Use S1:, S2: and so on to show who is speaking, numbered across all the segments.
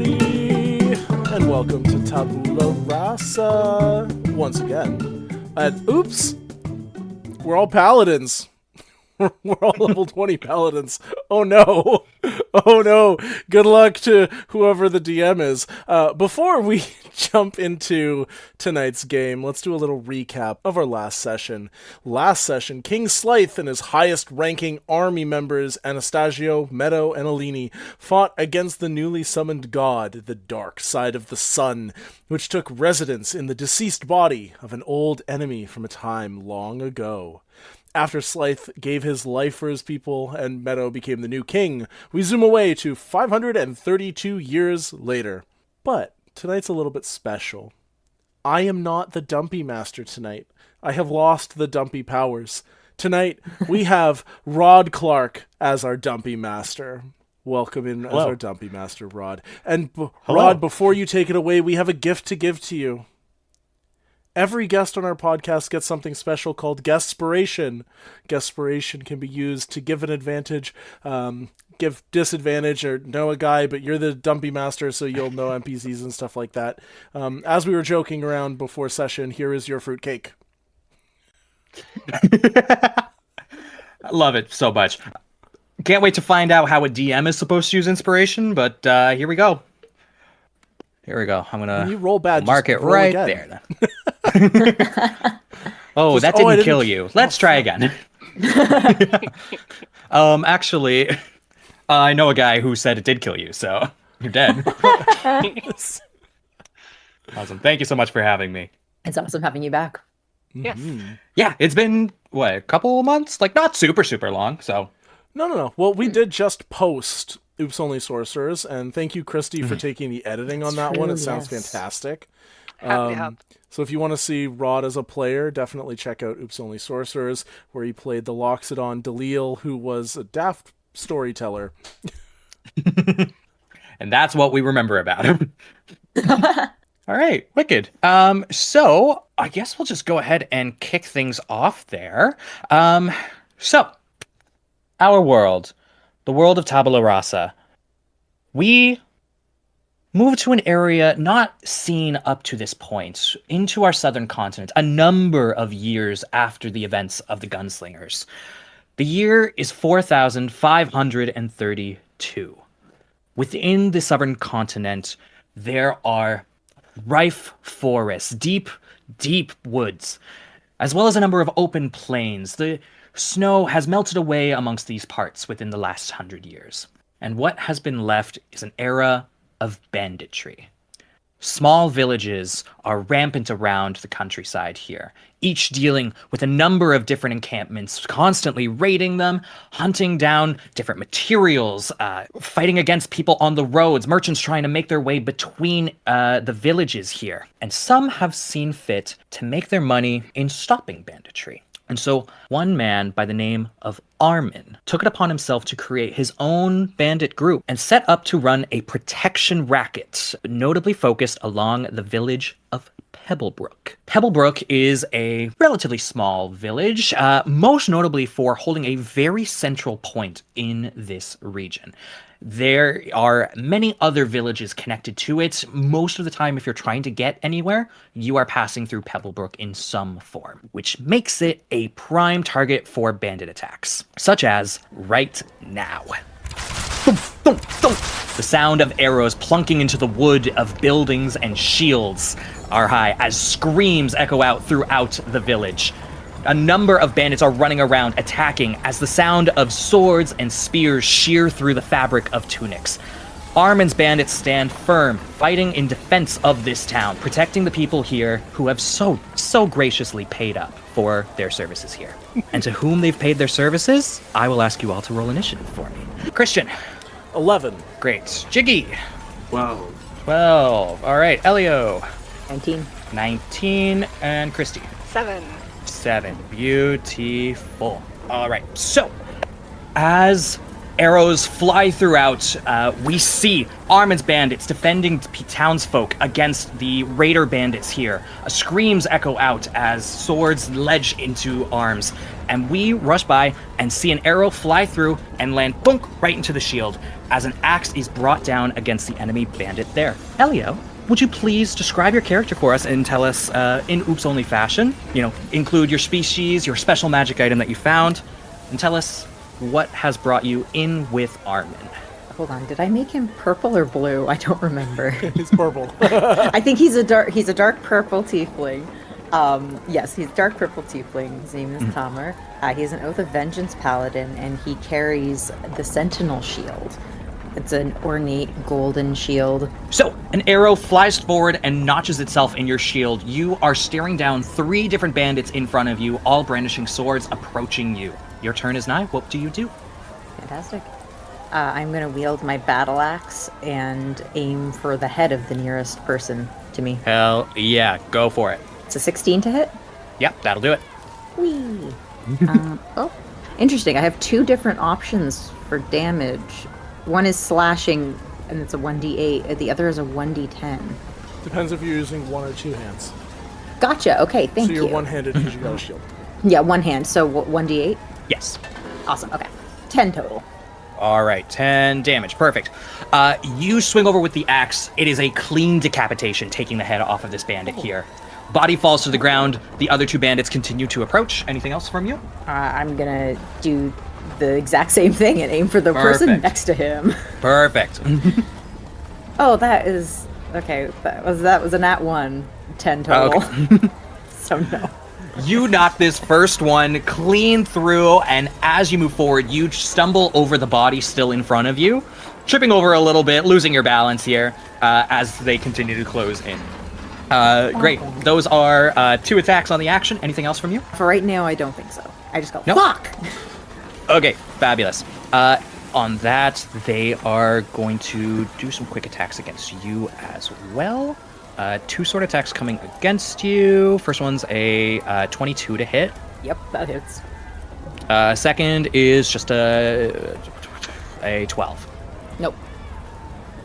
S1: everybody, and welcome to Tabula Rasa once again. And oops, we're all paladins. We're all level 20 paladins. Oh no. Oh no. Good luck to whoever the DM is. Before we jump into tonight's game, let's do a little recap of our last session. Last session, King Slythe and his highest-ranking army members, Anastasio, Meadow, and Alini, fought against the newly summoned god, the dark side of the sun, which took residence in the deceased body of an old enemy from a time long ago. After Slythe gave his life for his people and Meadow became the new king, we zoom away to 532 years later. But tonight's a little bit special. I am not the Dumpy Master tonight. I have lost the Dumpy powers. Tonight, we have Rod Clark as our Dumpy Master. Welcome in as our Dumpy Master, Rod. And Rod, before you take it away, we have a gift to give to you. Every guest on our podcast gets something special called Guestspiration. Guestspiration can be used to give an advantage, give disadvantage, or know a guy, but you're the Dumpy Master, so you'll know NPCs and stuff like that. As we were joking around before session, here is your fruitcake.
S2: I love it so much. Can't wait to find out how a DM is supposed to use inspiration, but here we go. Here we go. I'm gonna
S1: you roll bad,
S2: mark it
S1: roll
S2: right
S1: again.
S2: there. Oh, that didn't kill you. Let's try again. Actually, I know a guy who said it did kill you, so you're dead. Awesome. Thank you so much for having me.
S3: It's awesome having you back.
S4: Yes.
S2: Yeah, it's been, what, a couple months? Like, not super, super long, so.
S1: No. Well, we did just post Oops Only Sorcerers, and thank you, Kristi, for taking the editing on that one. It sounds fantastic. So if you want to see Rod as a player, definitely check out Oops Only Sorcerers, where he played the Loxodon Delil, who was a daft storyteller.
S2: And that's what we remember about him. All right, wicked. So I guess we'll just go ahead and kick things off there. So our world, the world of Tabula Rasa, we moved to an area not seen up to this point, into our southern continent, a number of years after the events of the Gunslingers. The year is 4532. Within the southern continent, there are rife forests, deep, deep woods, as well as a number of open plains. The snow has melted away amongst these parts within the last 100 years. And what has been left is an era of banditry. Small villages are rampant around the countryside here, each dealing with a number of different encampments, constantly raiding them, hunting down different materials, fighting against people on the roads, merchants trying to make their way between the villages here. And some have seen fit to make their money in stopping banditry. And so one man by the name of Aramin took it upon himself to create his own bandit group and set up to run a protection racket, notably focused along the village of Pebblebrook. Pebblebrook is a relatively small village, most notably for holding a very central point in this region. There are many other villages connected to it. Most of the time, if you're trying to get anywhere, you are passing through Pebblebrook in some form, which makes it a prime target for bandit attacks, such as right now. The sound of arrows plunking into the wood of buildings and shields are high as screams echo out throughout the village. A number of bandits are running around, attacking, as the sound of swords and spears shear through the fabric of tunics. Aramin's bandits stand firm, fighting in defense of this town, protecting the people here who have so graciously paid up for their services here. And to whom they've paid their services, I will ask you all to roll initiative for me. Christian.
S1: 11.
S2: Great. Jiggy.
S4: 12.
S2: 12. All right. Elio.
S3: 19.
S2: 19. And Kristi.
S4: 7.
S2: 7. Beautiful. All right. So, as Arrows fly throughout. We see Aramin's bandits defending townsfolk against the raider bandits here. Screams echo out as swords ledge into arms. And we rush by and see an arrow fly through and land bonk right into the shield as an axe is brought down against the enemy bandit there. Elio, would you please describe your character for us and tell us in oops-only fashion? Include your species, your special magic item that you found, and tell us what has brought you in with Aramin.
S3: Hold on, did I make him purple or blue? I don't remember.
S1: He's purple.
S3: I think he's a dark purple tiefling. Yes, he's dark purple tiefling. His name is Tamer. He's an Oath of Vengeance paladin, and he carries the Sentinel shield. It's an ornate golden shield.
S2: So, an arrow flies forward and notches itself in your shield. You are staring down 3 different bandits in front of you, all brandishing swords, approaching you. Your turn is nigh. What do you do?
S3: Fantastic. I'm going to wield my battle axe and aim for the head of the nearest person to me.
S2: Hell yeah, go for it.
S3: It's a 16 to hit?
S2: Yep, that'll do it.
S3: Whee! Interesting. I have 2 different options for damage. One is slashing, and it's a 1d8. The other is a 1d10.
S1: Depends if you're using 1 or 2 hands.
S3: Gotcha. Okay, thank you.
S1: So you're one-handed because you got a shield.
S3: Yeah, one hand. So 1d8?
S2: Yes.
S3: Awesome. Okay. 10 total.
S2: All right, 10 damage. Perfect. You swing over with the axe. It is a clean decapitation, taking the head off of this bandit here. Body falls to the ground. The other 2 bandits continue to approach. Anything else from you?
S3: I'm going to do the exact same thing and aim for the person next to him.
S2: Perfect.
S3: Oh, that is... Okay, that was a nat 1. 10 total.
S2: Okay.
S3: So no.
S2: You knock this first one clean through, and as you move forward, you stumble over the body still in front of you, tripping over a little bit, losing your balance here as they continue to close in. Great. Those are 2 attacks on the action. Anything else from you?
S3: For right now, I don't think so. I just go,
S2: Nope.
S3: fuck!
S2: Okay, fabulous. On that, they are going to do some quick attacks against you as well. 2 sword attacks coming against you. First one's a 22 to hit.
S3: Yep, that hits.
S2: Second is just a 12.
S3: Nope.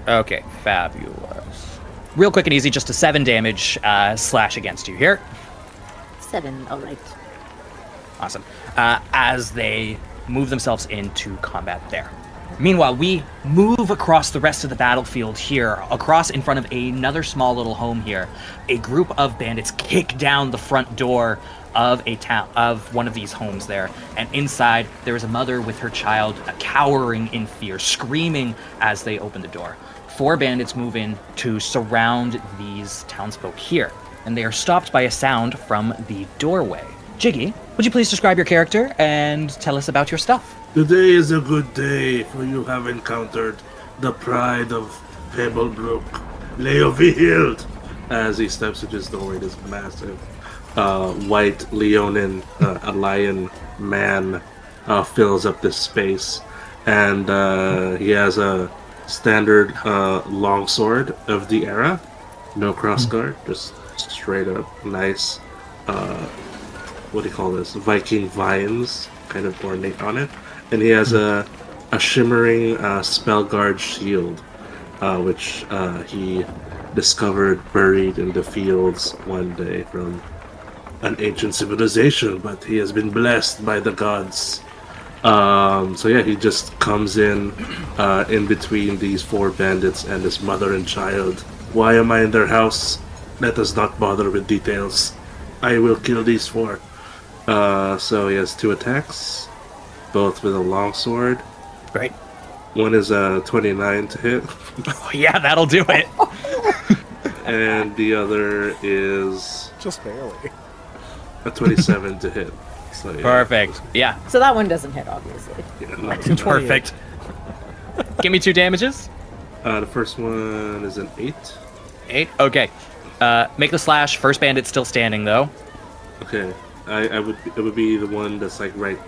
S2: Okay, fabulous. Real quick and easy, just a 7 damage slash against you here.
S3: 7, alright.
S2: Awesome. As they move themselves into combat there. Meanwhile, we move across the rest of the battlefield here, across in front of another small little home here. A group of bandits kick down the front door of one of these homes there, and inside there is a mother with her child cowering in fear, screaming as they open the door. 4 bandits move in to surround these townsfolk here, and they are stopped by a sound from the doorway. Jiggy, would you please describe your character and tell us about your stuff?
S4: Today is a good day, for you have encountered the pride of Pebblebrook, Leovihild. As he steps into his doorway, this massive white leonin, a lion man, fills up this space. And he has a standard longsword of the era. No crossguard, just straight up nice, what do you call this? Viking vines, kind of ornate on it. And he has a shimmering spellguard shield, which he discovered buried in the fields one day from an ancient civilization, but he has been blessed by the gods. So yeah, he just comes in between these 4 bandits and his mother and child. Why am I in their house? Let us not bother with details. I will kill these 4. So he has 2 attacks, both with a longsword.
S2: Great.
S4: One is a 29 to hit.
S2: Oh, yeah, that'll do it.
S4: And the other is
S1: Just barely.
S4: a 27 to hit. So, yeah.
S2: Perfect. Yeah.
S3: So that one doesn't hit, obviously.
S4: Yeah, not
S2: Perfect. Give me 2 damages.
S4: The first one is an 8.
S2: 8. Okay. Make the slash. First bandit still standing though.
S4: Okay. It would be the one that's like right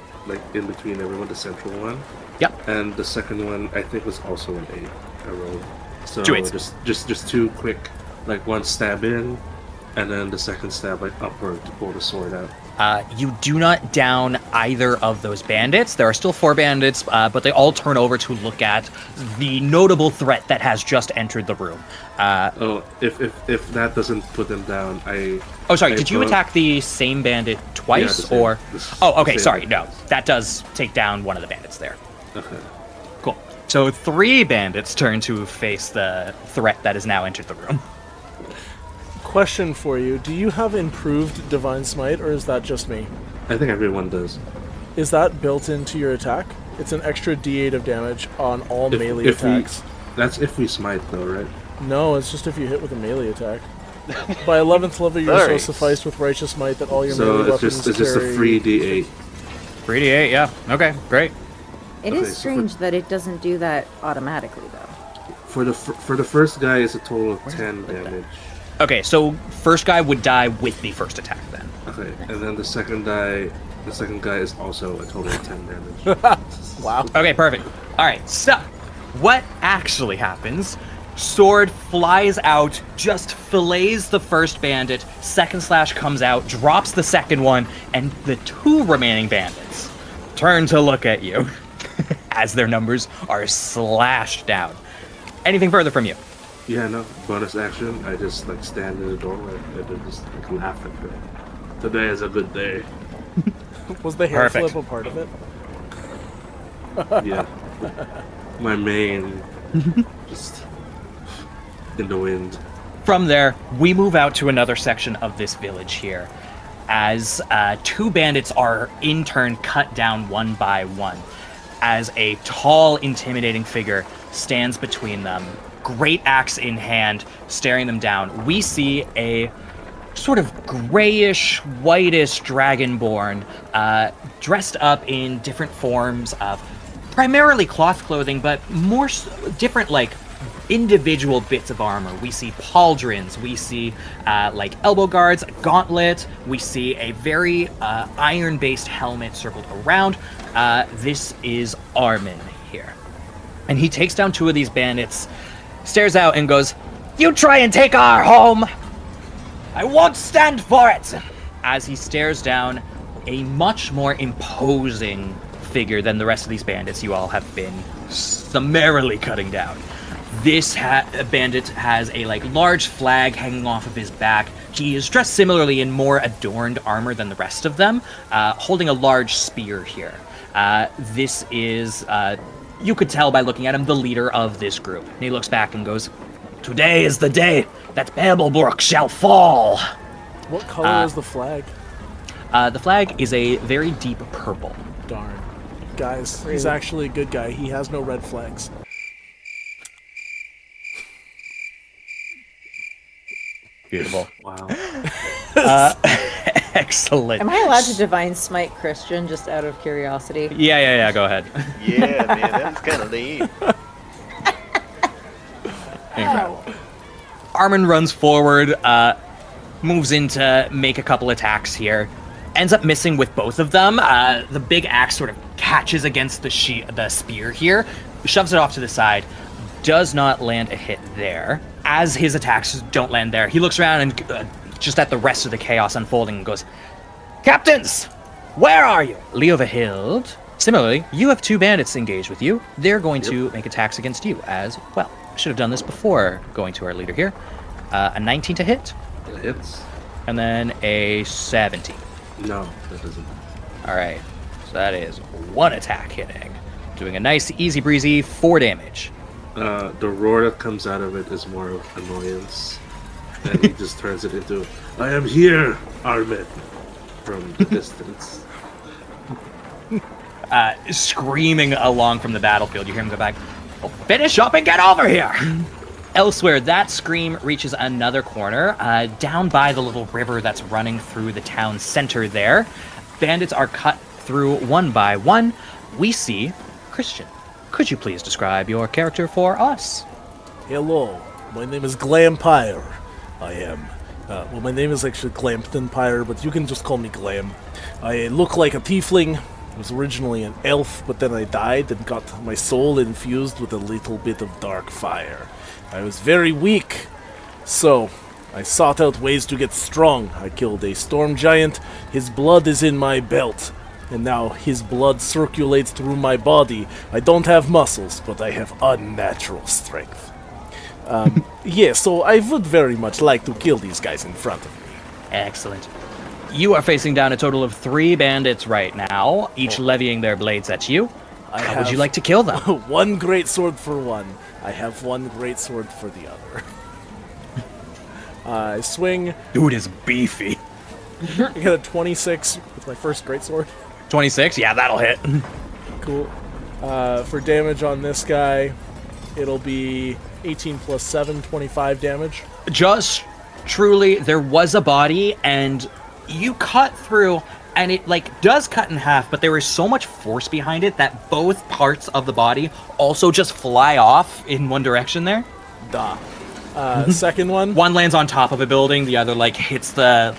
S4: in between everyone, the central one.
S2: Yep.
S4: And the second one I think was also an 8. I rolled. So
S2: 2 8s.
S4: just 2 quick, like one stab in, and then the second stab like upward to pull the sword out.
S2: You do not down either of those bandits. There are still 4 bandits, but they all turn over to look at the notable threat that has just entered the room.
S4: If that doesn't put them down,
S2: Oh, sorry. Did you attack the same bandit twice, or? Oh, okay. Sorry. No, that does take down one of the bandits there.
S4: Okay.
S2: Cool. So 3 bandits turn to face the threat that has now entered the room.
S1: Question for you: do you have improved Divine Smite, or is that just me?
S4: I think everyone does.
S1: Is that built into your attack? It's an extra D8 of damage on all melee attacks.
S4: That's if we smite, though, right?
S1: No, it's just if you hit with a melee attack. By 11th level, you're so sufficed with Righteous Might that all your melee weapons
S4: it's just a free D8.
S2: 3d8, yeah. Okay, great.
S3: It is strange that it doesn't do that automatically, though.
S4: For the first guy, it's a total of 10 damage.
S2: Okay, so first guy would die with the first attack then.
S4: Okay, and then the second guy is also a total of 10 damage.
S1: Wow.
S2: Okay, perfect. All right, so what actually happens? Sword flies out, just fillets the first bandit, second slash comes out, drops the second one, and the 2 remaining bandits turn to look at you as their numbers are slashed down. Anything further from you?
S4: Yeah, no. Bonus action, I just like stand in the doorway and just like laugh at them. Today is a good day.
S1: Was the hair
S2: Perfect.
S1: flip a part of it?
S4: Yeah. My mane just in the wind.
S2: From there, we move out to another section of this village here, as 2 bandits are in turn cut down one by one, as a tall, intimidating figure stands between them, great axe in hand, staring them down. We see a sort of grayish, whitish dragonborn, dressed up in different forms of primarily cloth clothing, but more different, like, individual bits of armor. We see pauldrons, we see like elbow guards, a gauntlet, we see a very iron-based helmet circled around. This is Aramin here. And he takes down 2 of these bandits, stares out and goes, "You try and take our home! I won't stand for it!" As he stares down a much more imposing figure than the rest of these bandits you all have been summarily cutting down. This bandit has a large flag hanging off of his back. He is dressed similarly in more adorned armor than the rest of them, holding a large spear here. This is, you could tell by looking at him, the leader of this group. And he looks back and goes, "Today is the day that Pebblebrook shall fall."
S1: What color is the flag?
S2: The flag is a very deep purple.
S1: Darn. Guys, he's actually a good guy. He has no red flags.
S2: Beautiful.
S4: Wow.
S2: Excellent.
S3: Am I allowed to Divine Smite Christian, just out of curiosity?
S2: Yeah, go ahead.
S5: Yeah, man, that's kind of neat.
S2: Incredible. Aramin runs forward, moves in to make a couple attacks here. Ends up missing with both of them. The big axe sort of catches against the spear here, shoves it off to the side, does not land a hit there. As his attacks don't land there, he looks around and just at the rest of the chaos unfolding and goes, "Captains, where are you?" Leovihild, similarly, you have 2 bandits engaged with you. They're going to make attacks against you as well. I should have done this before going to our leader here. A 19 to hit,
S4: It hits.
S2: and then a 17.
S4: No, that doesn't.
S2: All right, so that is 1 attack hitting, doing a nice, easy breezy 4 damage.
S4: The roar that comes out of it is more of annoyance. And he just turns it into, "I am here, Aramin," from the distance.
S2: Screaming along from the battlefield, you hear him go back, "Oh, finish up and get over here!" Elsewhere, that scream reaches another corner, down by the little river that's running through the town center there. Bandits are cut through one by one. We see Christian. Could you please describe your character for us?
S1: Hello, my name is Glampire. I am, my name is actually Glamptonpire, but you can just call me Glam. I look like a tiefling. I was originally an elf, but then I died and got my soul infused with a little bit of dark fire. I was very weak, so I sought out ways to get strong. I killed a storm giant. His blood is in my belt. And now his blood circulates through my body. I don't have muscles, but I have unnatural strength. Yeah, so I would very much like to kill these guys in front of me.
S2: Excellent. You are facing down a total of 3 bandits right now, each levying their blades at you. How would you like to kill them?
S1: One great sword for one. I have one great sword for the other. I swing.
S2: Dude is beefy.
S1: I get a 26 with my first great sword.
S2: 26? Yeah, that'll hit.
S1: Cool. For damage on this guy, it'll be 18 plus 7, 25 damage.
S2: Just truly, there was a body, and you cut through, and it, like, does cut in half, but there is so much force behind it that both parts of the body also just fly off in one direction there.
S1: Duh. Second one.
S2: One lands on top of a building, the other, like, hits the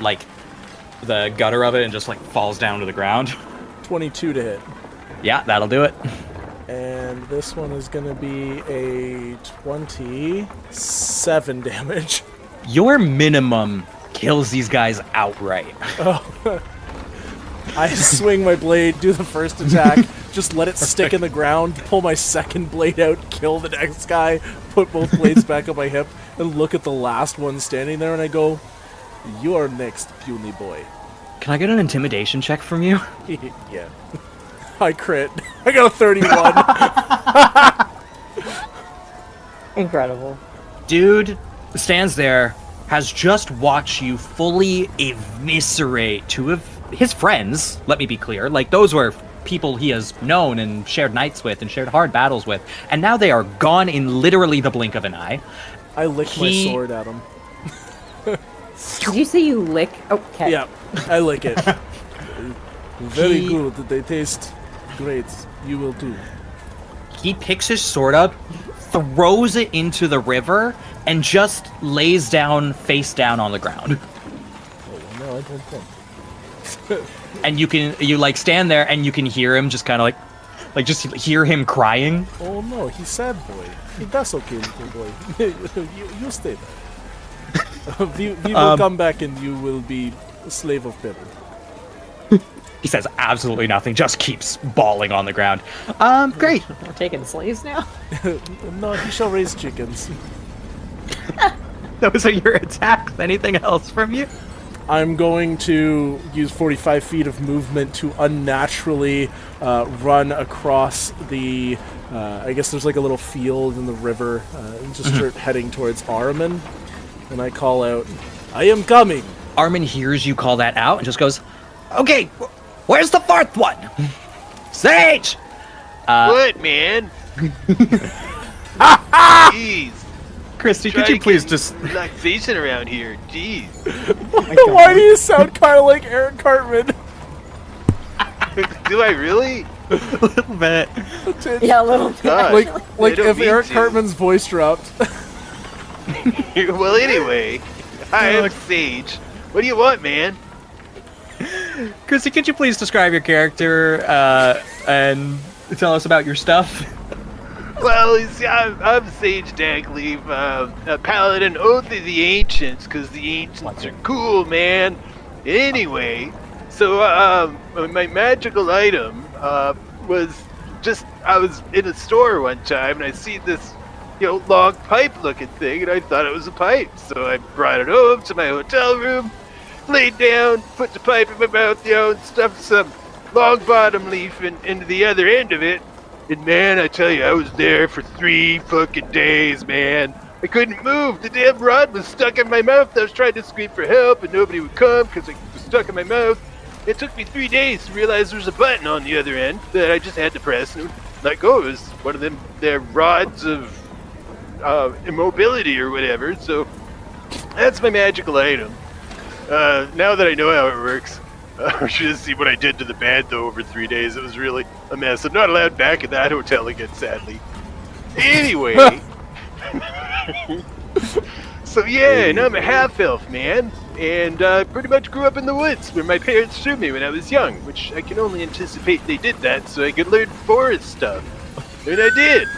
S2: gutter of it and just, like, falls down to the ground.
S1: 22 to hit.
S2: Yeah, that'll do it.
S1: And this one is going to be a 27 damage.
S2: Your minimum kills these guys outright.
S1: I swing my blade, do the first attack, just let it stick in the ground, pull my second blade out, kill the next guy, put both blades back on my hip, and look at the last one standing there, and I go, "You are next, puny boy."
S2: Can I get an intimidation check from you?
S1: Yeah. I crit. I got a 31.
S3: Incredible.
S2: Dude stands there, has just watched you fully eviscerate 2 of his friends, let me be clear. Like, those were people he has known and shared nights with and shared hard battles with, and now they are gone in literally the blink of an eye.
S1: I licked my sword at him.
S3: Did you say you lick? Okay.
S1: Yeah, I lick it. Very good. They taste great. You will too.
S2: He picks his sword up, throws it into the river, and just lays down face down on the ground.
S1: Oh, no, I don't think.
S2: And you like stand there and you can hear him just kind of like just hear him crying.
S1: Oh no, he's sad boy. That's okay, little boy. you stay there. We will come back and you will be a slave of Pebble.
S2: He says absolutely nothing, just keeps bawling on the ground. Great.
S3: We're taking slaves now?
S1: No, he shall raise chickens.
S2: Those are your attacks. Anything else from you?
S1: I'm going to use 45 feet of movement to unnaturally run across the... I guess there's like a little field in the river, and just start heading towards Aramin. And I call out, "I am coming!"
S2: Aramin hears you call that out and just goes, "Okay, where's the 4th one? Sage!"
S5: What, man? Jeez.
S2: Kristi,
S5: Try
S2: could you
S5: to
S2: please
S5: get
S2: just...
S5: relaxation around here. Jeez.
S1: Why do you sound kind of like Eric Cartman?
S5: Do I really?
S2: a little bit.
S3: Yeah, a little bit.
S5: Gosh,
S1: Like
S5: I don't
S1: if
S5: mean
S1: Eric
S5: to.
S1: Cartman's voice dropped.
S5: Well, anyway, I am Sage. What do you want, man?
S2: Kristi, could you please describe your character and tell us about your stuff?
S5: Well, you see, I'm Sage Dagleaf, a Paladin Oath of the Ancients, because the Ancients are cool, man. Anyway, so my magical item was just, I was in a store one time, and I see this, long pipe-looking thing, and I thought it was a pipe. So I brought it home to my hotel room, laid down, put the pipe in my mouth, and stuffed some long bottom leaf into the other end of it. And man, I tell you, I was there for 3 fucking days, man. I couldn't move. The damn rod was stuck in my mouth. I was trying to scream for help, and nobody would come because it was stuck in my mouth. It took me 3 days to realize there was a button on the other end that I just had to press and let go. It was one of them, their rods of immobility or whatever. So that's my magical item. Now that I know how it works, I should have seen what I did to the bed though over 3 days. It was really a mess. I'm not allowed back at that hotel again, sadly. Anyway, so yeah, and I'm a half-elf, man, and pretty much grew up in the woods where my parents threw me when I was young, which I can only anticipate they did that so I could learn forest stuff, and I did.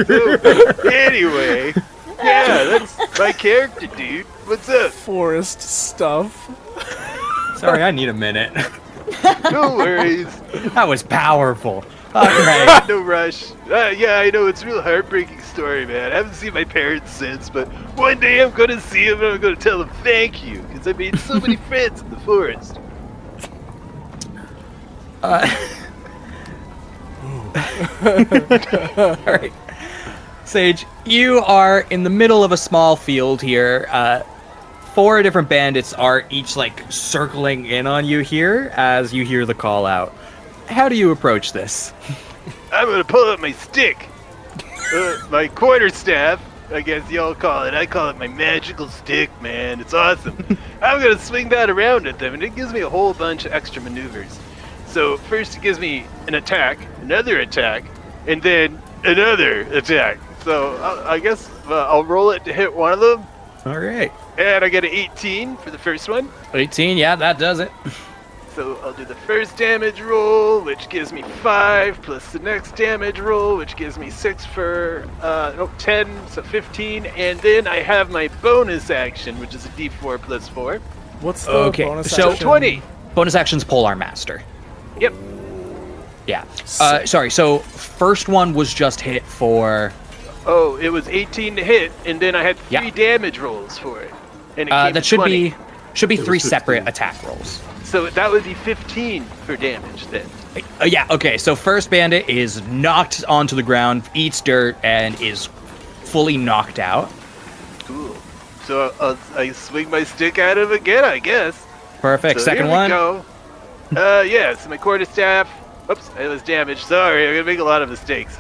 S5: So, anyway, Yeah, that's my character, dude. What's up?
S1: Forest stuff.
S2: Sorry, I need a minute.
S5: No worries.
S2: That was powerful. All right.
S5: No rush. Yeah, I know, it's a real heartbreaking story, man. I haven't seen my parents since, but one day I'm gonna see them and I'm gonna tell them thank you, because I made so many friends in the forest.
S2: All right. Sage, you are in the middle of a small field here. 4 different bandits are each like circling in on you here as you hear the call out. How do you approach this?
S5: I'm gonna pull up my stick. My quarterstaff, I guess y'all call it. I call it my magical stick, man. It's awesome. I'm gonna swing that around at them, and it gives me a whole bunch of extra maneuvers. So first it gives me an attack, another attack, and then another attack. So I guess I'll roll it to hit one of them.
S2: All right.
S5: And I get an 18 for the first one.
S2: 18, yeah, that does it.
S5: So I'll do the first damage roll, which gives me 5, plus the next damage roll, which gives me 6 for 10, so 15. And then I have my bonus action, which is a D4 plus 4.
S1: What's the
S2: Okay,
S1: bonus
S2: so
S1: action?
S5: 20.
S2: Bonus action's Polearm Master.
S5: Yep.
S2: Yeah. Sorry, so first one was just hit for...
S5: Oh, it was 18 to hit, and then I had 3
S2: Yeah.
S5: damage rolls for it. And it came
S2: that
S5: to
S2: should
S5: 20.
S2: be
S4: It was
S2: three
S4: 15.
S2: separate attack rolls.
S5: So that would be 15 for damage then.
S2: Yeah, okay, so first bandit is knocked onto the ground, eats dirt, and is fully knocked out.
S5: Cool. So I swing my stick at him again, I guess.
S2: Perfect.
S5: So
S2: Second
S5: here we
S2: one.
S5: go. Yeah, so my quarterstaff. Oops, it was damaged. Sorry, I'm gonna make a lot of mistakes.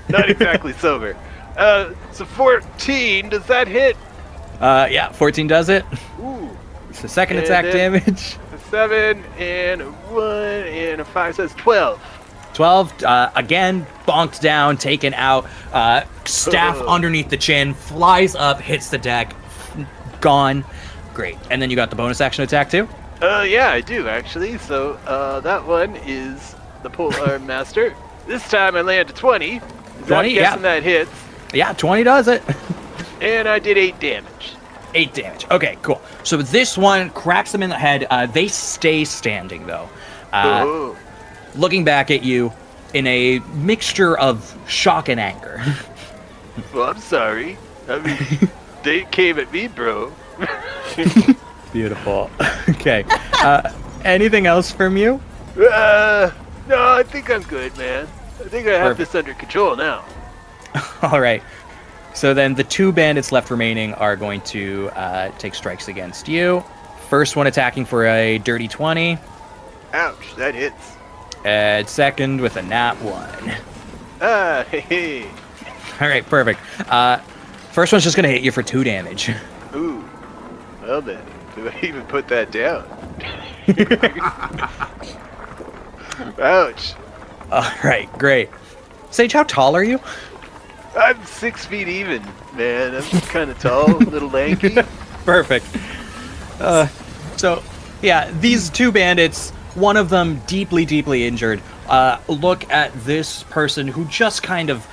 S5: Not exactly sober. So 14, does that hit?
S2: Yeah, 14 does it.
S5: Ooh.
S2: It's the second
S5: And
S2: attack
S5: then-
S2: damage.
S5: A 7 and a 1 and a 5, so that's 12.
S2: 12, again, bonked down, taken out. Staff underneath the chin, flies up, hits the deck, gone. Great. And then you got the bonus action attack too?
S5: Yeah, I do actually. So that one is the Polearm Master. This time I land a 20.
S2: 20,
S5: I'm
S2: yeah.
S5: guessing that hits.
S2: Yeah, 20 does it.
S5: And I did 8 damage.
S2: 8 damage. Okay, cool. So this one cracks them in the head. They stay standing, though.
S5: Oh.
S2: Looking back at you in a mixture of shock and anger.
S5: Well, I'm sorry. I mean, they came at me, bro.
S2: Beautiful. Okay. Anything else from you?
S5: No, I think I'm good, man. I think I have
S2: Perfect.
S5: this under control now.
S2: All right. So then the 2 bandits left remaining are going to take strikes against you. First one attacking for a dirty 20.
S5: Ouch, that hits.
S2: And second with a nat 1.
S5: Ah, hey.
S2: All right, perfect. First one's just going to hit you for 2 damage.
S5: Ooh. Well then, do I even put that down? Ouch.
S2: All right, great. Sage, how tall are you?
S5: I'm 6 feet even, man. I'm kind of tall, a little lanky.
S2: Perfect. So, yeah, these 2 bandits, one of them deeply, deeply injured, look at this person who just kind of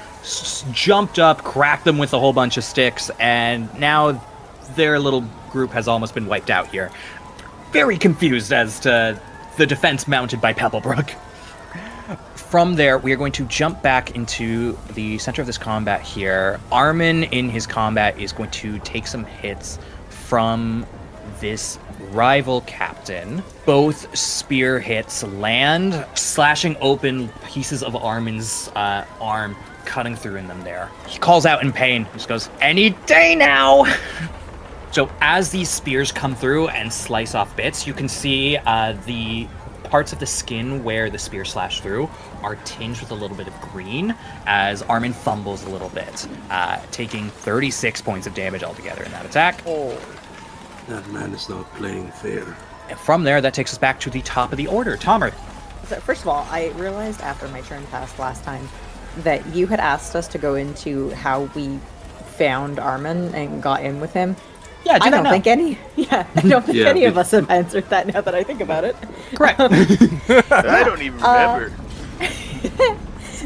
S2: jumped up, cracked them with a whole bunch of sticks, and now their little group has almost been wiped out here. Very confused as to the defense mounted by Pebblebrook. From there, we are going to jump back into the center of this combat here. Aramin, in his combat, is going to take some hits from this rival captain. Both spear hits land, slashing open pieces of Armin's arm, cutting through in them there. He calls out in pain. He just goes, "Any day now!" So as these spears come through and slice off bits, you can see the parts of the skin where the spear slashed through are tinged with a little bit of green as Aramin fumbles a little bit, taking 36 points of damage altogether in that attack.
S1: Oh.
S4: That man is not playing fair.
S2: And from there, that takes us back to the top of the order. Tamer.
S3: So first of all, I realized after my turn passed last time that you had asked us to go into how we found Aramin and got in with him.
S2: Yeah,
S3: I don't think any
S4: Yeah,
S3: any of us have answered that now that I think about it.
S2: Correct.
S5: I don't even remember.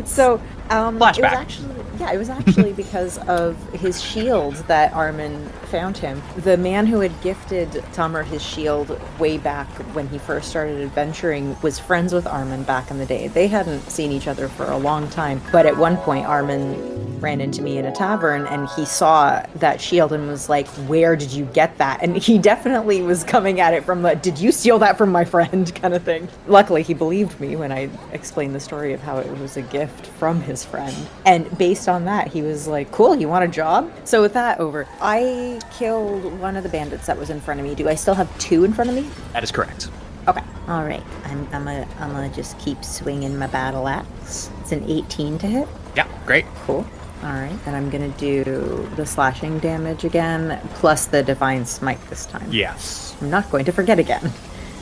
S3: So, it was
S2: Flashback.
S3: actually, Yeah, it was actually because of his shield that Aramin found him. The man who had gifted Tamer his shield way back when he first started adventuring was friends with Aramin back in the day. They hadn't seen each other for a long time, but at one point Aramin ran into me in a tavern and he saw that shield and was like, "Where did you get that?" And he definitely was coming at it from the, "Did you steal that from my friend?" kind of thing. Luckily, he believed me when I explained the story of how it was a gift from his friend. And based on that, he was like, "Cool, you want a job?" So with that over, I killed one of the bandits that was in front of me. Do I still have 2 in front of me?
S2: That is correct.
S3: Okay. All right. I'm gonna just keep swinging my battle axe. It's an 18 to hit.
S2: Yeah, great.
S3: Cool. All right. And I'm gonna do the slashing damage again, plus the divine smite this time.
S2: Yes.
S3: I'm not going to forget again.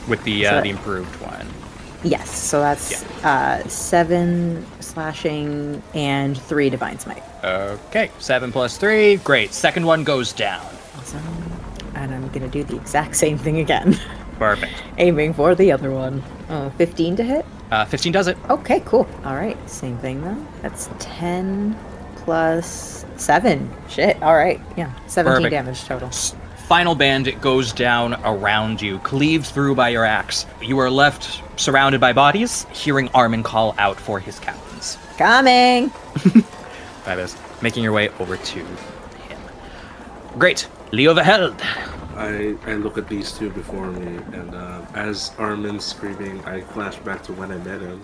S2: With the
S3: So-
S2: the improved one.
S3: Yes. So that's 7 slashing and 3 divine smite.
S2: Okay, 7 plus 3. Great. Second one goes down.
S3: Awesome. And I'm gonna do the exact same thing again.
S2: Perfect.
S3: Aiming for the other one. 15 to hit.
S2: 15 does it.
S3: Okay, cool. All right, same thing then. That's 10 plus 7. Shit. All right. Yeah, 17
S2: Perfect.
S3: damage total.
S2: Final bandit goes down around you, cleaved through by your axe. You are left surrounded by bodies, hearing Aramin call out for his captains.
S3: Coming.
S2: That is making your way over to him. Great. Leovihild.
S4: I look at these two before me, and as Aramin's screaming, I flash back to when I met him.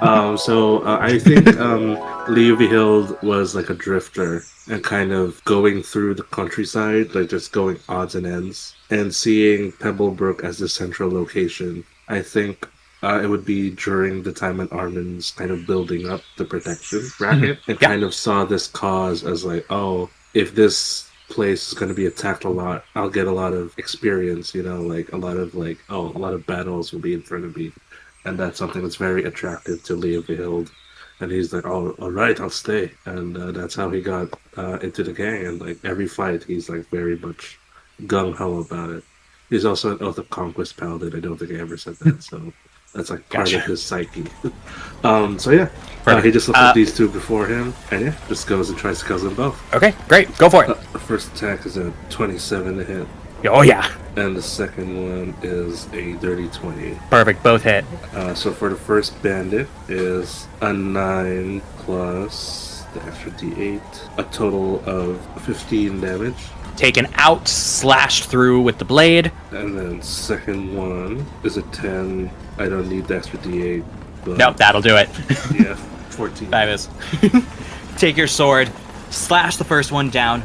S4: I think Leovihild was like a drifter and kind of going through the countryside, like just going odds and ends, and seeing Pebblebrook as the central location. I think it would be during the time when Aramin's kind of building up the protection bracket and kind of saw this cause as like, oh, if this place is going to be attacked a lot, I'll get a lot of experience, like a lot of battles will be in front of me. And that's something that's very attractive to Leovihild. And he's like, "Oh, all right, I'll stay." And that's how he got into the gang. And like every fight, he's like very much gung-ho about it. He's also an Oath of Conquest paladin. I don't think I ever said that. So that's like part of his psyche. He just looked at these two before him. And just goes and tries to kill them both.
S2: Okay, great. Go for it.
S4: The first attack is a 27 to hit.
S2: Oh, yeah.
S4: And the second one is a dirty 20.
S2: Perfect. Both hit.
S4: So for the first bandit is a 9 plus the extra d8, a total of 15 damage.
S2: Taken out, slashed through with the blade.
S4: And then second one is a 10. I don't need the extra d8. But
S2: Nope, that'll do it.
S4: yeah, 14.
S2: That is. Take your sword, slash the first one down,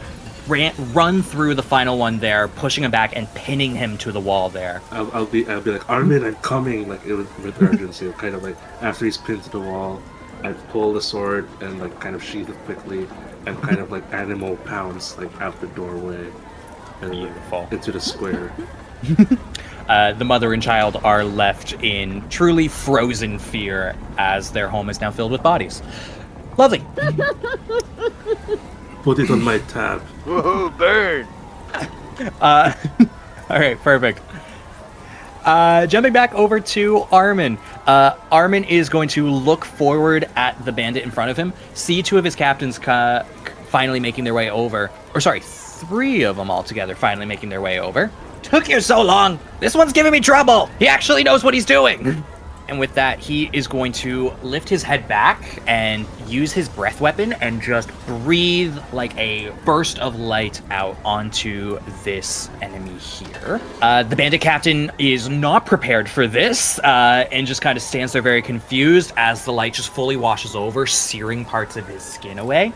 S2: run through the final one there, pushing him back and pinning him to the wall there.
S4: I'll be like, "Aramin, I'm coming!" Like it was with urgency. Kind of like after he's pinned to the wall, I pull the sword and like kind of sheath it quickly, and kind of like animal pounce like out the doorway and
S2: Beautiful.
S4: into the square.
S2: The mother and child are left in truly frozen fear as their home is now filled with bodies. Lovely.
S4: Put it on my tab.
S5: Whoa, burn!
S2: All right, perfect. Jumping back over to Aramin. Aramin is going to look forward at the bandit in front of him, see 2 of his captains finally making their way over. Or sorry, 3 of them altogether finally making their way over. Took you so long! This one's giving me trouble! He actually knows what he's doing! And with that, he is going to lift his head back and use his breath weapon and just breathe like a burst of light out onto this enemy here. The bandit captain is not prepared for this and just kind of stands there very confused as the light just fully washes over, searing parts of his skin away,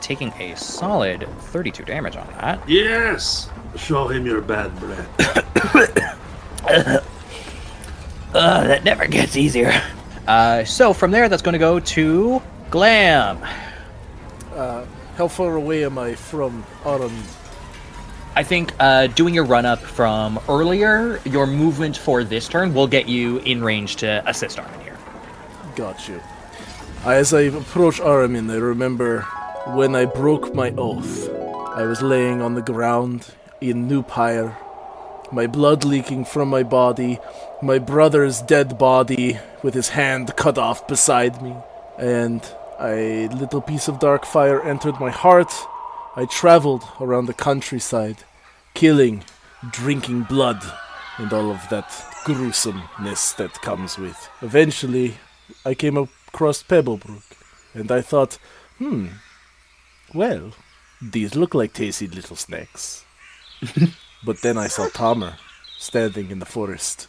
S2: taking a solid 32 damage on that.
S4: Yes! Show him your bad breath.
S2: That never gets easier. So from there, that's going to go to Glam.
S1: How far away am I from Aramin?
S2: I think doing your run-up from earlier, your movement for this turn will get you in range to assist Aramin here.
S1: Got you. As I approach Aramin, I remember when I broke my oath. I was laying on the ground in New Pyre, my blood leaking from my body, my brother's dead body with his hand cut off beside me, and A little piece of dark fire entered my heart. I traveled around the countryside, killing, drinking blood, and all of that gruesomeness that comes with. Eventually, I came across Pebblebrook, and I thought, well, these look like tasty little snacks. But then I saw Tamer, standing in the forest,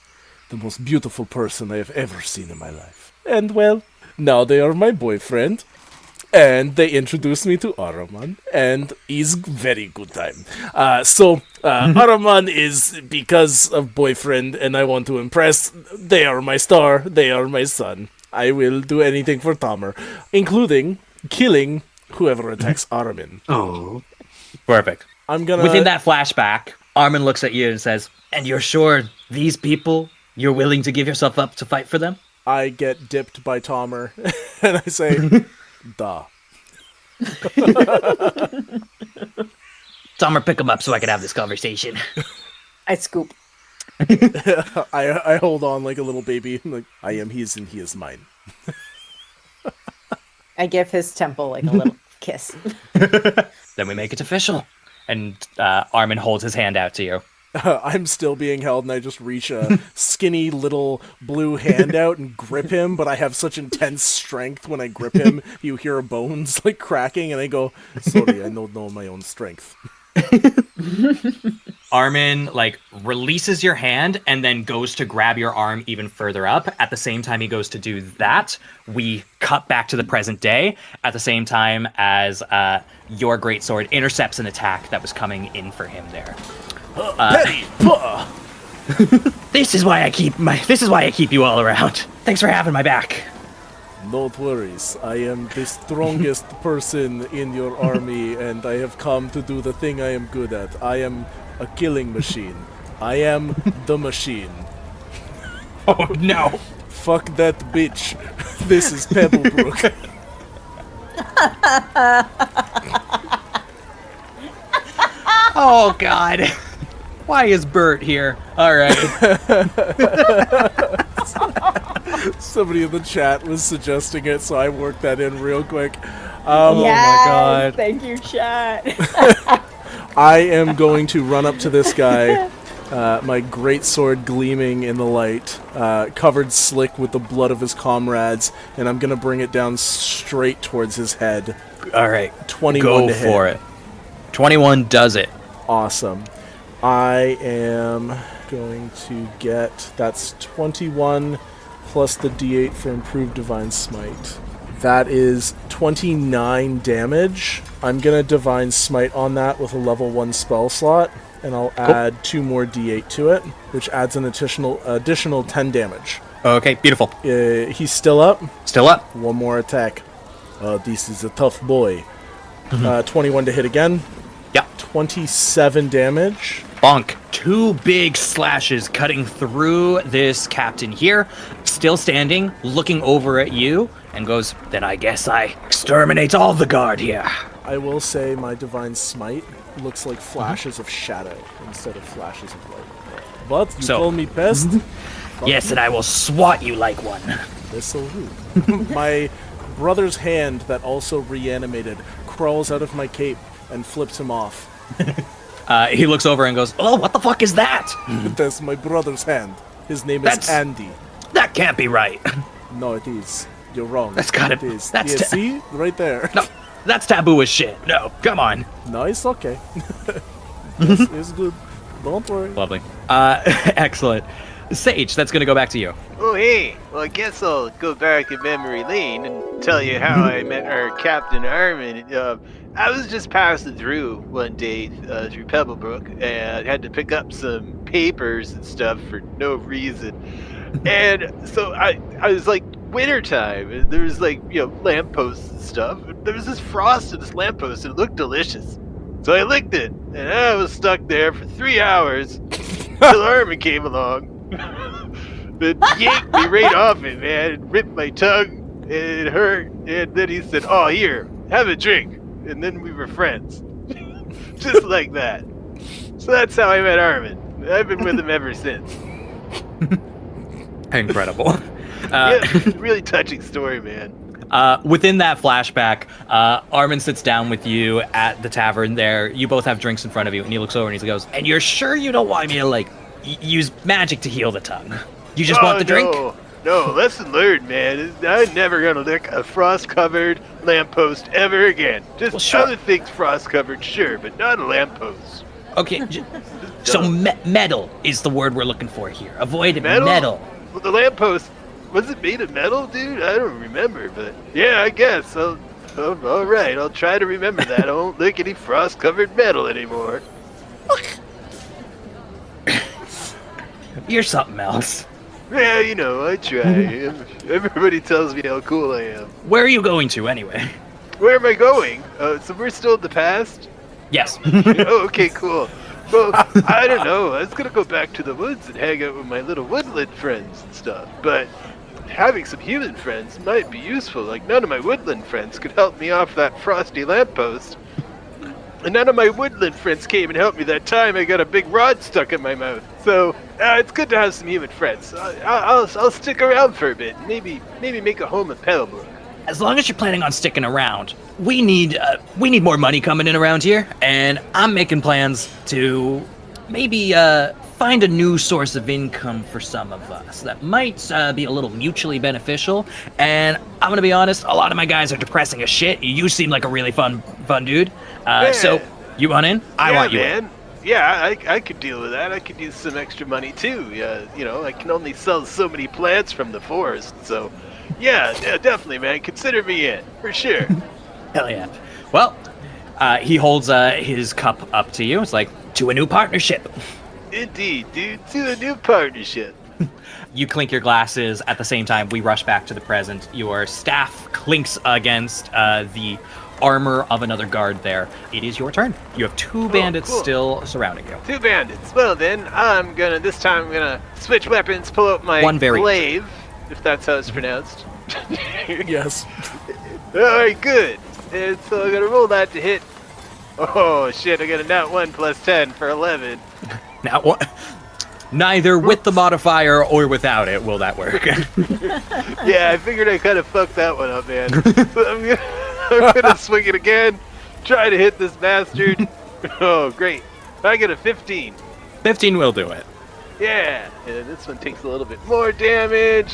S1: the most beautiful person I have ever seen in my life. And well, now they are my boyfriend. And they introduced me to Aramin, and he's very good time. Aramin is because of boyfriend, and I want to impress. They are my star. They are my son. I will do anything for Tamer, including killing whoever attacks Aramin.
S4: Oh.
S2: Perfect.
S1: I'm gonna.
S2: Within that flashback, Armin looks at you and says, "And you're sure these people, you're willing to give yourself up to fight for them?"
S1: I get dipped by Tamer, and I say, "Duh."
S2: Tamer, pick him up so I can have this conversation.
S3: I scoop.
S1: I hold on like a little baby. I'm like, I am his and he is mine.
S3: I give his temple like a little kiss.
S2: Then we make it official. And Armin holds his hand out to you.
S1: I'm still being held, and I just reach a skinny little blue hand out and grip him, but I have such intense strength when I grip him, you hear bones like cracking, and I go, sorry, I don't know my own strength.
S2: Armin, releases your hand and then goes to grab your arm even further up. At the same time he goes to do that, we cut back to the present day at the same time as your greatsword intercepts an attack that was coming in for him there.
S1: Petty!
S2: This is why I keep you all around. Thanks for having my back.
S1: No worries. I am the strongest person in your army, and I have come to do the thing I am good at. I am a killing machine. I am the machine.
S2: Oh no.
S1: Fuck that bitch. This is Pebblebrook.
S2: Oh god. Why is Bert here? Alright.
S1: Somebody in the chat was suggesting it, so I worked that in real quick.
S2: Oh my god.
S3: Thank you, chat.
S1: I am going to run up to this guy, my greatsword gleaming in the light, covered slick with the blood of his comrades, and I'm going to bring it down straight towards his head.
S2: Alright.
S1: 21
S2: Go
S1: to hit.
S2: for it. 21 does it.
S1: Awesome. I am going to get, that's 21 plus the d8 for improved divine smite. That is 29 damage. I'm going to divine smite on that with a level 1 spell slot, and I'll add 2 more d8 to it, which adds an additional 10 damage.
S2: Okay, beautiful.
S1: He's still up.
S2: Still up.
S1: One more attack. This is a tough boy. 21 to hit again.
S2: Yep.
S1: 27 damage.
S2: Bonk. 2 big slashes cutting through this captain here, still standing, looking over at you, and goes, then I guess I exterminate all the guard here.
S1: I will say my divine smite looks like flashes of shadow instead of flashes of light. But you call me pest?
S2: Yes, and I will swat you like one.
S1: That's so rude. My brother's hand that also reanimated crawls out of my cape and flips him off.
S2: He looks over and goes, oh, what the fuck is that?
S1: That's my brother's hand. His name is Andy.
S2: That can't be right.
S1: No, it is. You're wrong.
S2: That's gotta
S1: It is.
S2: that's
S1: Yeah, see? Right there.
S2: No, that's taboo as shit. No, come on.
S1: No, it's okay. it's good. Don't worry.
S2: Lovely. Excellent. Sage, that's gonna go back to you.
S5: Oh, hey. Well, I guess I'll go back in memory lane and tell you how I met our Captain Aramin. I was just passing through one day through Pebblebrook, and had to pick up some papers and stuff for no reason. And so I was like, wintertime, and there was lampposts and stuff. And there was this frost in this lamppost, and it looked delicious. So I licked it, and I was stuck there for 3 hours until Aramin came along. It yanked me right off it, man, and ripped my tongue, and it hurt. And then he said, oh, here, have a drink. And then we were friends. Just like that. So that's how I met Aramin. I've been with him ever since.
S2: Incredible.
S5: Yeah, really touching story, man.
S2: Within that flashback, Armin sits down with you at the tavern there. You both have drinks in front of you, and he looks over and he goes, "And you're sure you don't want me to, like, use magic to heal the tongue? You just want the drink?"
S5: No, lesson learned, man. I'm never gonna lick a frost-covered lamppost ever again. Just
S2: sure.
S5: other things frost-covered, sure, but not a lamppost.
S2: Okay, so metal is the word we're looking for here. Avoid metal.
S5: Well, the lamppost, was it made of metal, dude? I don't remember, but yeah, I guess. All right, I'll try to remember that. I won't lick any frost-covered metal anymore.
S2: You're something else.
S5: Yeah, you know, I try. Everybody tells me how cool I am.
S2: Where are you going to, anyway?
S5: Where am I going? So we're still in the past?
S2: Yes.
S5: Oh, okay, cool. Well, I don't know. I was gonna go back to the woods and hang out with my little woodland friends and stuff, but having some human friends might be useful. Like, none of my woodland friends could help me off that frosty lamppost. And none of my woodland friends came and helped me that time I got a big rod stuck in my mouth. So, it's good to have some human friends. I'll stick around for a bit. Maybe make a home in Pebblebrook.
S2: As long as you're planning on sticking around, we need more money coming in around here, and I'm making plans to maybe find a new source of income for some of us that might be a little mutually beneficial. And I'm gonna be honest, a lot of my guys are depressing as shit. You seem like a really fun dude. So you want in? I want you in.
S5: Yeah, I could deal with that. I could use some extra money too. You know, I can only sell so many plants from the forest, so yeah, definitely, man. Consider me in for sure.
S2: Hell yeah. Well, he holds his cup up to you. It's like, to a new partnership.
S5: Indeed, dude, to a new partnership.
S2: You clink your glasses. At the same time, we rush back to the present. Your staff clinks against the armor of another guard there. It is your turn. You have two bandits still surrounding you.
S5: Two bandits. Well, then, this time I'm gonna switch weapons, pull out my glaive, if that's how it's pronounced.
S1: Yes.
S5: Alright, good. And so I'm gonna roll that to hit. Oh, shit, I got a nat 1 plus 10 for 11.
S2: Now, what? Neither with the modifier or without it will that work.
S5: Yeah, I figured I kind of fucked that one up, man. So I'm gonna swing it again, try to hit this bastard. Oh, great. I get a 15.
S2: 15 will do it.
S5: Yeah, and this one takes a little bit more damage.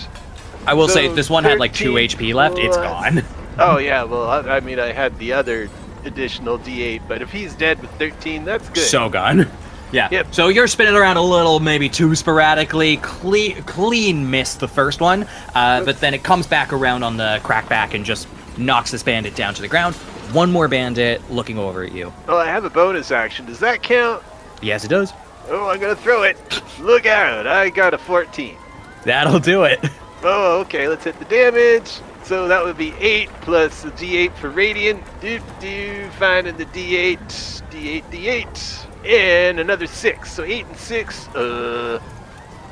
S2: I will say, this one had like 2 HP left. It's gone.
S5: Oh, yeah, well, I mean, I had the other additional D8, but if he's dead with 13, that's good.
S2: So gone. Yeah.
S5: Yep.
S2: So you're spinning around a little, maybe too sporadically. Clean missed the first one, but then it comes back around on the crackback and just knocks this bandit down to the ground. One more bandit looking over at you.
S5: Oh, I have a bonus action. Does that count?
S2: Yes, it does.
S5: Oh, I'm gonna throw it. Look out. I got a 14.
S2: That'll do it.
S5: Oh, okay. Let's hit the damage. So that would be 8 plus a D8 for radiant. Finding the D8. D8. And another 6. So 8 and 6.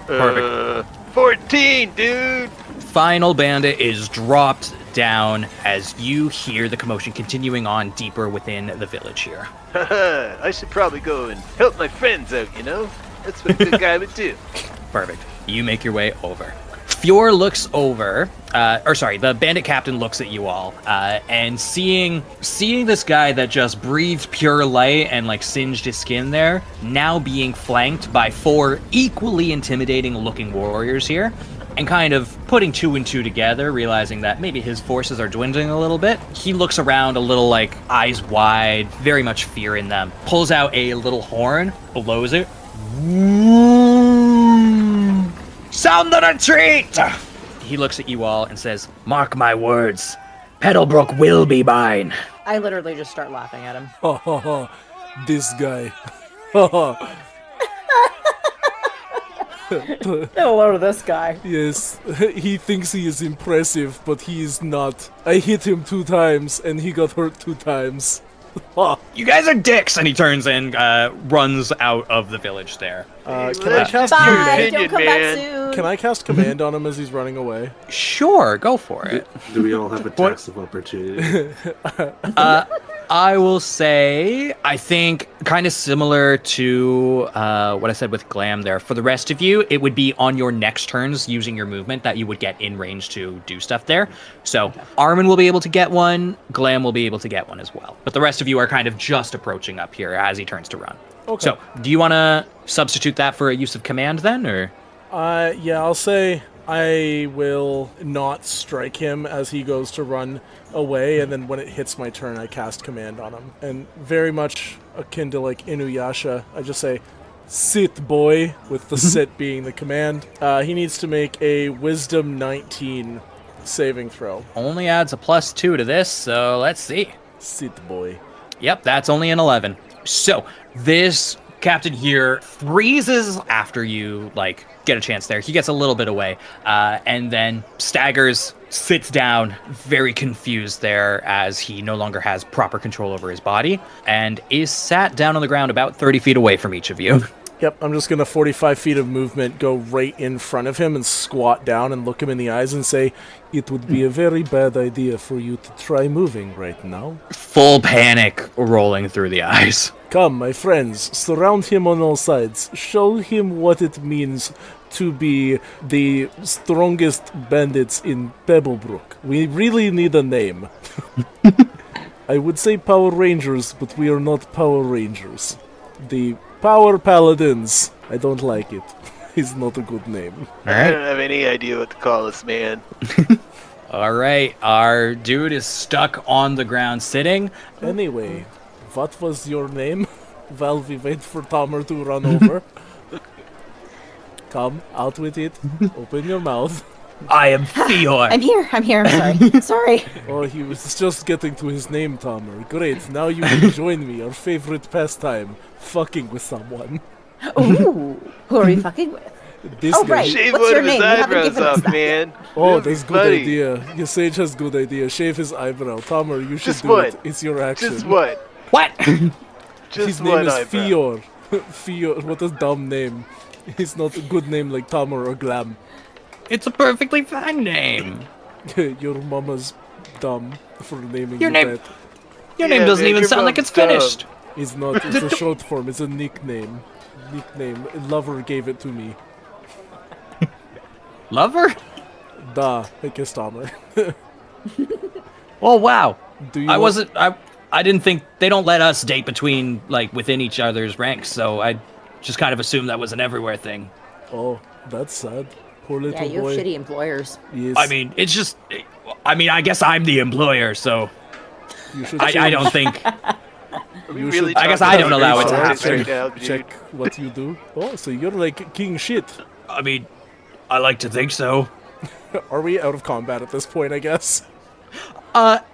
S2: Perfect.
S5: 14, dude.
S2: Final bandit is dropped down as you hear the commotion continuing on deeper within the village here.
S5: I should probably go and help my friends out, you know? That's what a good guy would do.
S2: Perfect. You make your way over. Fjord looks over, the bandit captain looks at you all, and seeing this guy that just breathed pure light and like singed his skin there, now being flanked by 4 equally intimidating looking warriors here, and kind of putting 2 and 2 together, realizing that maybe his forces are dwindling a little bit, he looks around a little like eyes wide, very much fear in them, pulls out a little horn, blows it. Sound the retreat! He looks at you all and says, "Mark my words, Pebblebrook will be mine."
S3: I literally just start laughing at him.
S1: Ha ha ha. This guy.
S3: Hello to this guy.
S1: Yes, he thinks he is impressive, but he is not. I hit him 2 times, and he got hurt 2 times.
S2: You guys are dicks! And he turns and runs out of the village there.
S1: Can I cast
S3: Bye,
S1: command?
S3: don't come back soon.
S1: Can I cast command on him as he's running away?
S2: Sure, go for it.
S4: Do we all have a tax of opportunity?
S2: I will say, I think, kind of similar to what I said with Glam there. For the rest of you, it would be on your next turns using your movement that you would get in range to do stuff there. So Aramin will be able to get one, Glam will be able to get one as well. But the rest of you are kind of just approaching up here as he turns to run.
S1: Okay.
S2: So, do you want to substitute that for a use of command then, or?
S1: Yeah, I'll say I will not strike him as he goes to run away, and then when it hits my turn, I cast command on him. And very much akin to like Inuyasha, I just say, sit boy, with the sit being the command. He needs to make a Wisdom 19 saving throw.
S2: Only adds a +2 to this, so let's see.
S1: Sit boy.
S2: Yep, that's only an 11. So, this captain here freezes after you, like, get a chance there. He gets a little bit away, and then staggers, sits down, very confused there as he no longer has proper control over his body, and is sat down on the ground about 30 feet away from each of you.
S1: Yep, I'm just going to 45 feet of movement, go right in front of him and squat down and look him in the eyes and say, it would be a very bad idea for you to try moving right now.
S2: Full panic rolling through the eyes.
S1: Come, my friends, surround him on all sides. Show him what it means to be the strongest bandits in Pebblebrook. We really need a name. I would say Power Rangers, but we are not Power Rangers. The Power Paladins. I don't like it. It's not a good name.
S5: I don't have any idea what to call this man.
S2: All right, our dude is stuck on the ground sitting.
S1: Anyway, what was your name? While we wait for Tamer to run over. Come, out with it. Open your mouth.
S2: I am Theor.
S3: I'm here. I'm sorry. Sorry.
S1: Oh, he was just getting to his name, Tamer. Great, now you can join me, our favorite pastime, fucking with someone.
S3: Ooh, who are we fucking with?
S1: This
S3: Oh,
S1: guy.
S3: right.
S5: Shave
S3: What's
S5: one
S3: your
S5: of his
S3: name? You haven't
S5: eyebrows
S3: given us
S5: off,
S3: that
S5: man.
S1: Oh,
S5: It'll be
S1: that's good
S5: funny.
S1: idea. Your sage has good idea. Shave his eyebrow. Tamer, you should
S5: Just
S1: do
S5: one.
S1: it. It's your action.
S5: Just what?
S2: What?
S5: Just
S1: His
S5: one
S1: name is
S5: eyebrow.
S1: Fior. Fior, what a dumb name. It's not a good name like Tamer or Glam.
S2: It's a perfectly fine name.
S1: Your mama's dumb for naming
S2: Your
S1: you
S2: name-
S1: that.
S2: Your
S5: Yeah,
S2: name doesn't
S5: man,
S2: even
S5: your
S2: sound like
S5: mom's
S2: it's finished.
S1: It's not. It's a short form. It's a nickname. Nickname. Lover gave it to me.
S2: Lover?
S1: Da, I guess Tamer.
S2: Oh wow.
S1: Do you
S2: I
S1: want-
S2: wasn't. I didn't think they don't let us date between like within each other's ranks, so I just kind of assumed that was an everywhere thing.
S1: Oh, that's sad. Poor little
S3: Yeah, you
S1: boy.
S3: have shitty employers.
S1: Yes.
S2: I mean, it's just. I mean, I guess I'm the employer, so
S1: you should
S2: I
S1: change-
S2: don't think.
S5: Are we
S1: You
S5: really
S1: should-
S2: I guess
S5: talking
S2: I don't
S5: about
S2: allow it to
S5: politics
S2: happen.
S5: right now, dude?
S1: Check what you do. Oh, so you're like king shit.
S2: I mean, I like to think so.
S1: Are we out of combat at this point, I guess?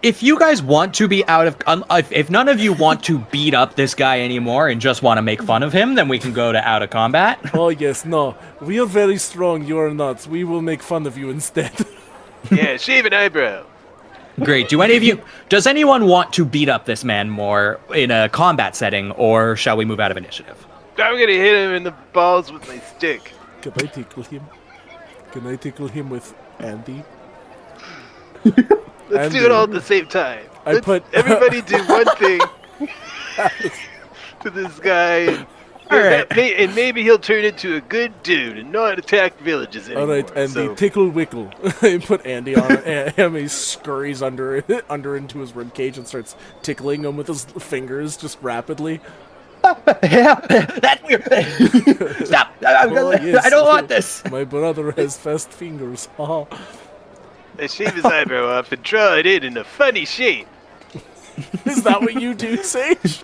S2: If you guys want to be out of, if none of you want to beat up this guy anymore and just want to make fun of him, then we can go to out of combat.
S1: Oh, yes, no. We are very strong, you are not. We will make fun of you instead.
S5: Yeah, shave an eyebrow.
S2: Great. Does anyone want to beat up this man more in a combat setting, or shall we move out of initiative?
S5: I'm gonna hit him in the balls with my stick.
S1: Can I tickle him? Can I tickle him with Andy?
S5: Let's do it all at the same time.
S1: I
S5: Let's
S1: put-
S5: everybody do one thing to this guy.
S2: All right.
S5: And maybe he'll turn into a good dude and not attack villages anymore.
S1: Alright, Andy,
S5: so,
S1: tickle wickle. I put Andy on it, and he scurries under into his ribcage and starts tickling him with his fingers just rapidly.
S2: Yeah, that's weird. Stop!
S1: Oh, yes.
S2: I don't want this.
S1: My brother has fast fingers. Haha.
S5: I shave his eyebrow off and draw it in a funny shape.
S1: Is that what you do, Sage?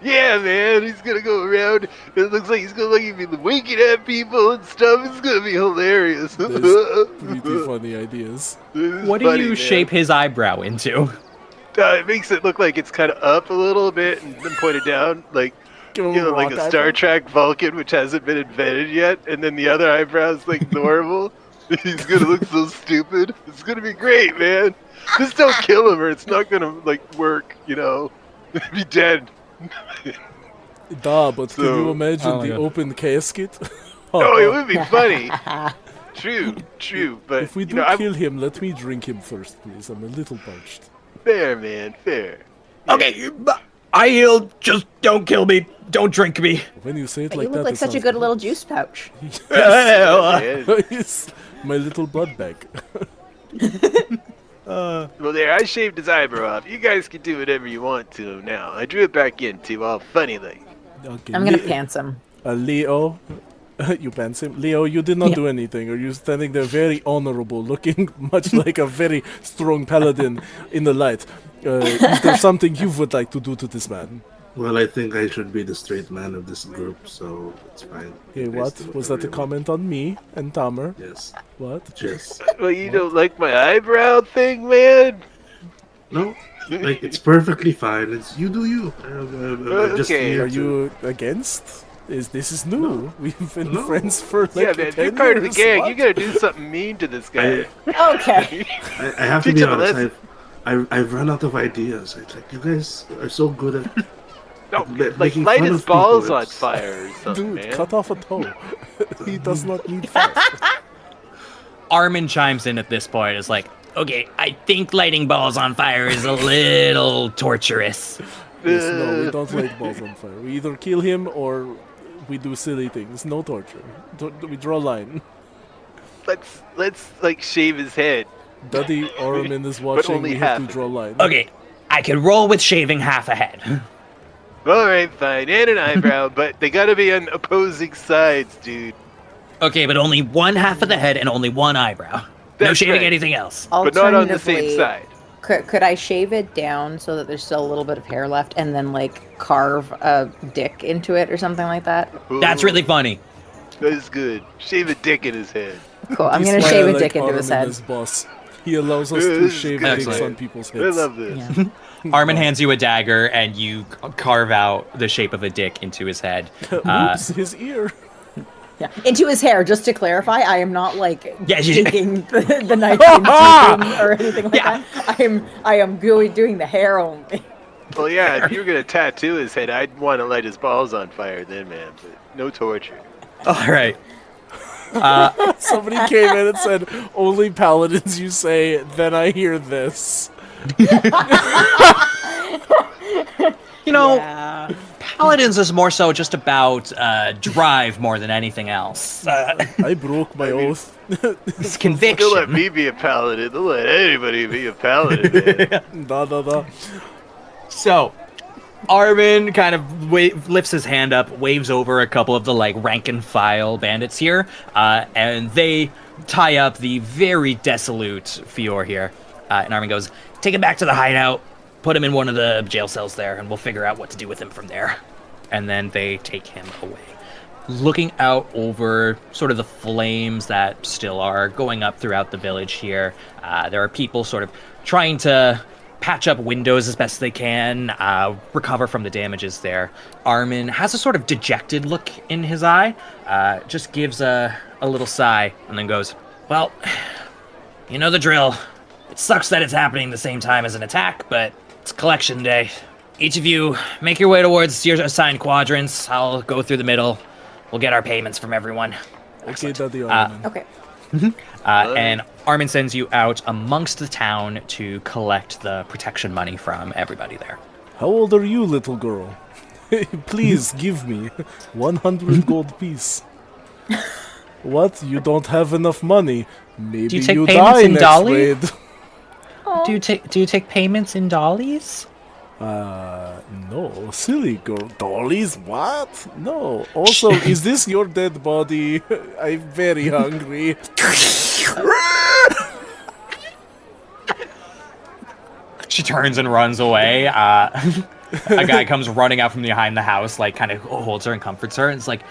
S5: Yeah, man, he's gonna go around. It looks like he's gonna be winking at people and stuff. It's gonna be hilarious.
S1: There's pretty funny ideas.
S2: What do you shape his eyebrow into?
S5: It makes it look like it's kind of up a little bit and then pointed down, like
S1: Give him
S5: you know, like
S1: rock
S5: a Star
S1: eyebrow.
S5: Trek Vulcan, which hasn't been invented yet, and then the other eyebrow's like normal. He's gonna look so stupid. It's gonna be great, man. Just don't kill him, or it's not gonna like work. You know, he'll be dead.
S1: Duh, but can
S5: So-
S1: you imagine
S2: Oh my
S1: the
S2: God.
S1: open casket?
S5: Oh, it would be funny. True, but
S1: If we do
S5: you know,
S1: kill him, let me drink him first, please. I'm a little parched.
S5: fair, man, fair.
S2: Okay, I healed. Just don't kill me. Don't drink me.
S1: When you say it
S3: But
S1: like
S3: you
S1: that,
S3: look like
S1: it
S3: such a
S1: sounds
S3: good little juice pouch.
S5: Man.
S1: It's my little blood bag.
S5: Well, there, I shaved his eyebrow off. You guys can do whatever you want to him now. I drew it back in, too, all funny like.
S1: Okay,
S3: I'm gonna pants him.
S1: Leo, you pants him. Leo, you did not do anything. Are you standing there very honorable, looking much like a very strong paladin in the light? Is there something you would like to do to this man?
S4: Well, I think I should be the straight man of this group, so it's fine.
S1: Hey,
S4: You guys
S1: what?
S4: do
S1: Was that a
S4: whatever you want.
S1: comment on me and Tamer?
S4: Yes.
S1: What?
S4: Yes.
S5: Well, you don't like my eyebrow thing, man?
S4: No, like it's perfectly fine. It's you do you. I'm just
S5: Okay.
S4: here
S1: Are
S4: to-
S1: you against? This is new.
S4: No.
S1: We've been
S4: No.
S1: friends for like
S5: Yeah, man,
S1: 10
S5: you're part of the
S1: years.
S5: gang.
S1: What?
S5: You gotta do something mean to this guy.
S3: Okay.
S4: I have to
S5: Teach
S4: be
S5: him a
S4: honest.
S5: lesson.
S4: I've run out of ideas. It's like you guys are so good at.
S5: No,
S4: Like
S5: like
S4: making
S5: light
S4: fun
S5: his
S4: of people,
S5: balls on
S4: it's-
S5: fire or something,
S1: Dude,
S5: man.
S1: cut off a toe. He does not need fat.
S2: Armin chimes in at this point. Is like, okay, I think lighting balls on fire is a little torturous.
S1: Yes, no, we don't light balls on fire. We either kill him or we do silly things. No torture. We draw a line.
S5: Let's like shave his head.
S1: Daddy Aramin is watching.
S5: only
S1: We have to
S5: half.
S1: draw a line.
S2: Okay, I could roll with shaving half a head.
S5: All right, fine, and an eyebrow, but they gotta be on opposing sides, dude.
S2: Okay, but only one half of the head and only one eyebrow. No
S5: That's
S2: shaving
S5: right.
S2: anything else.
S5: But not on the same
S3: Alternatively,
S5: side.
S3: Could I shave it down so that there's still a little bit of hair left, and then like carve a dick into it or something like that?
S2: That's really funny.
S5: That's good. Shave a dick in his head.
S3: Cool. I'm
S1: He's
S3: gonna
S1: why
S3: shave
S1: I
S3: a
S1: like
S3: dick into his
S1: Aramin
S3: head.
S1: as boss. He allows us to
S5: This is
S1: shave
S5: good.
S1: dicks
S2: Excellent.
S1: on people's
S5: I
S1: heads.
S5: love this.
S3: Yeah.
S2: Armin hands you a dagger and you carve out the shape of a dick into his head.
S1: Oops, his ear.
S3: Yeah. Into his hair. Just to clarify, I am not like
S2: Yeah, you-
S3: digging the knife into him or anything like
S2: Yeah.
S3: that. I am doing the hair only.
S5: Well, yeah, if you were gonna tattoo his head, I'd want to light his balls on fire then, man. But no torture.
S2: All right.
S1: Somebody came in and said, "Only paladins you say." Then I hear this.
S2: You know,
S3: Yeah.
S2: Paladins is more so just about drive more than anything else.
S1: I broke my oath.
S2: It's
S5: They'll let
S2: conviction.
S5: me be a paladin. They'll let anybody be a paladin, man.
S1: Da.
S2: So, Armin kind of lifts his hand up, waves over a couple of the like rank and file bandits here, and they tie up the very dissolute Fior here. And Armin goes, "Take him back to the hideout, put him in one of the jail cells there, and we'll figure out what to do with him from there." And then they take him away. Looking out over sort of the flames that still are going up throughout the village here, there are people sort of trying to patch up windows as best they can, recover from the damages there. Armin has a sort of dejected look in his eye, just gives a little sigh, and then goes, "Well, you know the drill. It sucks that it's happening the same time as an attack, but it's collection day. Each of you make your way towards your assigned quadrants. I'll go through the middle. We'll get our payments from everyone."
S1: Okay, Daddy Aramin.
S3: Okay.
S2: And Armin sends you out amongst the town to collect the protection money from everybody there.
S1: How old are you, little girl? Please give me 100 gold piece. What? You don't have enough money? Maybe
S2: you take
S1: you
S2: payments
S1: die
S2: in
S1: next
S2: dolly?
S1: raid.
S2: Do you take payments in dollies?
S1: No, silly girl. Dollies? What? No. Also, is this your dead body? I'm very hungry.
S2: She turns and runs away. A guy comes running out from behind the house, like kind of holds her and comforts her, and it's like,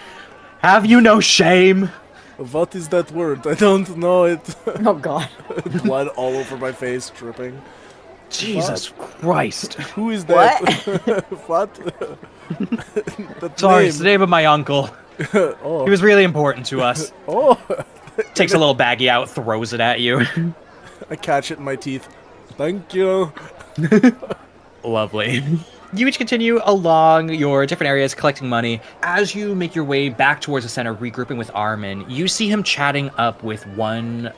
S2: "Have you no shame?"
S1: What is that word? I don't know it.
S3: Oh God.
S1: Blood all over my face, dripping.
S2: Jesus Christ!
S1: Who is that? What? That
S2: Sorry,
S1: name.
S2: it's the name of my uncle.
S1: Oh.
S2: He was really important to us.
S1: Oh,
S2: Takes a little baggie out, throws it at you.
S1: I catch it in my teeth. Thank you.
S2: Lovely. You each continue along your different areas collecting money. As you make your way back towards the center, regrouping with Armin, you see him chatting up with one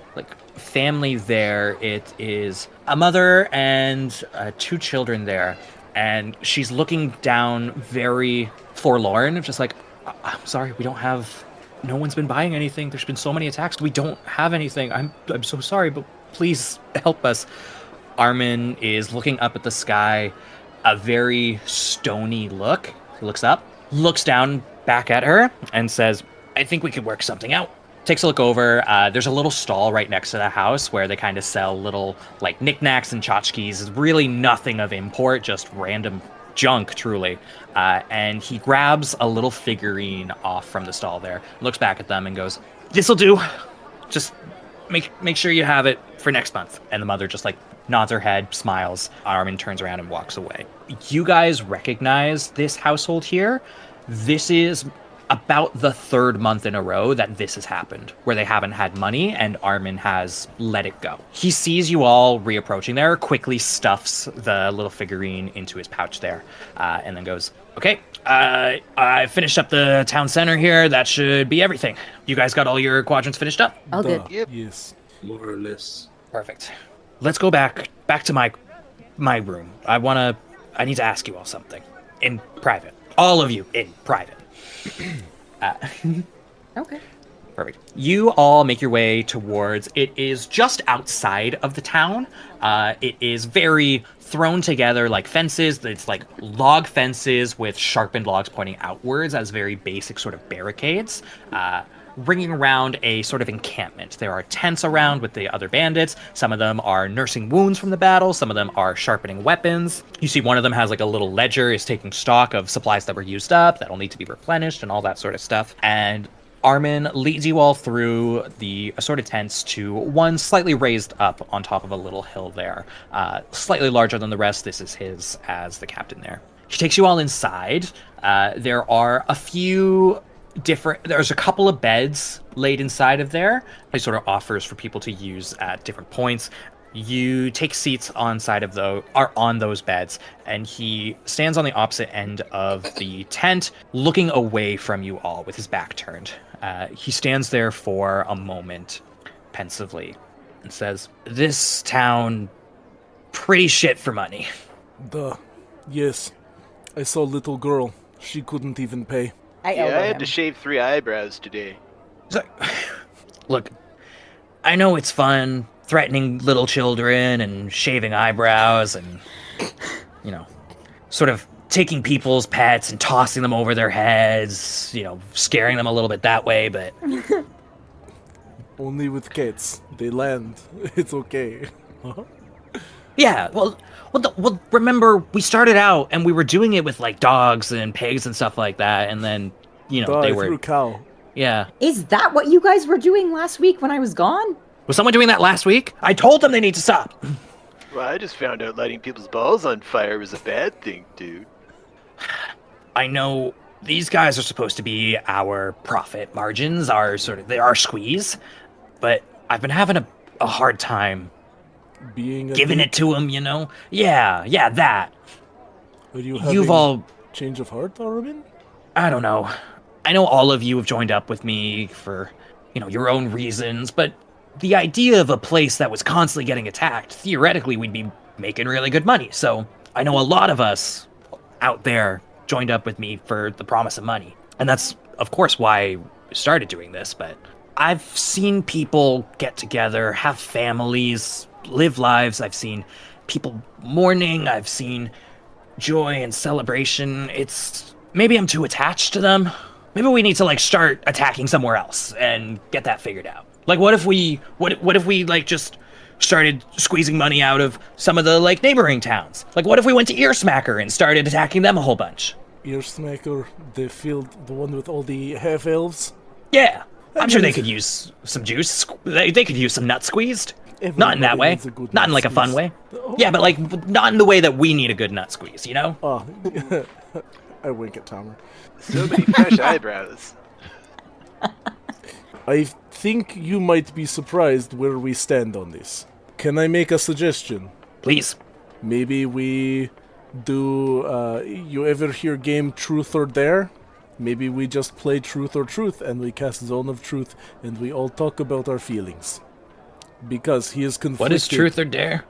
S2: family there. It is a mother and 2 children there. and she's looking down very forlorn, just like, I'm sorry, we don't have... No one's been buying anything. There's been so many attacks. We don't have anything. I'm so sorry, but please help us. Aramin is looking up at the sky, a very stony look. He looks up, looks down back at her, and says, I think we could work something out. Takes a look over. There's a little stall right next to the house where they kind of sell little, like, knickknacks and tchotchkes. Really nothing of import, just random junk, truly. And he grabs a little figurine off from the stall there, looks back at them and goes, this'll do. Just make sure you have it for next month. And the mother just, like, nods her head, smiles. Aramin turns around and walks away. You guys recognize this household here. This is about the third month in a row that this has happened, where they haven't had money and Aramin has let it go. He sees you all reapproaching there, quickly stuffs the little figurine into his pouch there, and then goes, okay, I finished up the town center here. That should be everything. You guys got all your quadrants finished up?
S3: All good.
S5: Yep.
S1: Yes.
S4: More or less.
S2: Perfect. Let's go back to my room. I need to ask you all something. In private. All of you in private.
S3: Okay.
S2: Perfect. You all make your way towards, it is just outside of the town. It is very thrown together like fences. It's like log fences with sharpened logs pointing outwards as very basic sort of barricades. Ringing around a sort of encampment. There are tents around with the other bandits. Some of them are nursing wounds from the battle. Some of them are sharpening weapons. You see one of them has like a little ledger, is taking stock of supplies that were used up, that'll need to be replenished and all that sort of stuff. And Aramin leads you all through the assorted tents to one slightly raised up on top of a little hill there. Slightly larger than the rest. This is his as the captain there. He takes you all inside. There are a few there's a couple of beds laid inside of there. He sort of offers for people to use at different points. You take seats on those beds, and he stands on the opposite end of the tent, looking away from you all with his back turned. He stands there for a moment, pensively, and says, "This town, pretty shit for money."
S1: Yes. I saw a little girl. She couldn't even pay.
S3: I
S5: had to shave 3 eyebrows today.
S2: So, look, I know it's fun threatening little children and shaving eyebrows and, sort of taking people's pets and tossing them over their heads, scaring them a little bit that way, but...
S1: Only with cats. They land. It's okay.
S2: Yeah, well, remember, we started out and we were doing it with, like, dogs and pigs and stuff like that, and then, they were...
S1: through cow.
S2: Yeah.
S3: Is that what you guys were doing last week when I was gone?
S2: Was someone doing that last week? I told them they need to stop.
S5: Well, I just found out lighting people's balls on fire was a bad thing, dude.
S2: I know these guys are supposed to be our profit margins, our squeeze, but I've been having a hard time giving it to them, Yeah, that.
S1: Are you having
S2: You've all...
S1: change of heart, Aramin?
S2: I don't know. I know all of you have joined up with me for, your own reasons, but the idea of a place that was constantly getting attacked, theoretically we'd be making really good money. So I know a lot of us out there joined up with me for the promise of money. And that's, of course, why I started doing this, but I've seen people get together, have families, live lives. I've seen people mourning. I've seen joy and celebration. Maybe I'm too attached to them. Maybe we need to, start attacking somewhere else and get that figured out. What if we just started squeezing money out of some of the, neighboring towns? What if we went to Earsmacker and started attacking them a whole bunch?
S1: Earsmacker, the one with all the half-elves?
S2: Yeah. I'm sure they could use some juice. They could use some nut squeezed. Not in that way. Not in, a fun way. Oh. Yeah, but, not in the way that we need a good nut squeeze,
S1: Oh, I wink at Tamer.
S5: So many fresh eyebrows.
S1: I think you might be surprised where we stand on this. Can I make a suggestion?
S2: Please.
S1: Maybe we do, you ever hear game Truth or Dare? Maybe we just play Truth or Truth and we cast Zone of Truth and we all talk about our feelings. Because he is conflicted.
S2: What is Truth or Dare?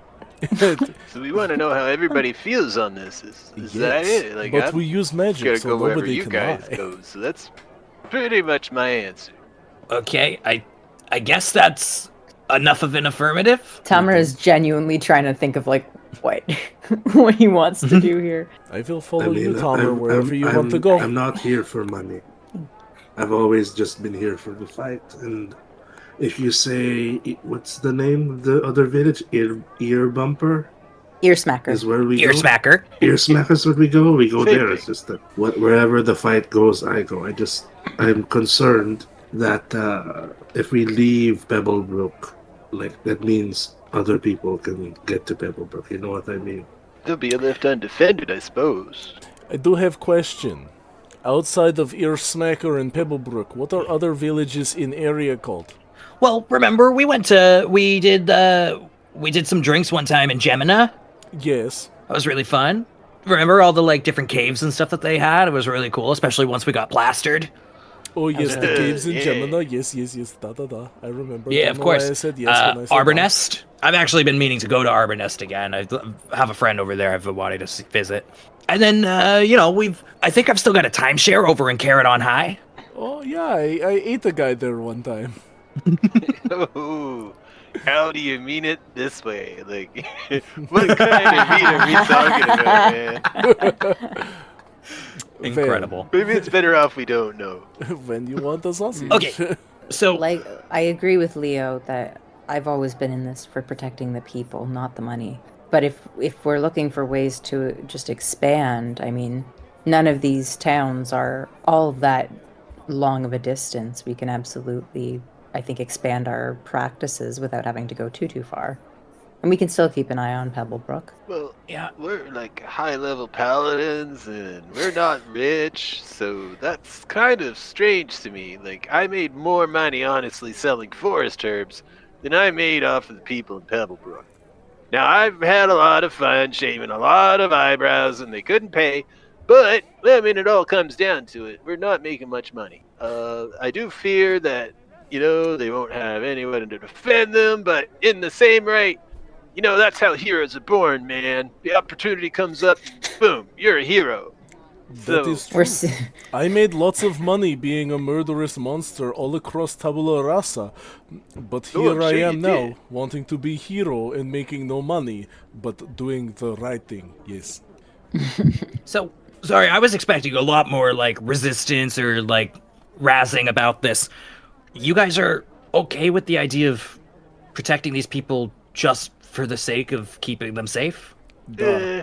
S5: So we want to know how everybody feels on this. Is that it? Like,
S1: but
S5: I'm
S1: we use magic,
S5: gonna
S1: so
S5: go wherever
S1: nobody
S5: you
S1: can
S5: guys
S1: lie.
S5: go. So that's pretty much my answer.
S2: Okay, I guess that's enough of an affirmative.
S3: Tamer is genuinely trying to think of like what what he wants to do here.
S1: I will follow you, Tamer, wherever you want to go.
S4: I'm not here for money. I've always just been here for the fight. And if you say, what's the name of the other village? Ear Bumper
S3: Ear smacker.
S4: is where we
S2: Ear
S4: go.
S2: smacker.
S4: Ear Smacker is where we go. We go
S5: Same
S4: there.
S5: thing.
S4: It's just that wherever the fight goes, I go. I'm concerned that if we leave Pebblebrook, like that means other people can get to Pebblebrook. You know what I mean?
S5: They'll be left undefended, I suppose.
S1: I do have question. Outside of Ear Smacker and Pebblebrook, what are other villages in area called?
S2: Well, remember we did some drinks one time in Gemina.
S1: Yes.
S2: That was really fun. Remember all the like different caves and stuff that they had? It was really cool, especially once we got plastered.
S1: Oh yes, the caves in
S5: yeah.
S1: Gemini. Yes. Da. I remember.
S2: Yeah,
S1: Don't
S2: of
S1: know why
S2: course.
S1: I said yes when I said
S2: Arbor
S1: no.
S2: Nest. I've actually been meaning to go to Arbor Nest again. I have a friend over there I've been wanting to visit. And then, I think I've still got a timeshare over in Carrot on High.
S1: Oh yeah, I ate a guy there one time.
S5: Oh, how do you mean it this way? Like, what kind of meat are we talking about, man?
S2: Incredible.
S5: Maybe it's better off we don't know.
S1: When you want a sausage.
S2: Okay. So,
S3: Like, I agree with Leo that I've always been in this for protecting the people, not the money. But if we're looking for ways to just expand, I mean, none of these towns are all that long of a distance. We can absolutely, I think, expand our practices without having to go too far. And we can still keep an eye on Pebblebrook.
S5: Well,
S2: yeah.
S5: we're like high-level paladins, and we're not rich, so that's kind of strange to me. Like, I made more money, honestly, selling forest herbs than I made off of the people in Pebblebrook. Now, I've had a lot of fun shaving a lot of eyebrows, and they couldn't pay, but, I mean, it all comes down to it. We're not making much money. I do fear that, they won't have anyone to defend them, but in the same right, that's how heroes are born, man. The opportunity comes up, boom, you're a hero.
S1: That
S5: So-
S1: is true.
S3: We're s-
S1: I made lots of money being a murderous monster all across Tabula Rasa, but
S5: Oh,
S1: here
S5: I'm
S1: I
S5: sure
S1: am
S5: you
S1: now,
S5: did.
S1: wanting to be hero and making no money, but doing the right thing. Yes.
S2: So, sorry, I was expecting a lot more, like, resistance or, like, razzing about this. You guys are okay with the idea of protecting these people just for the sake of keeping them safe?
S5: Eh,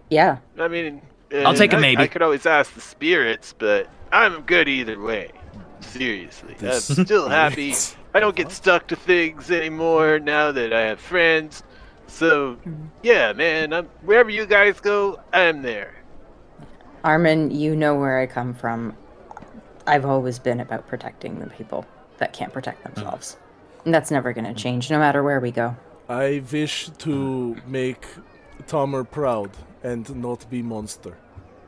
S3: yeah.
S5: I mean,
S2: I'll take a
S5: I-
S2: maybe.
S5: I could always ask the spirits, but I'm good either way. Seriously, I'm still happy. I don't get stuck to things anymore now that I have friends. So, yeah, man, wherever you guys go, I'm there.
S3: Armin, you know where I come from. I've always been about protecting the people that can't protect themselves. And that's never going to change, no matter where we go.
S1: I wish to make Tamer proud and not be monster.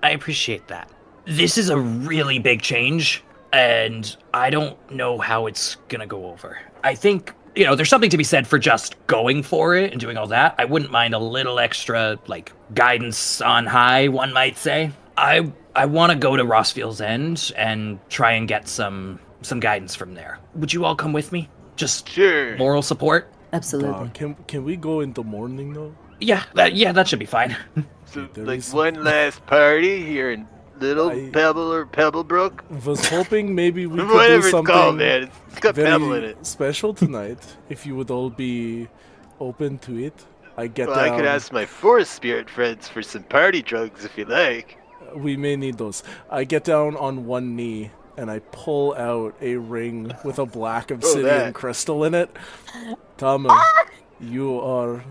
S2: I appreciate that. This is a really big change, and I don't know how it's gonna go over. I think, there's something to be said for just going for it and doing all that. I wouldn't mind a little extra, like, guidance on high, one might say. I want to go to Rosfield's End and try and get some guidance from there. Would you all come with me? Just
S5: Sure.
S2: moral support?
S3: Absolutely.
S1: Can we go in the morning though?
S2: Yeah, that should be fine.
S5: So,
S1: there
S5: like,
S1: is-
S5: one last party here in Little Pebble or Pebblebrook?
S1: Was hoping maybe we could do
S5: Whatever it's
S1: something
S5: called, man. It's got Pebble in
S1: very
S5: it.
S1: special tonight. If you would all be open to it, I get
S5: Well, I
S1: down.
S5: could ask my forest spirit friends for some party drugs if you like.
S1: We may need those. I get down on one knee and I pull out a ring with a black obsidian
S5: that.
S1: crystal in it. Tamer, you are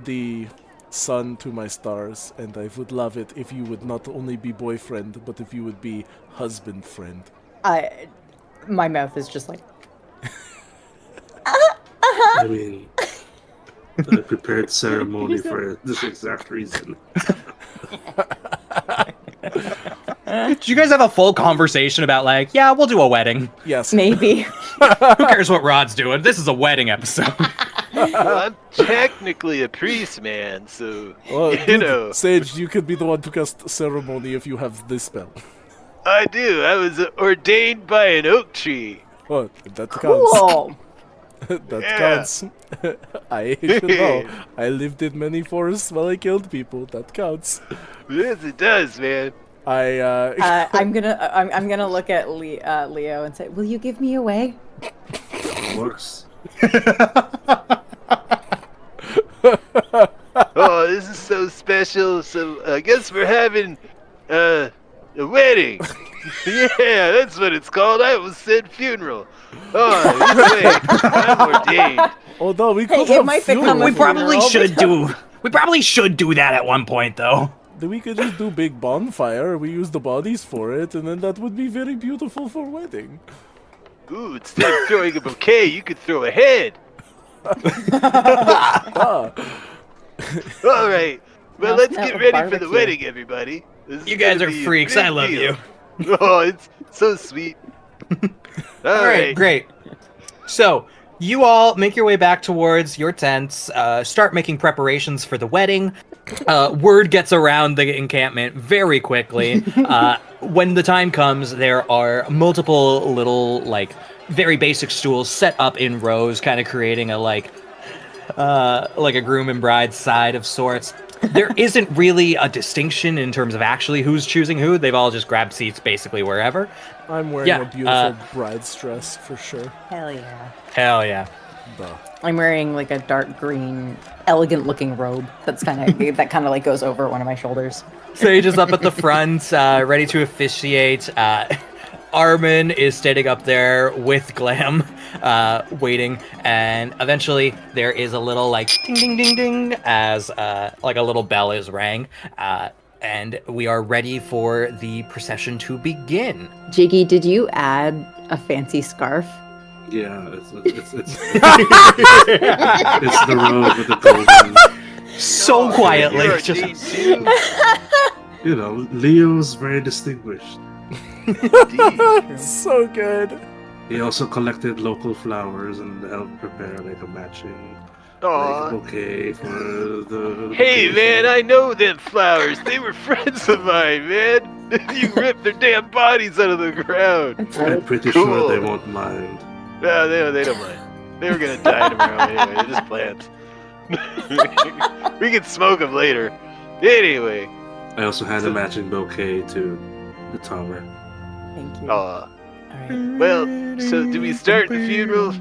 S1: the sun to my stars, and I would love it if you would not only be boyfriend, but if you would be husband friend.
S3: My mouth is just like,
S4: I mean, I prepared ceremony for this exact reason.
S2: Did you guys have a full conversation about, like, yeah, we'll do a wedding?
S1: Yes.
S3: maybe.
S2: Who cares what Rod's doing? This is a wedding episode.
S5: Well, I'm technically a priest, man, so,
S1: Well,
S5: you know.
S1: Sage, you could be the one to cast ceremony if you have this spell.
S5: I do. I was ordained by an oak tree.
S1: Well, that counts.
S3: Cool.
S1: That
S5: Yeah.
S1: counts. I should know. I lived in many forests while I killed people. That counts.
S5: Yes, it does, man.
S3: I'm gonna look at Leo and say, "Will you give me away?"
S4: Of course.
S5: Oh, this is so special. So I guess we're having a wedding. Yeah, that's what it's called. I was said funeral. Oh, anyway, I'm ordained.
S1: Although we could
S3: it
S1: have
S3: might become
S1: funeral.
S3: a
S2: We probably
S3: funeral,
S2: should do that at one point, though.
S1: We could just do big bonfire. We use the bodies for it, and then that would be very beautiful for wedding.
S5: Ooh, instead of throwing a bouquet, you could throw a head.
S1: Ah,
S5: All right. Well,
S3: Now
S5: let's
S3: smell
S5: get
S3: of
S5: ready for the
S3: barbecue.
S5: wedding, everybody. This is
S2: You guys
S5: gonna
S2: are
S5: be a
S2: freaks.
S5: big
S2: I love
S5: deal.
S2: you.
S5: Oh, it's so sweet.
S2: All right, great. So, you all make your way back towards your tents, start making preparations for the wedding. Word gets around the encampment very quickly. When the time comes, there are multiple little, like, very basic stools set up in rows, kind of creating a, like a groom and bride side of sorts. There isn't really a distinction in terms of actually who's choosing who. They've all just grabbed seats basically wherever.
S1: I'm wearing
S2: Yeah,
S1: a beautiful bride's dress for sure.
S3: Hell yeah.
S2: Hell yeah.
S1: Duh.
S3: I'm wearing like a dark green, elegant-looking robe that kind of like goes over one of my shoulders.
S2: Sage is up at the front, ready to officiate. Aramin is standing up there with Glam, waiting, and eventually there is a little like ding ding ding ding as like a little bell is rang, and we are ready for the procession to begin.
S3: Jiggy, did you add a fancy scarf?
S4: Yeah, it's it's the robe with the golden.
S2: So quietly,
S5: You're
S2: just
S5: ordained too?
S4: You know, Leo's very distinguished.
S5: Indeed.
S1: So good.
S4: He also collected local flowers and helped prepare like a matching
S5: Aw.
S4: bouquet for the.
S5: Hey, man, I know them flowers. They were friends of mine, man. You ripped their damn bodies out of the ground.
S4: I'm pretty
S5: Cool.
S4: sure they won't mind.
S5: No, they don't mind. They were gonna die tomorrow anyway. They're just plants. We can smoke them later. Anyway.
S4: I also had a matching bouquet to the Tamer.
S3: Thank you.
S5: Aw.
S3: Alright.
S5: Well, so do we start the funeral?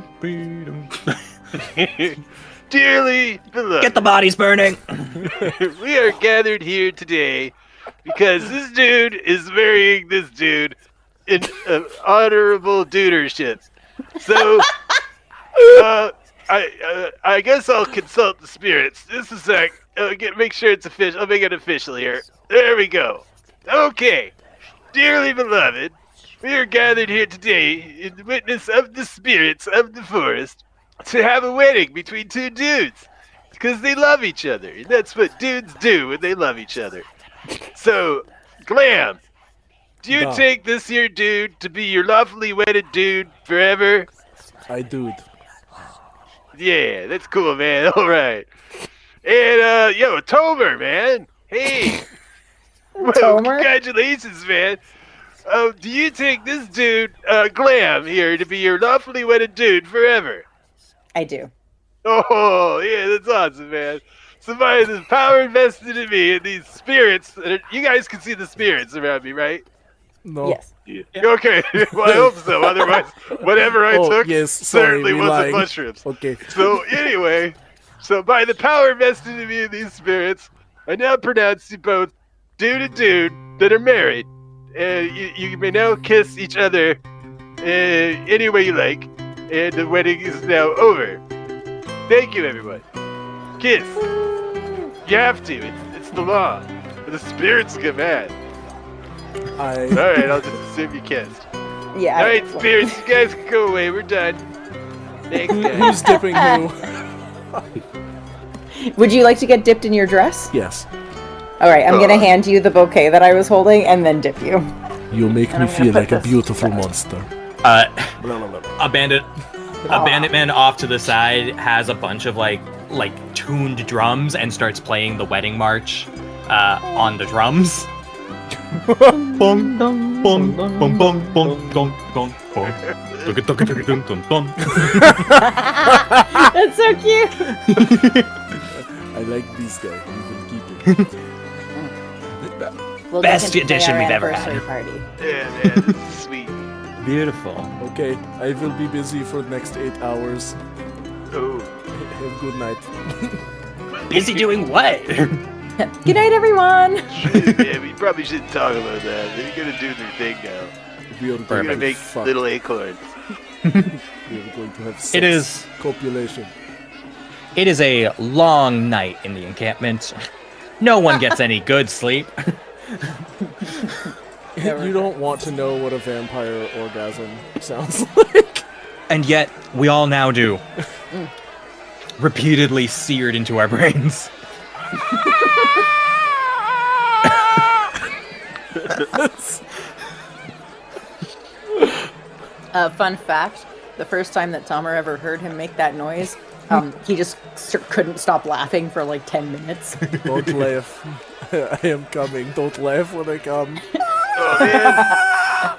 S5: Dearly beloved,
S2: get the bodies burning.
S5: we are gathered here today because this dude is marrying this dude in honorable dudership. So, I guess I'll consult the spirits. Just a sec. Make sure it's official. I'll make it official here. There we go. Okay. Dearly beloved, we are gathered here today in witness of the spirits of the forest to have a wedding between two dudes because they love each other. And that's what dudes do when they love each other. So, Glam, do you
S1: Duh.
S5: take this here dude to be your lawfully wedded dude forever?
S1: I dude.
S5: Yeah, that's cool, man. All right. And, yo, Tamer, man. Hey. Well,
S3: Tamer?
S5: congratulations, man. Do you take this dude, Glam, here to be your lawfully wedded dude forever?
S3: I do.
S5: Oh, yeah, that's awesome, man. Somebody has power invested in me and these spirits. You guys can see the spirits around me, right?
S1: No.
S3: Yes.
S5: Okay, well, I hope so. Otherwise, whatever I
S1: Oh,
S5: took
S1: yes, sorry,
S5: certainly
S1: we
S5: wasn't
S1: lied.
S5: mushrooms.
S1: Okay.
S5: So anyway, by the power invested in me in these spirits, I now pronounce you both dude and dude that are married. You may now kiss each other any way you like, and the wedding is now over. Thank you, everyone. Kiss. You have to. It's the law. The spirits get mad. All right, I'll just assume you kissed.
S3: Yeah.
S5: All right, spirits, you guys can go away. We're done. Thanks, guys.
S1: Who's dipping who?
S3: Would you like to get dipped in your dress?
S1: Yes.
S3: All right, I'm gonna hand you the bouquet that I was holding and then dip you.
S1: You make
S3: And
S1: me
S3: I'm gonna
S1: feel
S3: put
S1: like a
S3: this
S1: beautiful
S3: back.
S1: monster.
S2: A bandit A bandit man off to the side has a bunch of like tuned drums and starts playing the wedding march on the drums. Bong, bong, bong, bong, bong, bong, bong, bong, bong.
S3: That's so cute.
S1: I like this guy. You can keep him.
S3: We'll
S2: Best
S3: get into
S2: edition
S3: our
S2: we've ever
S3: anniversary
S2: had.
S3: Party.
S5: Yeah, man, this is sweet.
S2: Beautiful.
S1: Okay, I will be busy for the next 8 hours.
S5: Oh,
S1: Have a good night.
S2: Busy doing what?
S3: Good night, everyone.
S5: shit, man, we probably shouldn't talk about that. They're gonna do their thing now.
S1: We are
S5: They're
S1: going
S5: gonna
S1: to
S5: make
S1: fuck.
S5: little acorns.
S1: We are going to have sex.
S2: It is.
S1: Copulation.
S2: It is a long night in the encampment. No one gets any good sleep.
S1: You don't want to know what a vampire orgasm sounds like.
S2: And yet, we all now do. Repeatedly seared into our brains.
S3: Fun fact, the first time that Tamer ever heard him make that noise, he just couldn't stop laughing for like 10 minutes.
S1: Don't laugh. I am coming. Don't laugh when I come.
S5: Oh man,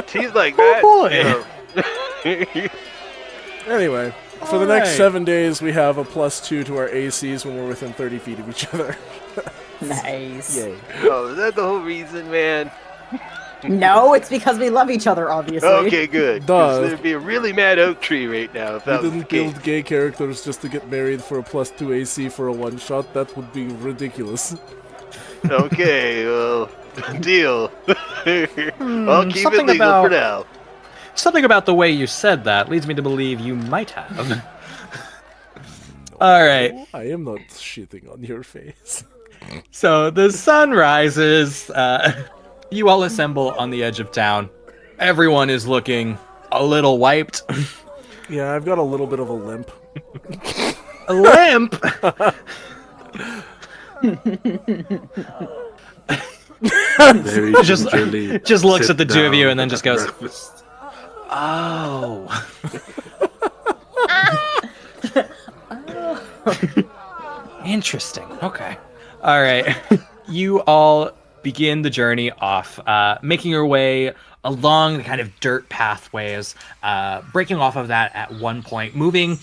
S5: teeth like that.
S2: boy.
S5: You know.
S1: Anyway, for the next
S2: Alright.
S1: 7 days, we have a +2 to our ACs when we're within 30 feet of each other.
S3: Nice.
S1: Yay.
S5: Oh, is that the whole reason, man?
S3: No, it's because we love each other, obviously.
S5: Okay, good. 'Cause
S1: Duh.
S5: there'd be a really mad oak tree right now if
S1: We
S5: that was the
S1: didn't
S5: case.
S1: build gay characters just to get married for a +2 AC for a one-shot. That would be ridiculous.
S5: Okay, well, deal. I'll keep it
S2: something
S5: legal
S2: about-
S5: for now.
S2: Something about the way you said that leads me to believe you might have. All right.
S1: I am not shitting on your face.
S2: So the sun rises. You all assemble on the edge of town. Everyone is looking a little wiped.
S1: Yeah, I've got a little bit of a limp.
S2: A limp.
S4: Very
S2: Just-
S4: gingerly
S2: just looks
S4: sit
S2: at the two of you
S4: down
S2: and then
S4: at
S2: just goes,
S4: breakfast.
S2: Oh. Interesting. Okay. All right. You all begin the journey off, making your way along the kind of dirt pathways, breaking off of that at one point, moving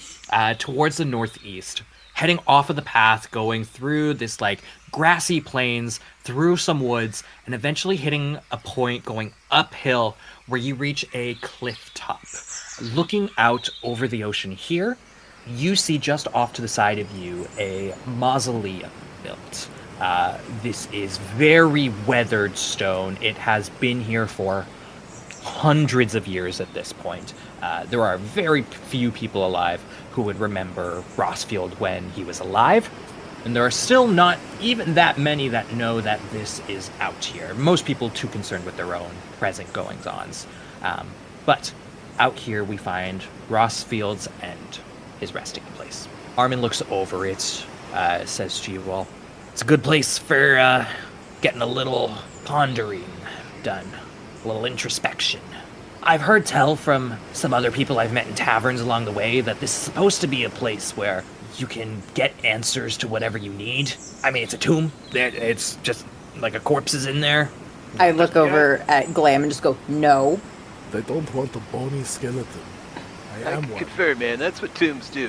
S2: towards the northeast, heading off of the path, going through this like grassy plains, through some woods, and eventually hitting a point going uphill where you reach a cliff top. Looking out over the ocean here, you see just off to the side of you a mausoleum built. This is very weathered stone. It has been here for hundreds of years at this point. There are very few people alive who would remember Rosfield when he was alive. And there are still not even that many that know that this is out here. Most people too concerned with their own present goings-ons. But out here we find Rosfield's end, his resting place. Aramin looks over it, says to you, well, it's a good place for getting a little pondering done, a little introspection. I've heard tell from some other people I've met in taverns along the way that this is supposed to be a place where you can get answers to whatever you need. I mean, it's a tomb. It's just like a corpse is in there.
S3: I look over at Glam and just go, no.
S1: They don't want a bony skeleton. I
S5: I
S1: am
S5: can
S1: one.
S5: confirm, man. That's what tombs do.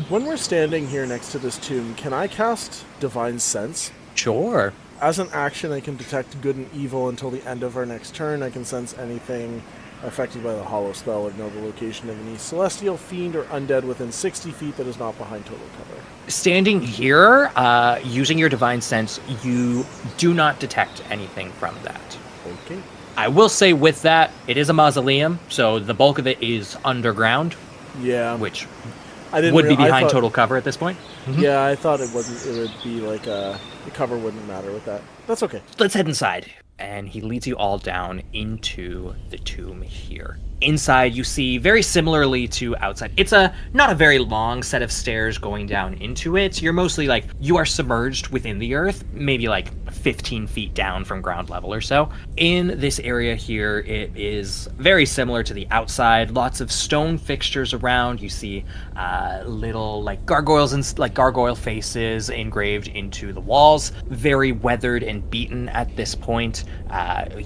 S1: When we're standing here next to this tomb, can I cast Divine Sense?
S2: Sure.
S1: As an action, I can detect good and evil until the end of our next turn. I can sense anything affected by the hollow spell or know the location of any celestial, fiend, or undead within 60 feet that is not behind total cover.
S2: Standing here, using your divine sense, you do not detect anything from that.
S1: Okay.
S2: I will say with that, it is a mausoleum, so the bulk of it is underground,
S1: Yeah.
S2: which
S1: I didn't
S2: would be
S1: I
S2: behind
S1: thought-
S2: total cover at this point.
S1: Yeah, I thought it wasn't. It would be like the cover wouldn't matter with that. That's okay.
S2: Let's head inside. And he leads you all down into the tomb here. Inside, you see very similarly to outside. It's not a very long set of stairs going down into it. You're mostly like, you are submerged within the earth, maybe like 15 feet down from ground level or so. In this area here, it is very similar to the outside. Lots of stone fixtures around. You see little like gargoyles and like gargoyle faces engraved into the walls. Very weathered and beaten at this point.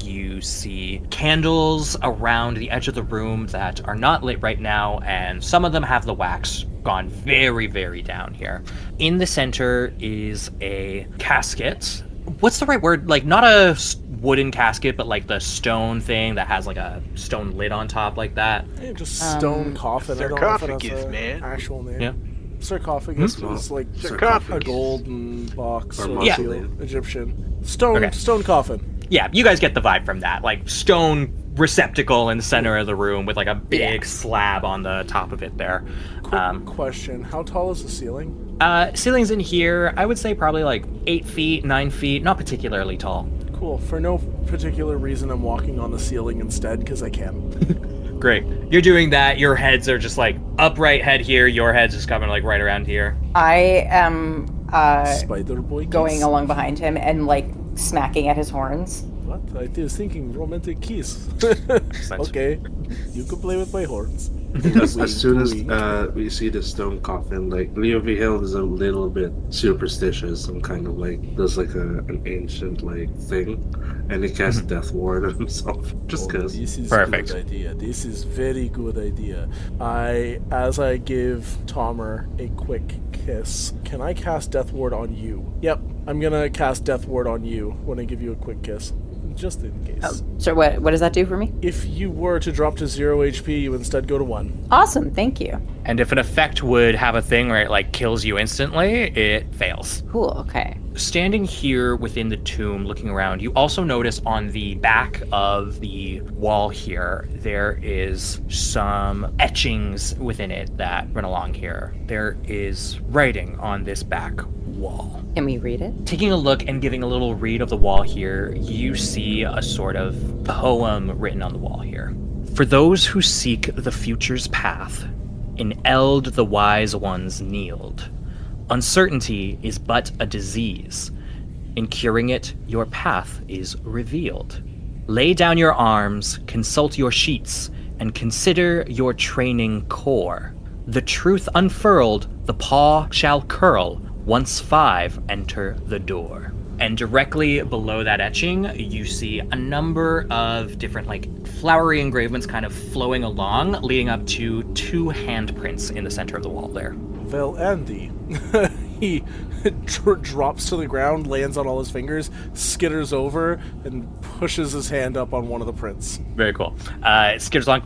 S2: You see candles around the edge of the room that are not lit right now, and some of them have the wax gone very, very down here. In the center is a casket. What's the right word? Like, not a wooden casket, but like the stone thing that has like a stone lid on top like that.
S1: Yeah, just stone coffin.
S5: Sarcophagus, man.
S1: Actual name.
S2: Yeah.
S1: Sarcophagus is like a golden box or
S2: Yeah.
S1: Egyptian. Stone coffin.
S2: Yeah, you guys get the vibe from that. Like stone receptacle in the center of the room with like a big slab on the top of it there.
S1: Quick question. How tall is the ceiling?
S2: Ceilings in here, I would say probably like 8 feet, 9 feet, not particularly tall.
S1: Cool. For no particular reason, I'm walking on the ceiling instead because I can.
S2: Great. You're doing that. Your heads are just like upright head here. Your head's just coming like right around here.
S6: I am
S1: Spider boy
S6: going
S1: kiss?
S6: along behind him and like smacking at his horns.
S1: What? I was thinking romantic kiss. Okay. You can play with my horns.
S4: As soon as we see the stone coffin, like Leovihild is a little bit superstitious and kind of like does like an ancient like thing, and he casts death ward on himself just because.
S1: This is
S2: Perfect.
S1: good idea. This is very good idea. As I give Tamer a quick kiss, can I cast death ward on you? Yep, I'm gonna cast death ward on you when I give you a quick kiss. Just in case.
S6: So what does that do for me?
S1: If you were to drop to 0 HP, you instead go to 1.
S6: Awesome, thank you.
S2: And if an effect would have a thing where it like kills you instantly, it fails.
S6: Cool, okay.
S2: Standing here within the tomb, looking around, you also notice on the back of the wall here, there is some etchings within it that run along here. There is writing on this back wall.
S3: Can we read it?
S2: Taking a look and giving a little read of the wall here, you see a sort of poem written on the wall here. For those who seek the future's path, in Eld the wise ones kneeled. Uncertainty is but a disease. In curing it, your path is revealed. Lay down your arms, consult your sheets, and consider your training core. The truth unfurled, the paw shall curl. Once 5 enter the door. And directly below that etching, you see a number of different like flowery engravements kind of flowing along, leading up to 2 handprints in the center of the wall there.
S1: Well, Andy. He drops to the ground, lands on all his fingers, skitters over, and pushes his hand up on one of the prints.
S2: Very cool. It skitters along,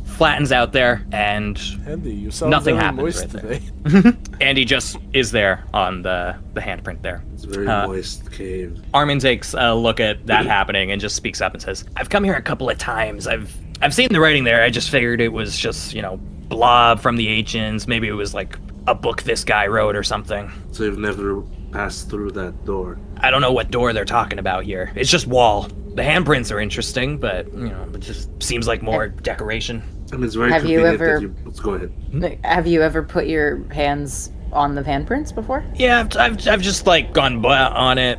S2: flattens out there, and
S1: Andy, you sound
S2: nothing
S1: very
S2: happens
S1: moist
S2: right
S1: today.
S2: Andy just is there on the handprint there.
S4: It's a very moist cave.
S2: Armin takes a look at that happening and just speaks up and says, I've come here a couple of times. I've seen the writing there. I just figured it was just, blob from the ancients. Maybe it was like a book this guy wrote or something.
S4: So you've never passed through that door.
S2: I don't know what door they're talking about here. It's just wall. The handprints are interesting, but, it just seems like more decoration.
S4: I mean, it's very
S3: Have you
S4: convenient
S3: ever-
S4: that you... Let's go ahead.
S3: Have you ever put your hands on the handprints before?
S2: Yeah, I've just, gone on it,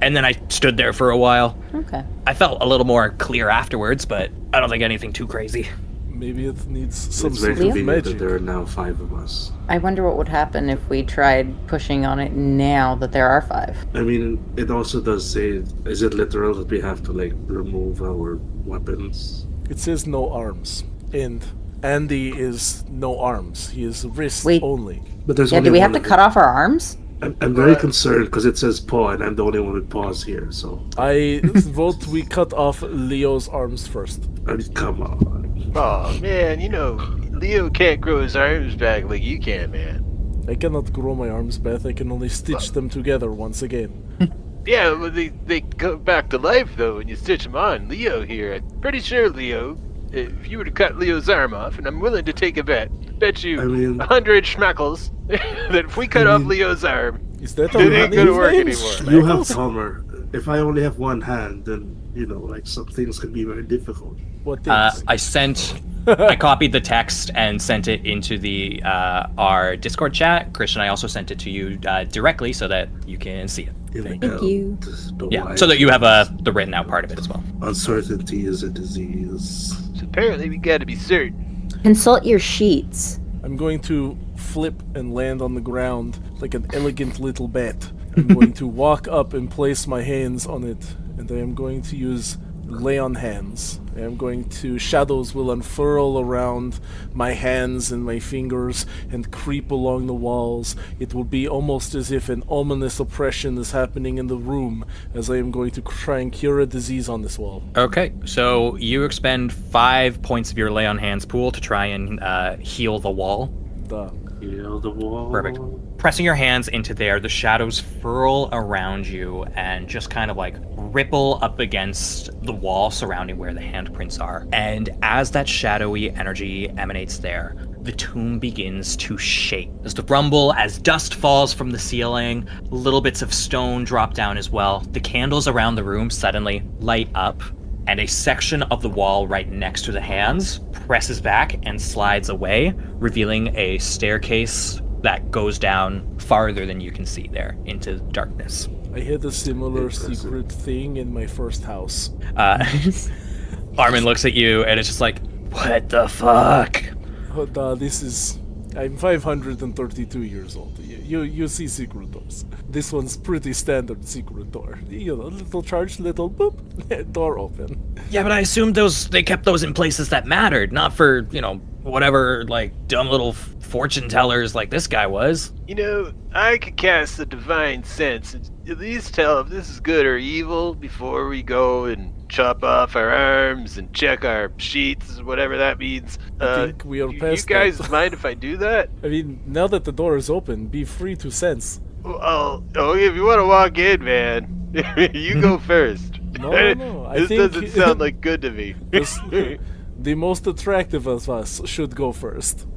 S2: and then I stood there for a while.
S3: Okay.
S2: I felt a little more clear afterwards, but I don't think anything too crazy.
S1: Maybe it needs some
S4: It's very
S1: sort of
S4: convenient that
S1: magic.
S4: there are now 5 of us.
S3: I wonder what would happen if we tried pushing on it now that there are 5.
S4: I mean, it also does say, is it literal that we have to, remove our weapons?
S1: It says no arms. And Andy is no arms. He is wrist
S3: Wait.
S1: only.
S4: But there's
S3: Yeah,
S4: only
S3: do we have
S4: one
S3: to
S4: of
S3: cut
S4: it.
S3: off our arms?
S4: I'm very concerned because it says paw, and I'm the only one with paws here, so...
S1: I vote we cut off Leo's arms first.
S4: I mean, come on.
S5: Oh man, Leo can't grow his arms back like you can, man.
S1: I cannot grow my arms back. I can only stitch them together once again.
S5: Yeah, well, they go back to life though when you stitch them on. Leo here, I'm pretty sure Leo, if you were to cut Leo's arm off, and I'm willing to take a bet you
S4: I mean-
S5: 100 schmackles that if we cut off Leo's arm,
S1: Is that
S5: It ain't
S1: a
S5: gonna work
S1: name?
S5: anymore.
S4: You have
S1: Schmackles?
S4: Tamer. If I only have one hand, then like some things can be very difficult.
S1: What things?
S2: I copied the text and sent it into the our Discord chat. Christian, I also sent it to you directly so that you can see it.
S6: Thank you.
S2: Yeah, so that you have the written out part of it as well.
S4: Uncertainty is a disease.
S5: So apparently we gotta be certain.
S6: Consult your sheets.
S1: I'm going to flip and land on the ground like an elegant little bat. I'm going to walk up and place my hands on it, and I am going to use lay on hands. I am going to, shadows will unfurl around my hands and my fingers and creep along the walls. It will be almost as if an ominous oppression is happening in the room as I am going to try and cure a disease on this wall.
S2: Okay, so you expend 5 points of your lay on hands pool to try and heal the wall.
S1: Duh.
S4: Heal the wall.
S2: Perfect. Pressing your hands into there, the shadows furl around you and just kind of like ripple up against the wall surrounding where the handprints are. And as that shadowy energy emanates there, the tomb begins to shake. There's the rumble as dust falls from the ceiling, little bits of stone drop down as well. The candles around the room suddenly light up, and a section of the wall right next to the hands presses back and slides away, revealing a staircase that goes down farther than you can see there into darkness.
S1: I had a similar secret thing in my first house.
S2: Aramin looks at you and it's just like, what the fuck?
S1: I'm 532 years old. You see secret doors. This one's pretty standard secret door. Little charge, little boop, door open.
S2: Yeah, but I assumed they kept those in places that mattered, not for, whatever, like, dumb little fortune tellers like this guy was.
S5: I could cast the divine sense and at least tell if this is good or evil before we go and chop off our arms and check our sheets, whatever that means.
S1: I think we are past
S5: you guys
S1: that.
S5: mind if I do that?
S1: I mean, now that the door is open, be free to sense.
S5: Well, if you want to walk in, man, you go first.
S1: No.
S5: This doesn't sound like good to me.
S1: The most attractive of us should go first.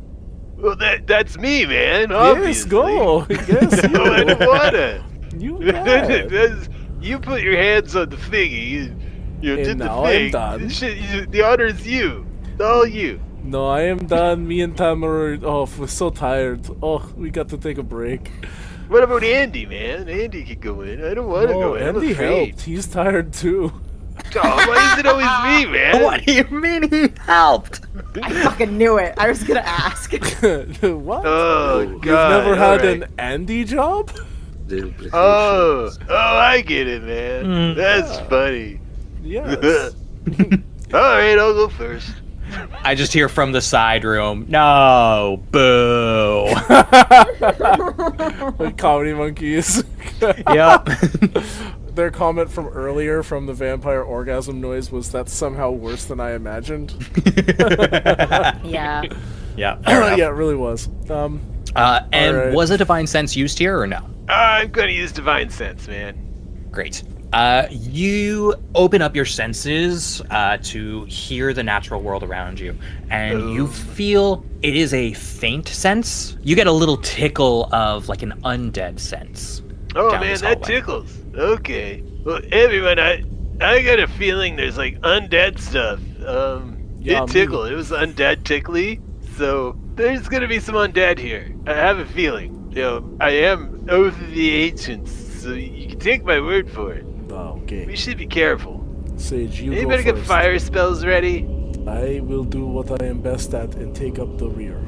S5: Well, that's me, man.
S1: Yes,
S5: Obviously.
S1: go. Yes, you.
S5: No, I don't wanna.
S1: You got it.
S5: You put your hands on the thingy. You did
S1: now
S5: the
S1: I'm
S5: thing.
S1: done.
S5: The honor is you. It's all you.
S1: No, I am done. Me and Tamer are we're so tired. Oh, we got to take a break.
S5: What about Andy, man? Andy could go in. I don't want to go in. I'm
S1: Andy
S5: afraid.
S1: helped. He's tired too.
S5: Oh, why is it always me, man?
S2: What do you mean he helped?
S6: I fucking knew it. I was gonna ask.
S1: What?
S5: Oh,
S1: You've
S5: God.
S1: never had
S5: alright.
S1: an Andy job?
S4: The implications.
S5: Oh, I get it, man. That's funny.
S1: Yes.
S5: Alright, I'll go first.
S2: I just hear from the side room, no, boo.
S1: Like comedy monkeys.
S2: Yep.
S1: Their comment from earlier from the vampire orgasm noise was that's somehow worse than I imagined.
S6: Yeah.
S2: Yeah. fair enough.
S1: Yeah, it really was.
S2: And
S1: Alright.
S2: was a divine sense used here or no?
S5: I'm gonna use divine sense, man.
S2: Great. You open up your senses to hear the natural world around you, and you feel it is a faint sense. You get a little tickle of like an undead sense.
S5: Oh
S2: down
S5: man,
S2: this
S5: that
S2: hallway.
S5: tickles. Okay. Well, everyone, I got a feeling there's like undead stuff.
S1: Yeah,
S5: It tickled. It was undead tickly. So there's gonna be some undead here. I have a feeling. I am Oath of the Ancients, so you can take my word for it.
S1: Oh, okay.
S5: We should be careful.
S1: Sage, you
S5: Anybody
S1: go
S5: got
S1: first.
S5: fire spells ready?
S1: I will do what I am best at and take up the rear.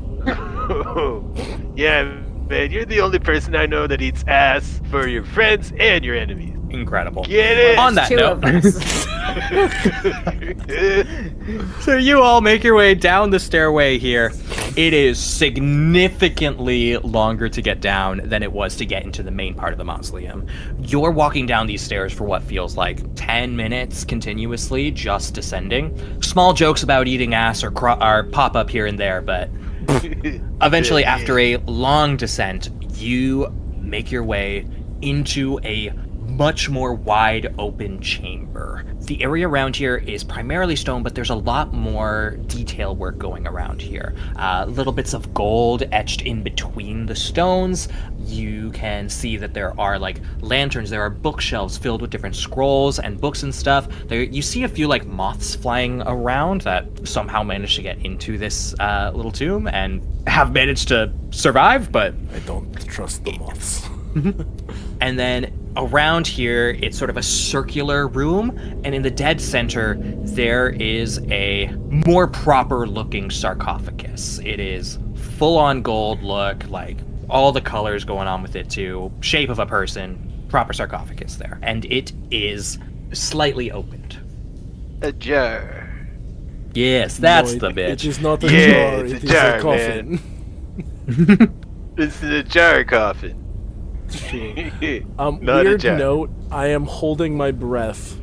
S5: Yeah, man, you're the only person I know that eats ass for your friends and your enemies.
S2: Incredible.
S5: Get it?
S2: On that
S6: Two
S2: note,
S6: of us.
S2: so you all make your way down the stairway here. It is significantly longer to get down than it was to get into the main part of the mausoleum. You're walking down these stairs for what feels like 10 minutes continuously, just descending. Small jokes about eating ass or pop up here and there, but eventually, after a long descent, you make your way into a much more wide open chamber. The area around here is primarily stone, but there's a lot more detail work going around here. Little bits of gold etched in between the stones. You can see that there are like lanterns, there are bookshelves filled with different scrolls and books and stuff. You see a few like moths flying around that somehow managed to get into this little tomb and have managed to survive, but
S1: I don't trust the moths.
S2: and then around here, it's sort of a circular room, and in the dead center, there is a more proper-looking sarcophagus. It is full-on gold look, like all the colors going on with it too, shape of a person, proper sarcophagus there. And it is slightly opened.
S5: A jar.
S2: Yes, that's
S1: No,
S2: the bitch.
S1: It is not a
S5: Yeah,
S1: jar,
S5: it's
S1: it
S5: a
S1: is
S5: jar,
S1: a coffin.
S5: This is a jar coffin. Not a
S1: Weird
S5: jar.
S1: note, I am holding my breath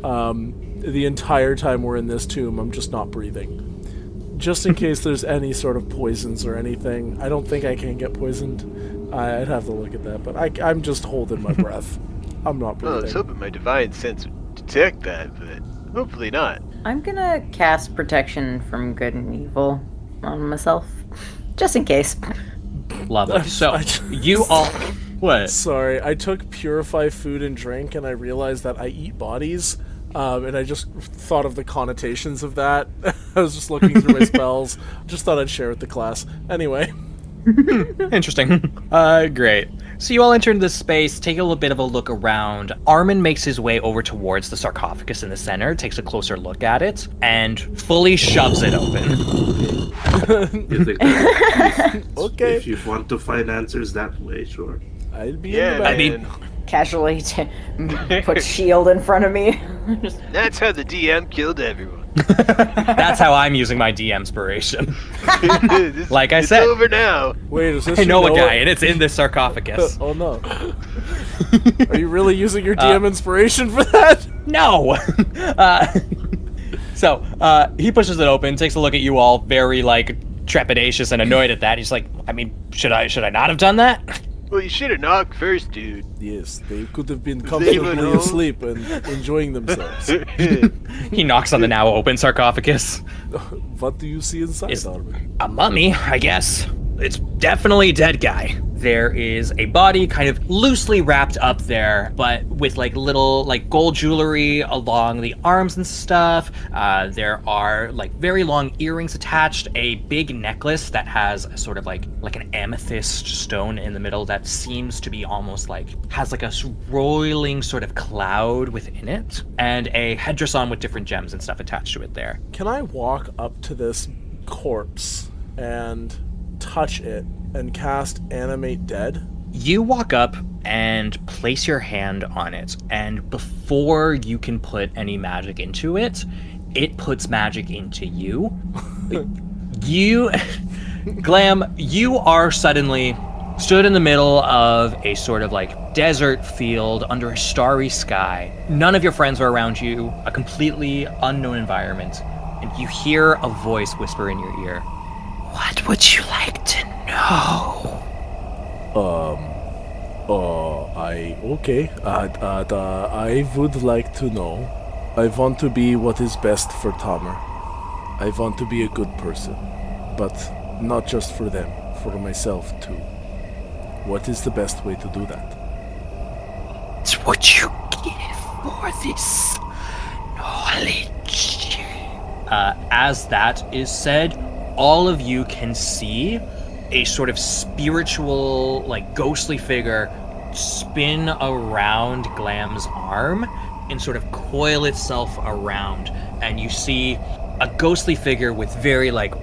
S1: the entire time we're in this tomb. I'm just not breathing. Just in case there's any sort of poisons or anything. I don't think I can get poisoned. I'd have to look at that, but I'm just holding my breath. I'm not
S5: Well, I was
S1: breathing.
S5: hoping my divine sense would detect that, but hopefully not.
S3: I'm gonna cast protection from good and evil on myself, just in case.
S2: Lovely. So,
S1: I-
S2: you all... What?
S1: Sorry, I took purify food and drink, and I realized that I eat bodies, and I just thought of the connotations of that. I was just looking through my spells. Just thought I'd share with the class. Anyway.
S2: Interesting. Great. So you all enter into this space, take a little bit of a look around. Aramin makes his way over towards the sarcophagus in the center, takes a closer look at it, and fully shoves it open.
S4: You think that-
S1: Okay.
S4: If you want to find answers that way, sure.
S1: I'll be
S5: Yeah,
S1: in the
S2: I
S1: back.
S2: mean-
S3: Casually put shield in front of me.
S5: That's how the DM killed everyone.
S2: That's how I'm using my DM-spiration. Like I
S5: it's
S2: said.
S5: over now.
S1: Wait, is this
S2: I know
S1: you
S2: a guy, and it's in this sarcophagus.
S1: Oh no. Are you really using your DM inspiration for that?
S2: No! So, he pushes it open, takes a look at you all, very, like, trepidatious and annoyed at that. He's like, I mean, should I not have done that?
S5: Well, you should have knocked first, dude.
S1: Yes, they could have been
S5: even
S1: comfortably
S5: know?
S1: asleep and enjoying themselves.
S2: He knocks on the now open sarcophagus.
S1: What do you see inside,
S2: Is-
S1: Aramin?
S2: A mummy, I guess. It's definitely a dead guy. There is a body kind of loosely wrapped up there, but with like little like gold jewelry along the arms and stuff. There are like very long earrings attached, a big necklace that has a sort of like an amethyst stone in the middle that seems to be almost like has like a rolling sort of cloud within it, and a headdress on with different gems and stuff attached to it there.
S1: Can I walk up to this corpse and touch it and cast Animate Dead?
S2: You walk up and place your hand on it, and before you can put any magic into it, it puts magic into you. You, Glam, you are suddenly stood in the middle of a sort of like desert field under a starry sky. None of your friends are around you, a completely unknown environment, and you hear a voice whisper in your ear. What would you like to know?
S1: I would like to know. I want to be what is best for Tamer. I want to be a good person, but not just for them, for myself too. What is the best way to do that?
S2: It's what you give for this knowledge. As that is said, all of you can see a sort of spiritual, like ghostly figure spin around Glam's arm and sort of coil itself around. And you see a ghostly figure with very like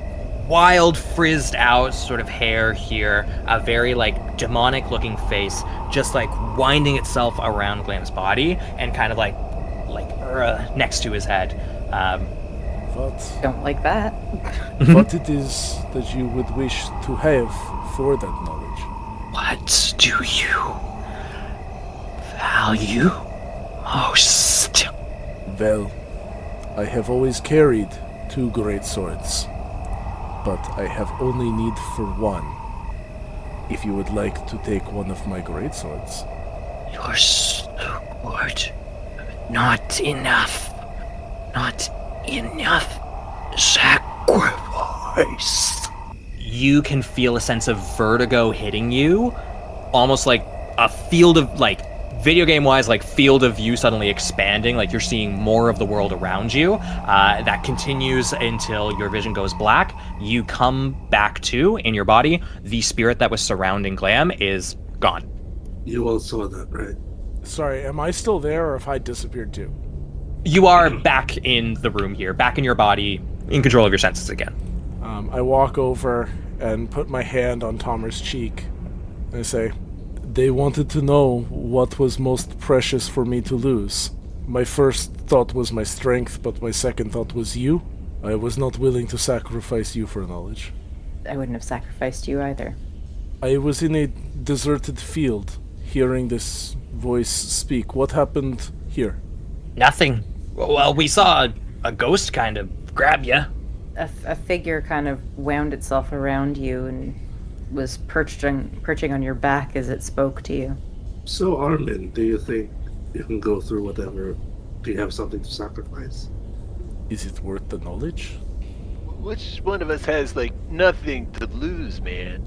S2: wild frizzed out sort of hair here, a very like demonic looking face, just like winding itself around Glam's body and kind of like next to his head.
S1: What?
S3: Don't like that.
S1: What it is that you would wish to have for that knowledge?
S2: What do you value most?
S1: Well, I have always carried 2 great swords, but I have only need for one. If you would like to take one of my great swords.
S2: You're so Lord, not enough. Not enough sacrifice. You can feel a sense of vertigo hitting you, almost like a field of, like, video game wise, like field of view suddenly expanding, like you're seeing more of the world around you. That continues until your vision goes black. You come back to, in your body, the spirit that was surrounding Glam is gone.
S4: You all saw that, right?
S1: Sorry, am I still there or have I disappeared too?
S2: You are back in the room here, back in your body, in control of your senses again.
S1: I walk over and put my hand on Tamer's cheek. And I say, they wanted to know what was most precious for me to lose. My first thought was my strength, but my second thought was you. I was not willing to sacrifice you for knowledge.
S3: I wouldn't have sacrificed you either.
S1: I was in a deserted field, hearing this voice speak. What happened here?
S2: Nothing. Well, we saw a ghost kind of grab you.
S3: A figure kind of wound itself around you and was perching on your back as it spoke to you.
S4: So, Aramin, do you think you can go through whatever? Do you have something to sacrifice?
S1: Is it worth the knowledge?
S5: Which one of us has, like, nothing to lose, man?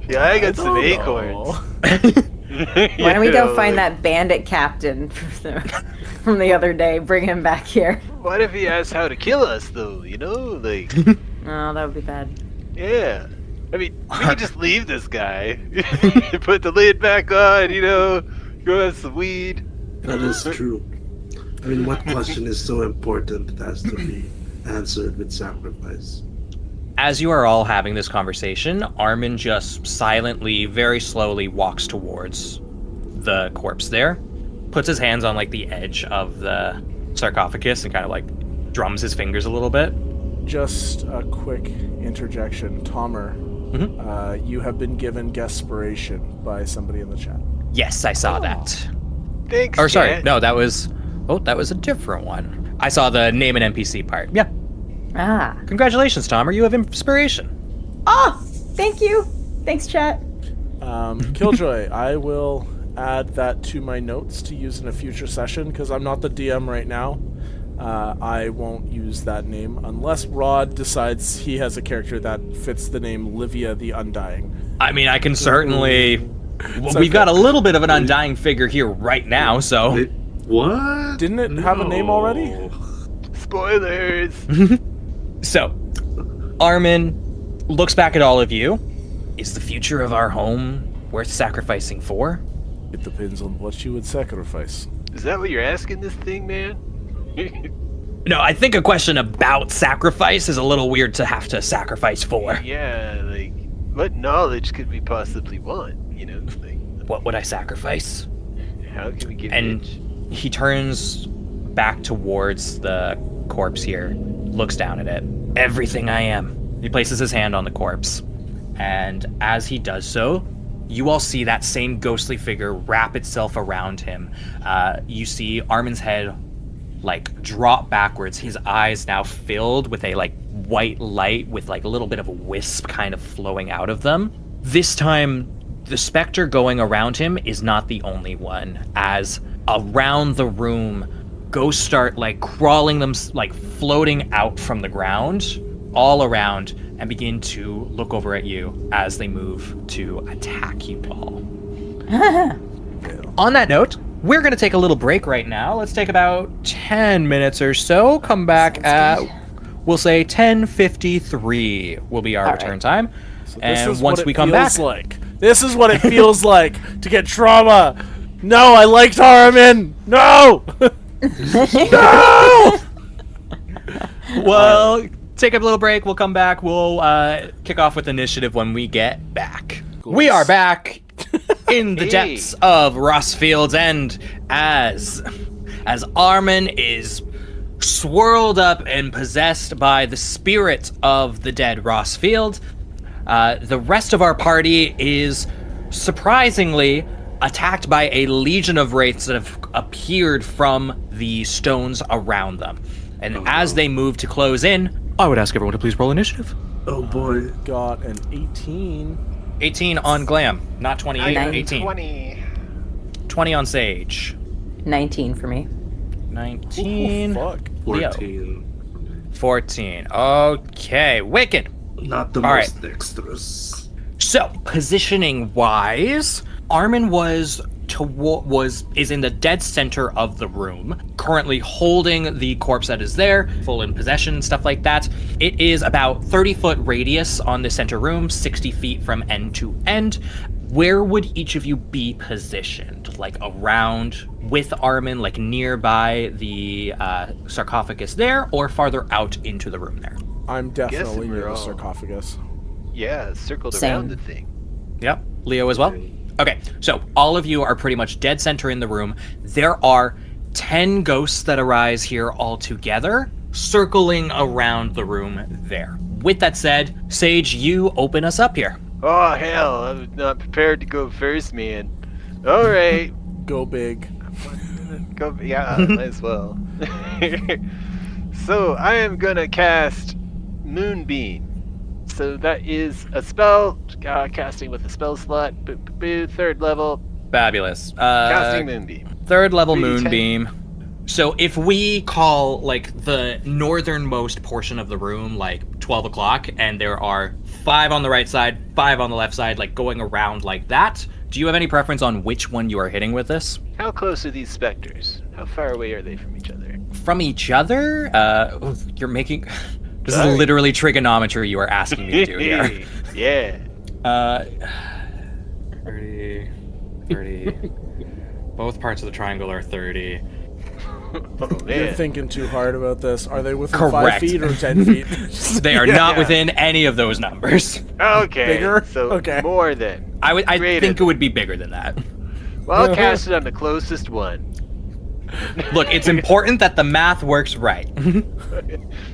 S5: Yeah, I got some acorns.
S3: Why don't we go find that bandit captain from the other day, bring him back here?
S5: What if he asks how to kill us, though, you know? Like,
S3: Oh, that would be bad.
S5: yeah. I mean, we could just leave this guy. Put the lid back on, you know, grow us some weed.
S4: That is true. I mean, what question is so important it has to be answered with sacrifice?
S2: As you are all having this conversation, Aramin just silently, very slowly walks towards the corpse there, puts his hands on like the edge of the sarcophagus and kind of like drums his fingers a little bit.
S1: Just a quick interjection. Tamer, you have been given Guesspiration by somebody in the chat.
S2: Yes, I saw that.
S5: Thanks,
S2: Or sorry,
S5: Jet.
S2: no, that was a different one. I saw the name an NPC part. Yeah.
S3: Ah.
S2: Congratulations, Tamer. You have inspiration.
S3: Oh, thank you. Thanks, chat.
S1: Killjoy, I will add that to my notes to use in a future session because I'm not the DM right now. I won't use that name unless Rod decides he has a character that fits the name Livia the Undying.
S2: I mean, I can certainly... Well, we've got a little bit of an undying figure here right now, so...
S4: Wait, what?
S1: Didn't it have a name already?
S5: Spoilers.
S2: So, Aramin looks back at all of you. Is the future of our home worth sacrificing for?
S1: It depends on what you would sacrifice.
S5: Is that what you're asking this thing, man?
S2: No, I think a question about sacrifice is a little weird to have to sacrifice for.
S5: Yeah, like, what knowledge could we possibly want? You know, like,
S2: What would I sacrifice?
S5: how can we get
S2: And
S5: rich?
S2: he turns back towards the corpse here, looks down at it. Everything I am. He places his hand on the corpse. And as he does so, you all see that same ghostly figure wrap itself around him. You see Armin's head like drop backwards, his eyes now filled with a like white light with like a little bit of a wisp kind of flowing out of them. This time, the specter going around him is not the only one, as around the room, ghosts start like crawling them, like floating out from the ground all around and begin to look over at you as they move to attack you all. On that note, we're going to take a little break right now. Let's take about 10 minutes or so. Come back at, we'll say 10:53 will be our return time.
S1: So
S2: And once we come back,
S1: this is what it feels like to get trauma. No, I liked Aramin. No. No.
S2: we'll take a little break. We'll come back. We'll kick off with initiative when we get back. We are back in the
S5: Hey.
S2: depths of Rosfield's End as Aramin is swirled up and possessed by the spirit of the dead Rosfield. The rest of our party is surprisingly attacked by a legion of wraiths that have appeared from the stones around them. And as they move to close in, I would ask everyone to please roll initiative.
S4: Oh boy.
S1: Got an 18.
S2: 18 on Glam, not 20,
S3: I got
S2: 18.
S5: 20.
S2: 20 on Sage.
S3: 19 for me.
S2: 19.
S1: Fuck.
S2: Leo.
S4: 14.
S2: 14. Okay, Wicked.
S4: Not the
S2: All
S4: most dexterous.
S2: So, positioning wise, Aramin is in the dead center of the room, currently holding the corpse that is there, full in possession, stuff like that. It is about 30-foot radius on the center room, 60 feet from end to end. Where would each of you be positioned? Like around with Aramin, like nearby the sarcophagus there, or farther out into the room there?
S1: I'm definitely
S5: we're
S1: near the
S5: all-
S1: sarcophagus.
S5: Yeah, circled
S3: Same.
S5: around the thing.
S2: Yep. Leo as well? Okay, so all of you are pretty much dead center in the room. There are 10 ghosts that arise here all together, circling around the room there. With that said, Sage, you open us up here.
S5: Oh, hell, I was not prepared to go first, man. All right.
S1: Go big.
S5: Go, yeah, might as well. So, I am gonna cast Moonbeam. So that is a spell, casting with a spell slot, 3rd level,
S2: Fabulous.
S5: casting Moonbeam.
S2: 3rd level
S5: 3d10.
S2: moonbeam. So if we call like the northernmost portion of the room like 12 o'clock, and there are 5 on the right side, 5 on the left side, like going around like that, do you have any preference on which one you are hitting with this?
S5: How close are these specters? How far away are they from each other?
S2: From each other? You're making... This
S5: Sorry.
S2: is literally trigonometry you are asking me to do here.
S5: Yeah.
S2: 30, 30. Both parts of the triangle are 30.
S5: Oh,
S1: You're
S5: man.
S1: thinking too hard about this. Are they within
S2: Correct.
S1: 5 feet or 10 feet?
S2: They are
S1: Yeah.
S2: not within any of those numbers.
S5: Okay.
S1: Bigger?
S5: So
S1: Okay.
S5: more then.
S2: I
S5: Greater
S2: think it
S5: than-
S2: would be bigger than that.
S5: Well, I'll cast it on the closest one.
S2: Look, it's important that the math works right.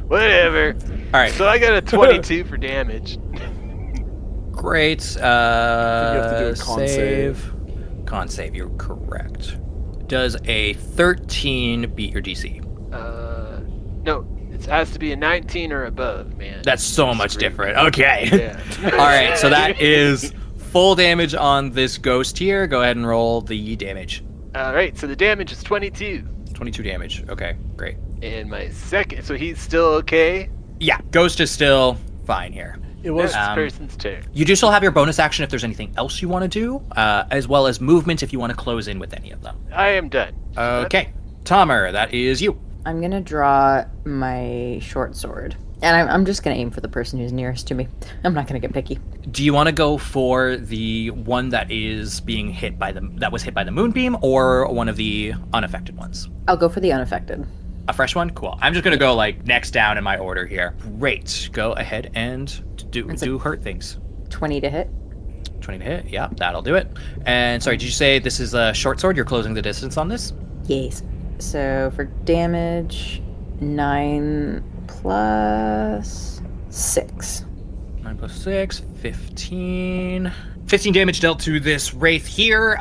S5: Whatever.
S2: All right,
S5: So I got a 22 for damage.
S2: great.
S1: you have to do a con save.
S2: Con save, you're correct. Does a 13 beat your DC?
S5: No, it has to be a 19 or above, man.
S2: That's so much different. Okay.
S5: Yeah.
S2: All right, so that is full damage on this ghost here. Go ahead and roll the damage.
S5: All right, so the damage is 22.
S2: 22 damage. Okay, great.
S5: And my second, so he's still okay?
S2: Yeah, ghost is still fine here.
S1: It was
S5: Next person's turn.
S2: You do still have your bonus action if there's anything else you want to do, as well as movement if you want to close in with any of them.
S5: I am done.
S2: Okay, Tamer, that is you.
S3: I'm gonna draw my short sword, and I'm just gonna aim for the person who's nearest to me. I'm not gonna get picky.
S2: Do you want to go for the one that is being hit by that was hit by the moonbeam, or one of the unaffected ones?
S3: I'll go for the unaffected.
S2: A fresh one? Cool. I'm just gonna go like next down in my order here. Great. Go ahead and do hurt things.
S3: 20 to hit.
S2: 20 to hit. Yeah, that'll do it. And sorry, did you say this is a short sword? You're closing the distance on this?
S3: Yes. So for damage, 9 plus 6.
S2: 9 plus 6, 15. 15 damage dealt to this wraith here.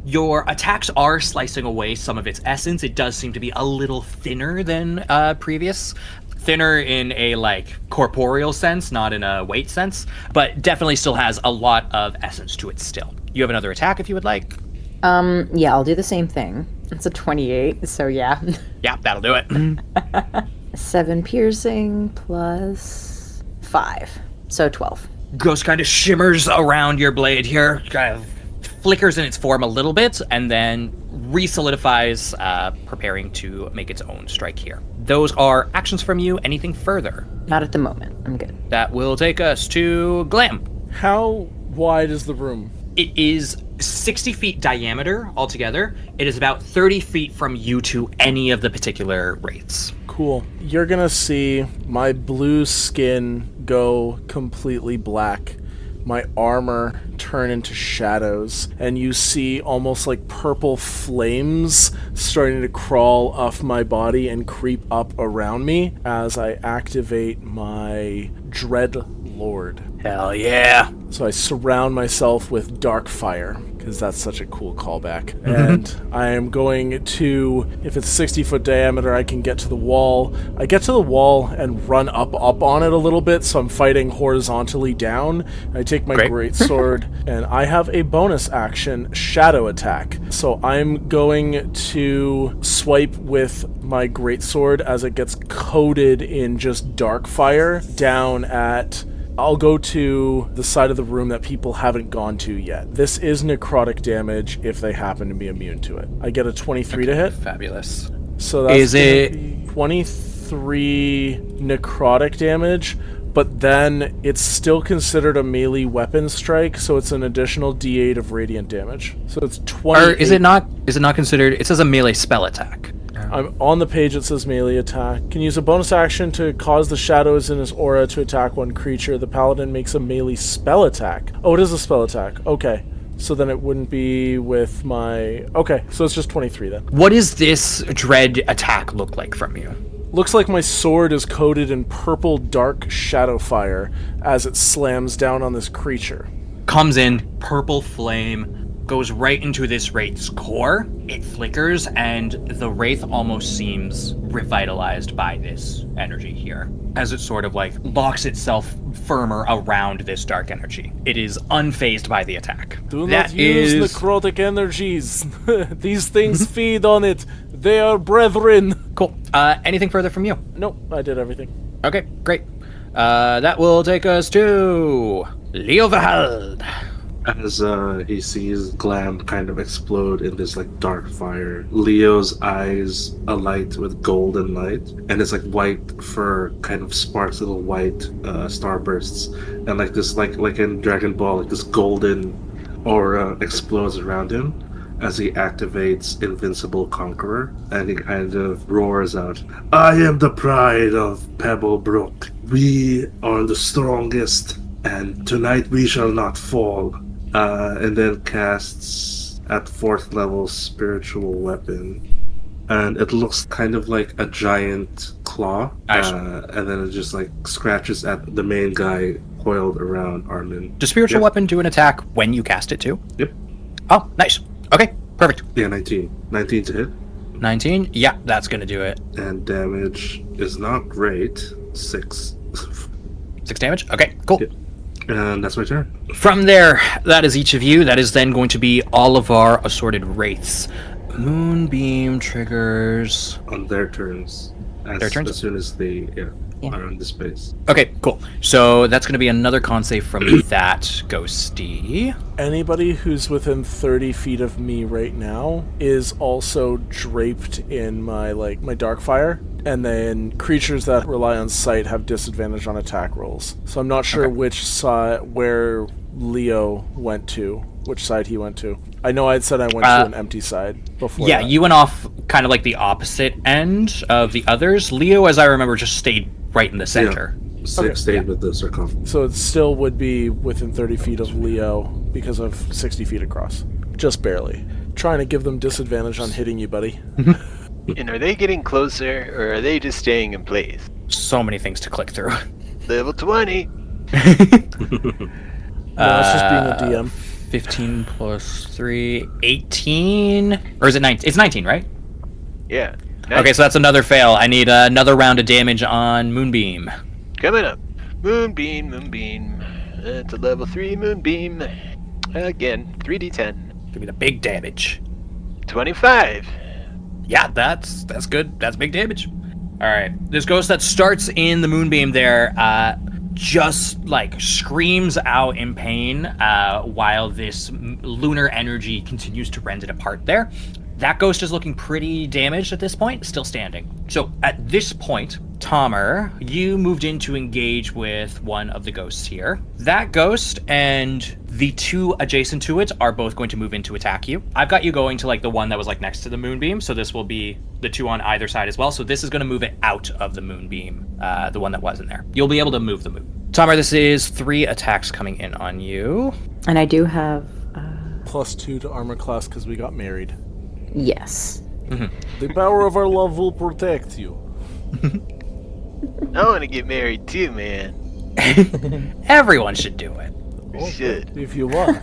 S2: Your attacks are slicing away some of its essence. It does seem to be a little thinner than previous. Thinner in a like corporeal sense, not in a weight sense, but definitely still has a lot of essence to it still. You have another attack if you would like.
S3: Yeah, I'll do the same thing. It's a 28, so yeah.
S2: Yeah, that'll do it.
S3: 7 piercing plus 5, so 12.
S2: Ghost kind of shimmers around your blade here, kind of flickers in its form a little bit, and then re-solidifies, preparing to make its own strike here. Those are actions from you. Anything further?
S3: Not at the moment. I'm good.
S2: That will take us to Glam.
S1: How wide is the room?
S2: It is 60 feet diameter altogether. It is about 30 feet from you to any of the particular wraiths.
S1: Cool. You're gonna see my blue skin go completely black, my armor turn into shadows, and you see almost like purple flames starting to crawl off my body and creep up around me as I activate my Dread Lord.
S2: Hell yeah.
S1: So I surround myself with dark fire, because that's such a cool callback. And I am going to, if it's 60-foot diameter, I can get to the wall. I get to the wall and run up on it a little bit, so I'm fighting horizontally down. I take my greatsword, and I have a bonus action, shadow attack. So I'm going to swipe with my greatsword as it gets coated in just dark fire down at... I'll go to the side of the room that people haven't gone to yet. This is necrotic damage if they happen to be immune to it. I get a 23 to hit.
S2: Fabulous.
S1: So that's
S2: Is it
S1: 23 necrotic damage, but then it's still considered a melee weapon strike, so it's an additional D8 of radiant damage. So it's 20.
S2: Or is it not considered? It says a melee spell attack.
S1: I'm on the page, it says melee attack. Can use a bonus action to cause the shadows in his aura to attack one creature. The paladin makes a melee spell attack. Oh, it is a spell attack. Okay. So then it wouldn't be with my... Okay, so it's just 23 then.
S2: What does this dread attack look like from you?
S1: Looks like my sword is coated in purple dark shadow fire as it slams down on this creature.
S2: Comes in, purple flame, goes right into this wraith's core. It flickers, and the wraith almost seems revitalized by this energy here, as it sort of like locks itself firmer around this dark energy. It is unfazed by the attack.
S1: Do not use necrotic energies. These things feed on it. They are brethren.
S2: Cool. Anything further from you?
S1: Nope, I did everything.
S2: Okay, great. That will take us to Leovihild.
S4: As he sees Glam kind of explode in this like dark fire, Leo's eyes alight with golden light, and it's like white fur kind of sparks little white starbursts, and like this like in Dragon Ball, like this golden aura explodes around him as he activates Invincible Conqueror, and he kind of roars out, "I am the pride of Pebblebrook. We are the strongest, and tonight we shall not fall." And then casts at 4th level spiritual weapon, and it looks kind of like a giant claw, and then it just like scratches at the main guy coiled around Aramin.
S2: Does spiritual weapon do an attack when you cast it too?
S4: Yep.
S2: Oh, nice. Okay, perfect.
S4: Yeah, 19 to hit.
S2: 19? Yeah, that's gonna do it.
S4: And damage is not great. 6.
S2: 6 damage? Okay, cool.
S4: Yep. And that's my turn.
S2: From there, that is each of you. That is then going to be all of our assorted wraiths. Moonbeam triggers
S4: on their turns. As soon as they are in the space.
S2: Okay, cool. So that's going to be another con save from that ghosty.
S1: Anybody who's within 30 feet of me right now is also draped in my dark fire. And then creatures that rely on sight have disadvantage on attack rolls. So I'm not sure which side, where Leo went to, which side he went to. I know I'd said I went to an empty side before.
S2: Yeah,
S1: that.
S2: You went off kind of like the opposite end of the others. Leo, as I remember, just stayed right in the center.
S4: Yeah. Stayed with the circumference.
S1: So it still would be within 30 feet of Leo because of 60 feet across. Just barely. Trying to give them disadvantage on hitting you, buddy.
S5: And are they getting closer, or are they just staying in place?
S2: So many things to click through.
S5: Level 20.
S1: No, it's just being a DM.
S2: 15 plus 3, 18? Or is it 19? It's 19, right?
S5: Yeah.
S2: Okay, so that's another fail. I need another round of damage on Moonbeam.
S5: Coming up. Moonbeam. It's a level 3 Moonbeam. Again, 3d10.
S2: Give me the big damage.
S5: 25.
S2: Yeah, that's good. That's big damage. All right. This ghost that starts in the Moonbeam there just like screams out in pain while this lunar energy continues to rend it apart there. That ghost is looking pretty damaged at this point, still standing. So at this point, Tamer, you moved in to engage with one of the ghosts here. That ghost and the two adjacent to it are both going to move in to attack you. I've got you going to like the one that was like next to the Moonbeam, so this will be the two on either side as well. So this is going to move it out of the Moonbeam, the one that wasn't there. You'll be able to move the moon. Tamer, this is 3 attacks coming in on you.
S3: And I do have...
S1: +2 to armor class because we got married.
S3: Yes.
S1: The power of our love will protect you.
S5: I want to get married too, man.
S2: Everyone should do it.
S5: We should.
S1: If you want.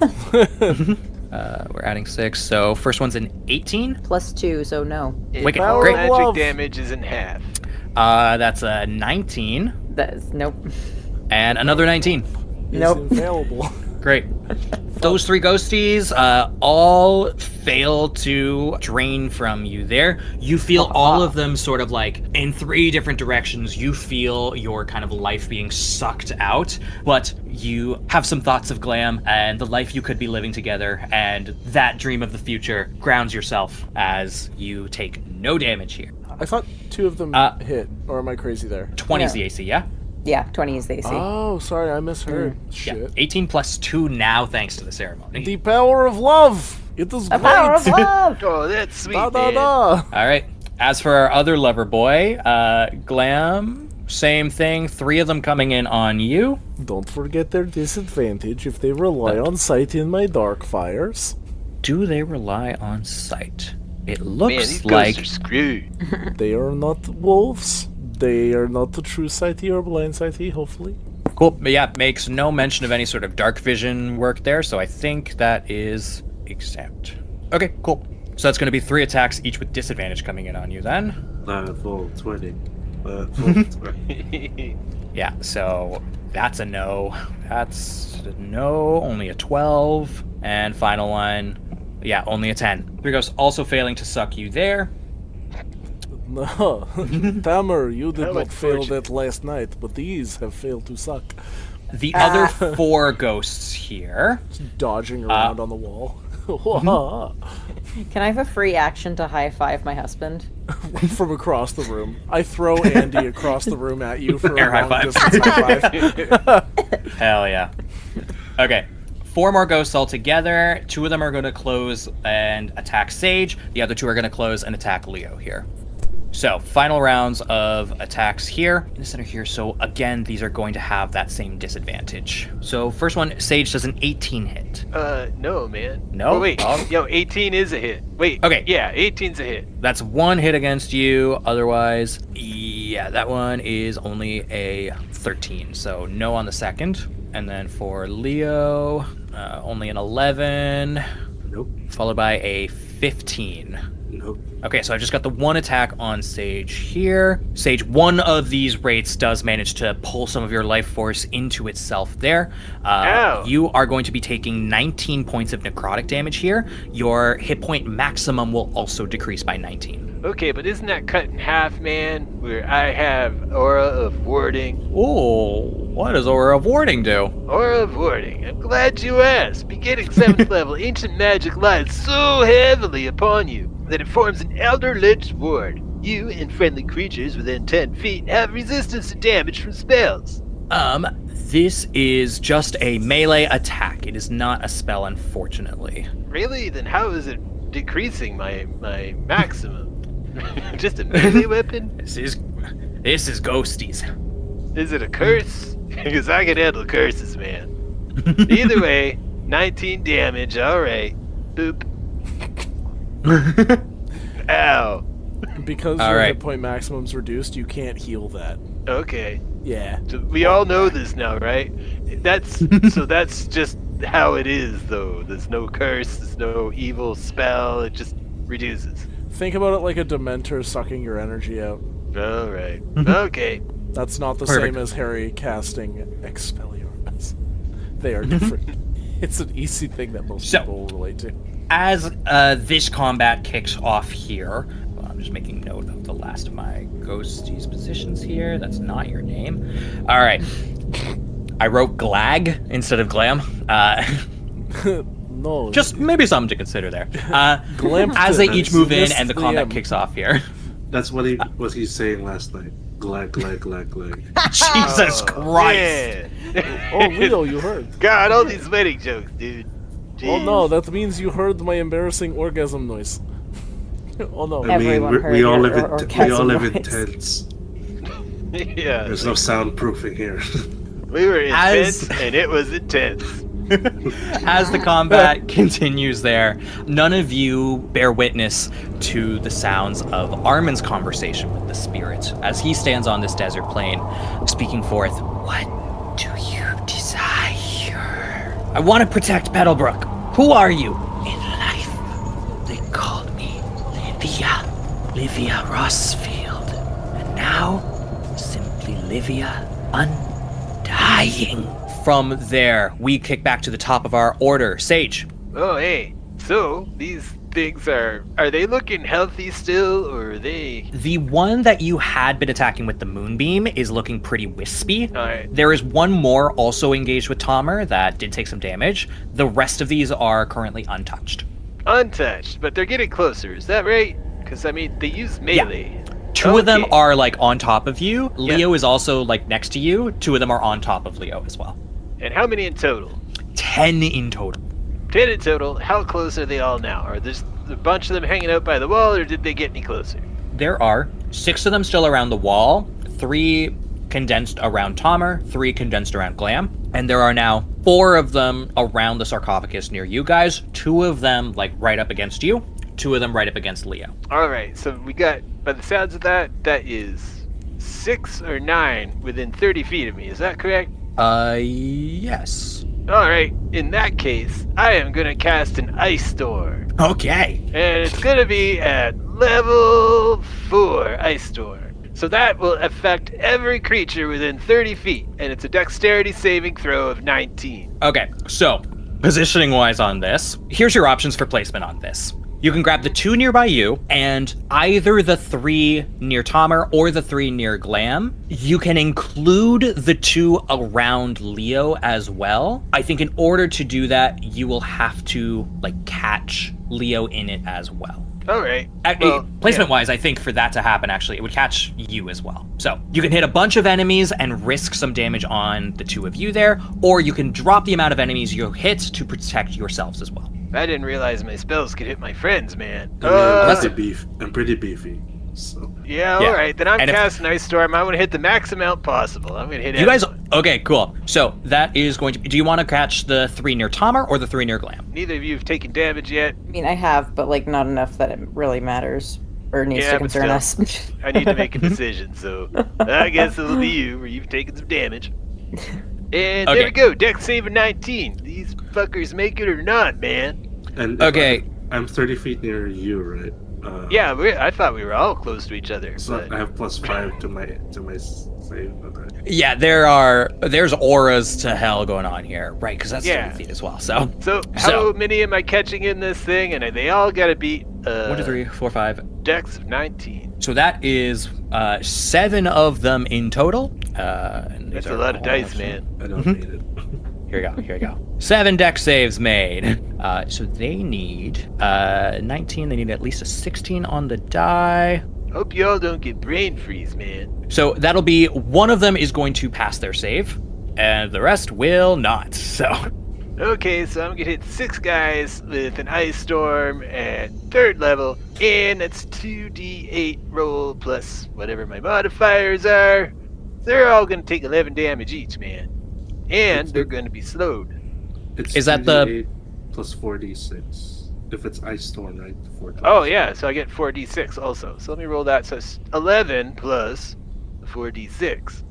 S2: We're adding 6. So first one's an 18.
S3: +2, so no.
S2: Wicked.
S5: All
S2: Great.
S5: magic
S1: Love.
S5: damage is in half.
S2: That's a 19.
S3: That's nope.
S2: And another 19.
S1: He's
S3: Nope.
S1: infallible.
S2: Great. Those 3 ghosties all fail to drain from you there. You feel all of them sort of like in 3 different directions. You feel your kind of life being sucked out, but you have some thoughts of Glam and the life you could be living together, and that dream of the future grounds yourself as you take no damage here.
S1: I thought 2 of them hit, or am I crazy there?
S2: 20 is
S3: Yeah.
S2: the AC, yeah?
S3: Yeah, 20 is the AC.
S1: Oh, sorry, I misheard.
S2: Yeah.
S1: Shit.
S2: 18 plus 2 now, thanks to the ceremony.
S1: The power of love! It is
S3: The
S1: great!
S3: power of love!
S5: Oh, that's sweet,
S1: Da da
S5: man.
S1: da!
S2: All right. As for our other lover boy, Glam, same thing. 3 of them coming in on you.
S1: Don't forget their disadvantage if they rely on sight in my dark fires.
S2: Do they rely on sight? It
S5: Man,
S2: looks
S5: these
S2: like
S5: ghosts are screwed.
S1: They are not wolves. They are not the true sighty or blind sighty, hopefully.
S2: cool. But yeah, makes no mention of any sort of dark vision work there, so I think that is exempt. Okay, cool. So that's going to be 3 attacks, each with disadvantage coming in on you then.
S4: Full 20. Full 20.
S2: Yeah, so that's a no. That's a no, only a 12. And final one, yeah, only a 10. 3 ghosts also failing to suck you there.
S1: No. Tamer, you did
S5: How
S1: not fail
S5: unfortunate.
S1: that last night, but these have failed to suck.
S2: The other 4 ghosts here.
S1: Dodging around on the wall.
S3: Can I have a free action to high five my husband?
S1: From across the room. I throw Andy across the room at you for
S2: Air
S1: a
S2: high
S1: long
S2: five.
S1: distance high five.
S2: Hell yeah. Okay. 4 more ghosts altogether. 2 of them are going to close and attack Sage. The other 2 are going to close and attack Leo here. So, final rounds of attacks here in the center here. So, again, these are going to have that same disadvantage. So, first one, Sage does an 18 hit.
S5: No, man.
S2: No?
S5: Oh, wait.
S2: Oh.
S5: Yo, 18 is a hit. Wait.
S2: Okay.
S5: Yeah, 18's a hit.
S2: That's 1 hit against you. Otherwise, yeah, that one is only a 13. So, no on the second. And then for Leo, only an 11.
S4: Nope.
S2: Followed by a 15.
S4: Nope.
S2: Okay, so I just got the 1 attack on Sage here. Sage, one of these rates does manage to pull some of your life force into itself there.
S5: Ow.
S2: You are going to be taking 19 points of necrotic damage here. Your hit point maximum will also decrease by 19.
S5: Okay, but isn't that cut in half, man? Where I have Aura of Warding.
S2: Oh, what does Aura of Warding do?
S5: Aura of Warding. I'm glad you asked. Beginning 7th level, ancient magic lies so heavily upon you that it forms an Elder Lich ward. You and friendly creatures within 10 feet have resistance to damage from spells.
S2: This is just a melee attack. It is not a spell, unfortunately.
S5: Really? Then how is it decreasing my maximum? Just a melee weapon?
S2: This is ghosties.
S5: Is it a curse? Because I can handle curses, man. Either way, 19 damage, alright. Boop. Ow.
S1: Because
S2: All
S1: your
S2: right.
S1: hit point maximum's reduced, you can't heal that.
S5: Okay.
S1: Yeah.
S5: So we all know this now, right? That's just how it is, though. There's no curse, there's no evil spell, it just reduces.
S1: Think about it like a Dementor sucking your energy out.
S5: Alright. Okay.
S1: That's not the
S2: Perfect.
S1: same as Harry casting Expelliarmus. They are different. It's an easy thing that most
S2: So-
S1: people will relate to.
S2: As this combat kicks off here, well, I'm just making note of the last of my ghosties positions here. That's not your name. All right. I wrote Glag instead of Glam.
S1: No.
S2: Just maybe something to consider there.
S1: Glampton.
S2: As they each move in
S1: Missed
S2: and the
S1: the
S2: combat
S1: M.
S2: kicks off here.
S4: That's what he was saying last night. Glag, glag, glag, glag.
S2: Jesus Christ.
S5: Yeah.
S1: Oh, Leo, you heard.
S5: God, all these wedding jokes, dude.
S1: Oh
S5: Jeez.
S1: no, that means you heard my embarrassing orgasm noise. Oh no.
S4: I mean,
S3: Everyone heard
S4: we all
S3: your
S4: live in
S3: orgasm
S4: in
S3: noise.
S4: tents.
S5: Yeah.
S4: There's no soundproofing here.
S5: We were
S2: As-
S5: intense, and it was intense.
S2: As the combat continues there, none of you bear witness to the sounds of Aramin's conversation with the spirit as he stands on this desert plain, speaking forth, "What do you desire? I want to protect Pebblebrook. Who are you? Livia Rosfield. And now, simply Livia Undying. From there, we kick back to the top of our order. Sage.
S5: Oh, hey. So, these things are they looking healthy still, or are they...
S2: The one that you had been attacking with the moonbeam is looking pretty wispy.
S5: Alright.
S2: There is one more also engaged with Tamer that did take some damage. The rest of these are currently untouched.
S5: Untouched, but they're getting closer, is that right? Because, I mean, they use melee.
S2: Two of them
S5: Okay.
S2: are, like, on top of you.
S5: Yeah.
S2: Leo is also, like, next to you. Two of them are on top of Leo as well.
S5: And how many in total?
S2: 10 in total.
S5: 10 in total. How close are they all now? Are there a bunch of them hanging out by the wall, or did they get any closer?
S2: There are 6 of them still around the wall, 3 condensed around Tamer, 3 condensed around Glam, and there are now 4 of them around the sarcophagus near you guys, 2 of them like right up against you, 2 of them right up against Leo.
S5: Alright, so we got, by the sounds of that is 6 or 9 within 30 feet of me, is that correct?
S2: Yes.
S5: Alright, in that case, I am gonna cast an Ice Storm.
S2: Okay.
S5: And it's gonna be at level 4 Ice Storm. So that will affect every creature within 30 feet, and it's a dexterity saving throw of 19.
S2: Okay, so positioning wise on this, here's your options for placement on this. You can grab the 2 nearby you, and either the 3 near Tamer or the 3 near Glam. You can include the 2 around Leo as well. I think in order to do that, you will have to like catch Leo in it as well.
S5: Alright. Well,
S2: Placement-wise, I think for that to happen, actually, it would catch you as well. So you can hit a bunch of enemies and risk some damage on the 2 of you there, or you can drop the amount of enemies you hit to protect yourselves as well.
S5: I didn't realize my spells could hit my friends, man.
S4: I'm pretty beefy. So
S5: Yeah,
S2: Yeah.
S5: alright, then I'm
S2: And if-
S5: casting Ice Storm. I'm gonna hit the max amount possible. I'm gonna hit
S2: You guys,
S5: everyone.
S2: okay, cool. So that is going to be, do you want to catch the 3 near Tamer or the 3 near Glam?
S5: Neither of you have taken damage yet.
S3: I mean, I have, but like not enough that it really matters or needs
S5: Yeah,
S3: to
S5: but
S3: concern
S5: still.
S3: us.
S5: I need to make a decision, so I guess it'll be you, where you've taken some damage. And
S2: Okay.
S5: there we go, dex save of 19. These fuckers make it or not, man.
S4: and
S2: Okay.
S4: I'm 30 feet near you, right?
S5: Yeah, I thought we were all close to each other.
S4: So
S5: But
S4: I have +5 to my save. Okay.
S2: Yeah, there's auras to hell going on here, right? Because that's 30 feet as well. So
S5: how many am I catching in this thing? And they all gotta beat
S2: 1, 2, 3, 4, 5.
S5: dex of 19.
S2: So that is 7 of them in total. And these
S5: That's
S2: are
S5: a lot of
S2: all-
S5: dice, man.
S4: I don't need it.
S2: Here we go. 7 deck saves made. So they need 19. They need at least a 16 on the die.
S5: Hope y'all don't get brain freeze, man.
S2: So that'll be one of them is going to pass their save, and the rest will not. So
S5: Okay, so I'm gonna hit 6 guys with an Ice Storm at 3rd level, and it's 2d8 roll plus whatever my modifiers are. They're all gonna take 11 damage each, man. And they're gonna be slowed.
S4: It's
S2: Is that the-
S4: 2d8 plus 4d6? If it's Ice Storm, right? 4
S5: Oh yeah, so I get 4d6 also. So let me roll that. So it's 11 plus 4d6.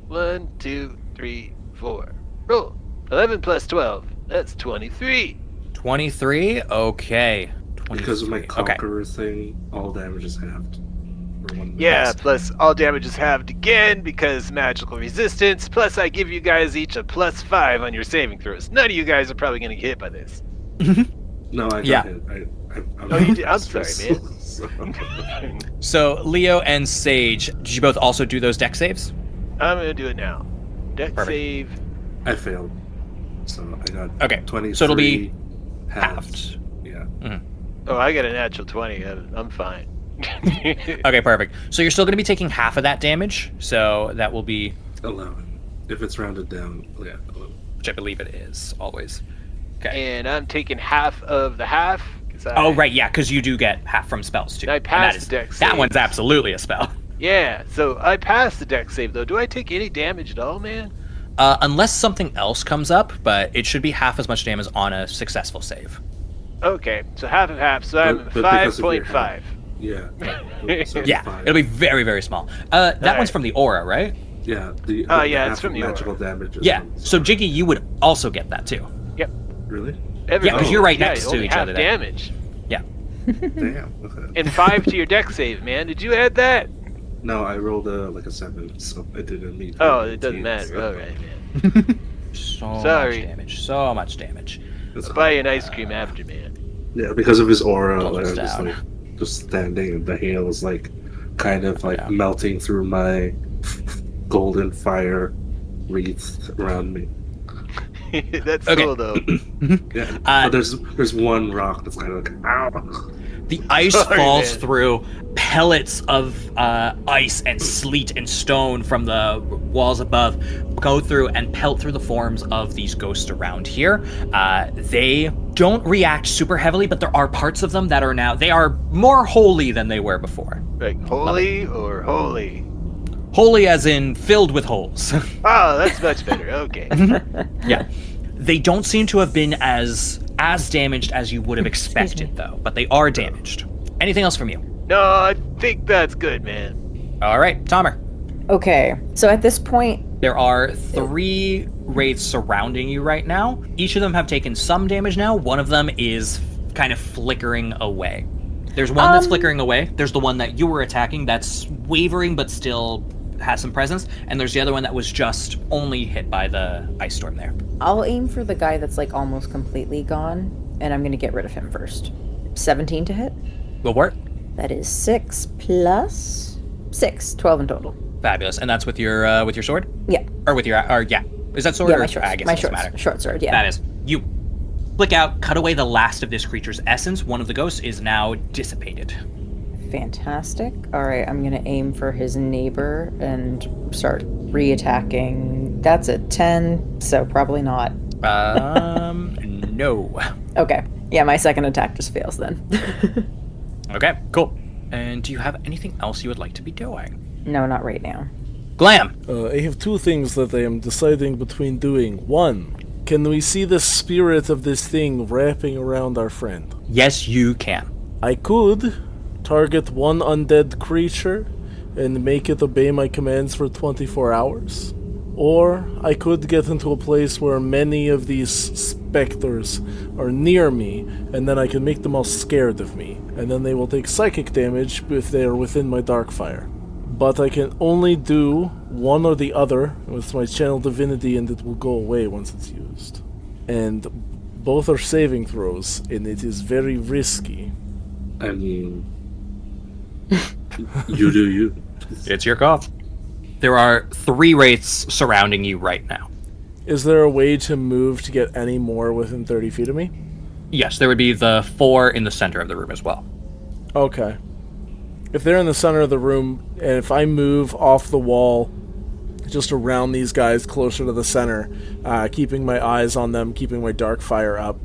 S5: 1, 2, 3, 4. Roll. 11 plus 12. That's 23.
S2: 23. Okay. 23.
S4: Because of my
S2: Okay.
S4: conqueror thing, all damage is halved. For 1 minute.
S5: Yeah, plus all damage is halved again because magical resistance. Plus I give you guys each a +5 on your saving throws. None of you guys are probably going to get hit by this.
S4: No, I got
S2: Yeah.
S4: hit. I'm
S5: Oh, you did? I'm sorry, man.
S4: So-
S2: So Leo and Sage, did you both also do those deck saves?
S5: I'm going to do it now. Deck
S2: Perfect.
S5: save.
S4: I failed. So I got
S2: Okay,
S4: 23
S2: so it'll be
S4: halved. Yeah.
S5: Oh, I got a natural 20. I'm fine.
S2: Okay, perfect. So you're still going to be taking half of that damage. So that will be,
S4: 11. If it's rounded down, yeah, 11.
S2: which I believe it is always. Okay.
S5: And I'm taking half of the half. 'cause
S2: Oh right, yeah, because you do get half from spells too.
S5: I
S2: And
S5: passed the deck
S2: That
S5: save.
S2: one's absolutely a spell.
S5: Yeah, so I passed the deck save though. Do I take any damage at all, man?
S2: Unless something else comes up, but it should be half as much damage on a successful save.
S5: Okay, so half and half. So I'm
S4: But because of your
S5: 5.5.
S4: Yeah. So
S2: Yeah,
S4: 5.
S2: it'll be very, very small. That
S5: Alright.
S2: one's from the aura, right?
S4: Yeah.
S5: Oh, yeah,
S4: half
S5: it's from
S4: of
S5: the aura.
S4: magical damage. Is
S2: Yeah.
S4: from the
S2: So
S4: sword.
S2: Jiggy, you would also get that too.
S5: Yep.
S4: Really?
S2: Yeah, 'cause you're right next to
S5: only
S2: each
S5: half
S2: other there.
S5: damage.
S2: Yeah.
S4: Damn. Okay.
S5: And 5 to your deck save, man. Did you add that?
S4: No, I rolled a 7, so I didn't meet.
S5: Oh, it doesn't
S4: 18,
S5: matter.
S4: so-
S5: All right, man.
S2: So
S5: Sorry.
S2: much damage. So much damage.
S4: It's
S5: I'll buy you an ice cream after, man.
S4: Yeah, because of his aura,
S2: All
S4: like,
S2: this
S4: I'm just
S2: down.
S4: like just standing, and the hail is like kind of like
S2: Yeah.
S4: melting through my golden fire wreath around me.
S5: That's
S2: Okay.
S5: cool, though.
S4: Yeah,
S2: Uh,
S4: but there's one rock that's kind of like ow.
S2: The ice
S5: Sorry,
S2: falls
S5: man.
S2: through. Pellets of ice and sleet and stone from the walls above go through and pelt through the forms of these ghosts around here. They don't react super heavily, but there are parts of them that are now, they are more holy than they were before.
S5: Like, holy or holy?
S2: Holy as in filled with holes.
S5: Oh, that's much better. Okay.
S2: Yeah. They don't seem to have been as damaged as you would have expected, though, but they are damaged. Anything else from you?
S5: No, I think that's good, man.
S2: All right, Tamer.
S3: Okay, so at this point,
S2: There are 3 wraiths surrounding you right now. Each of them have taken some damage now. One of them is kind of flickering away. There's one that's flickering away. There's the one that you were attacking that's wavering but still has some presence. And there's the other one that was just only hit by the ice storm there.
S3: I'll aim for the guy that's like almost completely gone, and I'm gonna get rid of him first. 17 to hit.
S2: Will work.
S3: That is 6 plus 6, 12 in total.
S2: Fabulous. And that's with your sword?
S3: Yeah.
S2: Or with your, yeah. Is that sword
S3: Yeah,
S2: or
S3: my short,
S2: I guess
S3: my
S2: it doesn't
S3: short,
S2: matter.
S3: short sword, yeah.
S2: That is. You flick out, cut away the last of this creature's essence. One of the ghosts is now dissipated.
S3: Fantastic. Alright, I'm gonna aim for his neighbor and start re-attacking. That's a 10, so probably not.
S2: No.
S3: Okay. Yeah, my second attack just fails then.
S2: Okay, cool. And do you have anything else you would like to be doing?
S3: No, not right now.
S2: Glam.
S1: I have 2 things that I am deciding between doing. 1, can we see the spirit of this thing wrapping around our friend?
S2: Yes, you can.
S1: I could target one undead creature and make it obey my commands for 24 hours. Or I could get into a place where many of these specters are near me, and then I can make them all scared of me, and then they will take psychic damage if they are within my dark fire. But I can only do one or the other with my channel divinity, and it will go away once it's used. And both are saving throws, and it is very risky.
S4: I mean, you do you.
S2: It's your call. There are 3 wraiths surrounding you right now.
S1: Is there a way to move to get any more within 30 feet of me?
S2: Yes, there would be the 4 in the center of the room as well.
S1: Okay. If they're in the center of the room, and if I move off the wall just around these guys closer to the center, keeping my eyes on them, keeping my dark fire up,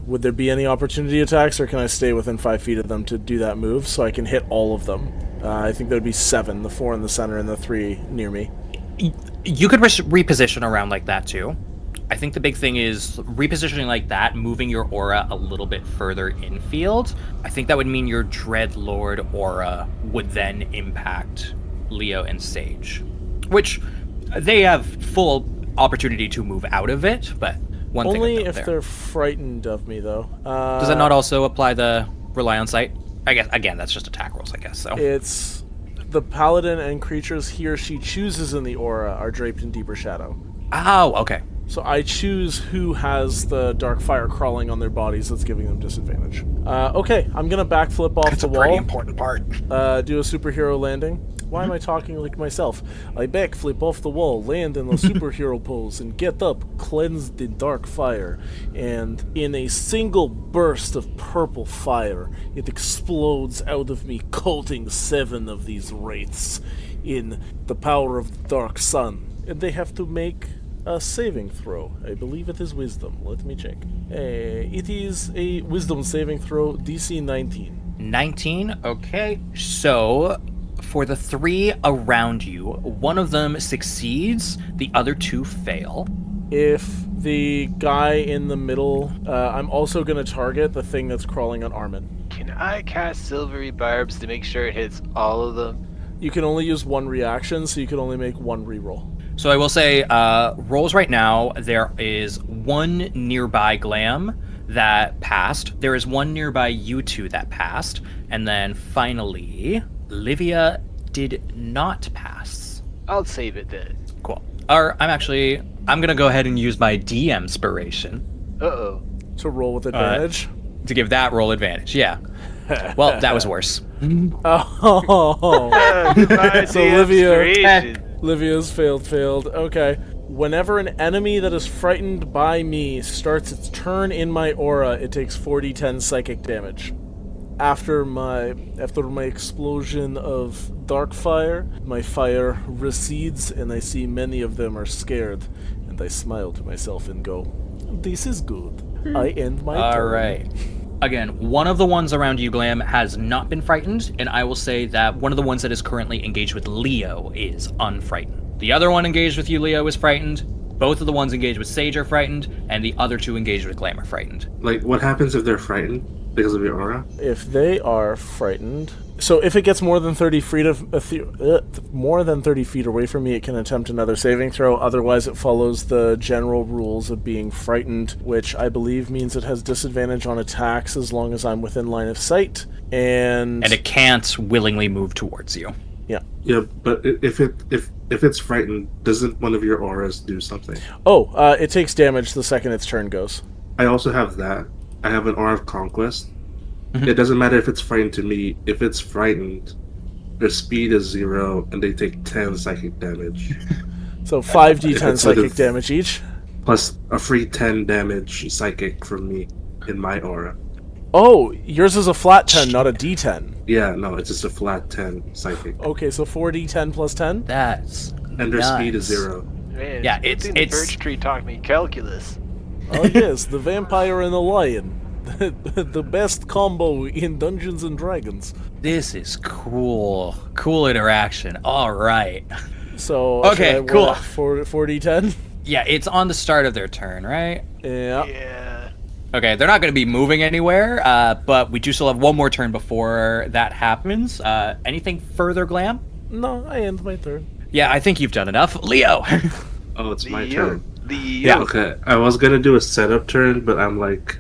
S1: would there be any opportunity attacks, or can I stay within 5 feet of them to do that move so I can hit all of them? I think that would be 7, the 4 in the center and the 3 near me.
S2: You could reposition around like that too. I think the big thing is repositioning like that, moving your aura a little bit further infield. I think that would mean your Dreadlord aura would then impact Leo and Sage, which they have full opportunity to move out of it, but one
S1: Only
S2: thing
S1: if
S2: there.
S1: they're frightened of me, though.
S2: Does that not also apply the rely on sight? I guess, again, that's just attack rolls, I guess, so.
S1: It's the paladin and creatures he or she chooses in the aura are draped in deeper shadow.
S2: Oh, okay.
S1: So I choose who has the dark fire crawling on their bodies that's giving them disadvantage. Okay, I'm gonna backflip off
S2: That's
S1: the
S2: a
S1: wall.
S2: pretty important part.
S1: Do a superhero landing. Why am I talking like myself? I backflip off the wall, land in a superhero pose, and get up, cleansed in dark fire. And in a single burst of purple fire, it explodes out of me, coating 7 of these wraiths in the power of the dark sun. And they have to make a saving throw. I believe it is wisdom. Let me check. It is a wisdom saving throw, DC 19.
S2: 19, okay. So, for the 3 around you, one of them succeeds, the other 2 fail.
S1: If the guy in the middle, I'm also going to target the thing that's crawling on Aramin.
S5: Can I cast Silvery Barbs to make sure it hits all of them?
S1: You can only use 1 reaction, so you can only make 1 reroll.
S2: So I will say, rolls right now, there is 1 nearby Glam that passed. There is one nearby you two that passed. And then finally, Livia did not pass.
S5: I'll save it then.
S2: Cool. I'm going to go ahead and use my DM inspiration
S5: Uh-oh.
S1: To roll with advantage.
S2: to give that roll advantage. Yeah. Well, that was worse.
S1: Oh.
S5: Goodbye,
S1: So
S5: DM inspiration.
S1: Livia's failed. Okay. Whenever an enemy that is frightened by me starts its turn in my aura, it takes 4d10 psychic damage. After my explosion of dark fire, my fire recedes, and I see many of them are scared, and I smile to myself and go, "This is good." I end my turn.
S2: All right. Again, one of the ones around you, Glam, has not been frightened, and I will say that one of the ones that is currently engaged with Leo is unfrightened. The other one engaged with you, Leo, is frightened. Both of the ones engaged with Sage are frightened, and the other two engaged with Glam are frightened.
S4: Like, what happens if they're frightened because of your aura?
S1: If they are frightened, so if it gets more than 30 feet away from me, it can attempt another saving throw. Otherwise, it follows the general rules of being frightened, which I believe means it has disadvantage on attacks as long as I'm within line of sight. And
S2: it can't willingly move towards you.
S4: Yeah, but if it's frightened, doesn't one of your auras do something?
S1: It takes damage the second its turn goes.
S4: I also have that. I have an aura of conquest. It doesn't matter if it's frightened to me. If it's frightened, their speed is 0, and they take 10 psychic damage.
S1: So 5d10
S4: If it's
S1: psychic damage each.
S4: Plus a free 10 damage psychic from me in my aura.
S1: Oh, yours is a flat 10, not a d10.
S4: Yeah, no, it's just a flat 10 psychic.
S1: Okay, so 4d10 plus 10?
S2: That's
S4: And their speed is
S2: nice.
S4: 0.
S5: Man,
S2: Yeah,
S5: good thing the birch tree taught me calculus.
S1: Oh yes, the vampire and the lion. The best combo in Dungeons and Dragons.
S2: This is cool. Cool interaction. All right.
S1: So,
S2: Okay,
S1: should I
S2: cool.
S1: roll 4d10?
S2: Yeah, it's on the start of their turn, right?
S1: Yeah.
S5: Yeah.
S2: Okay, they're not going to be moving anywhere, but we do still have one more turn before that happens. Anything further, Glam?
S1: No, I end my turn.
S2: Yeah, I think you've done enough. Leo!
S4: Oh, it's my turn.
S2: Yeah.
S4: Okay, I was gonna do a setup turn, but I'm like,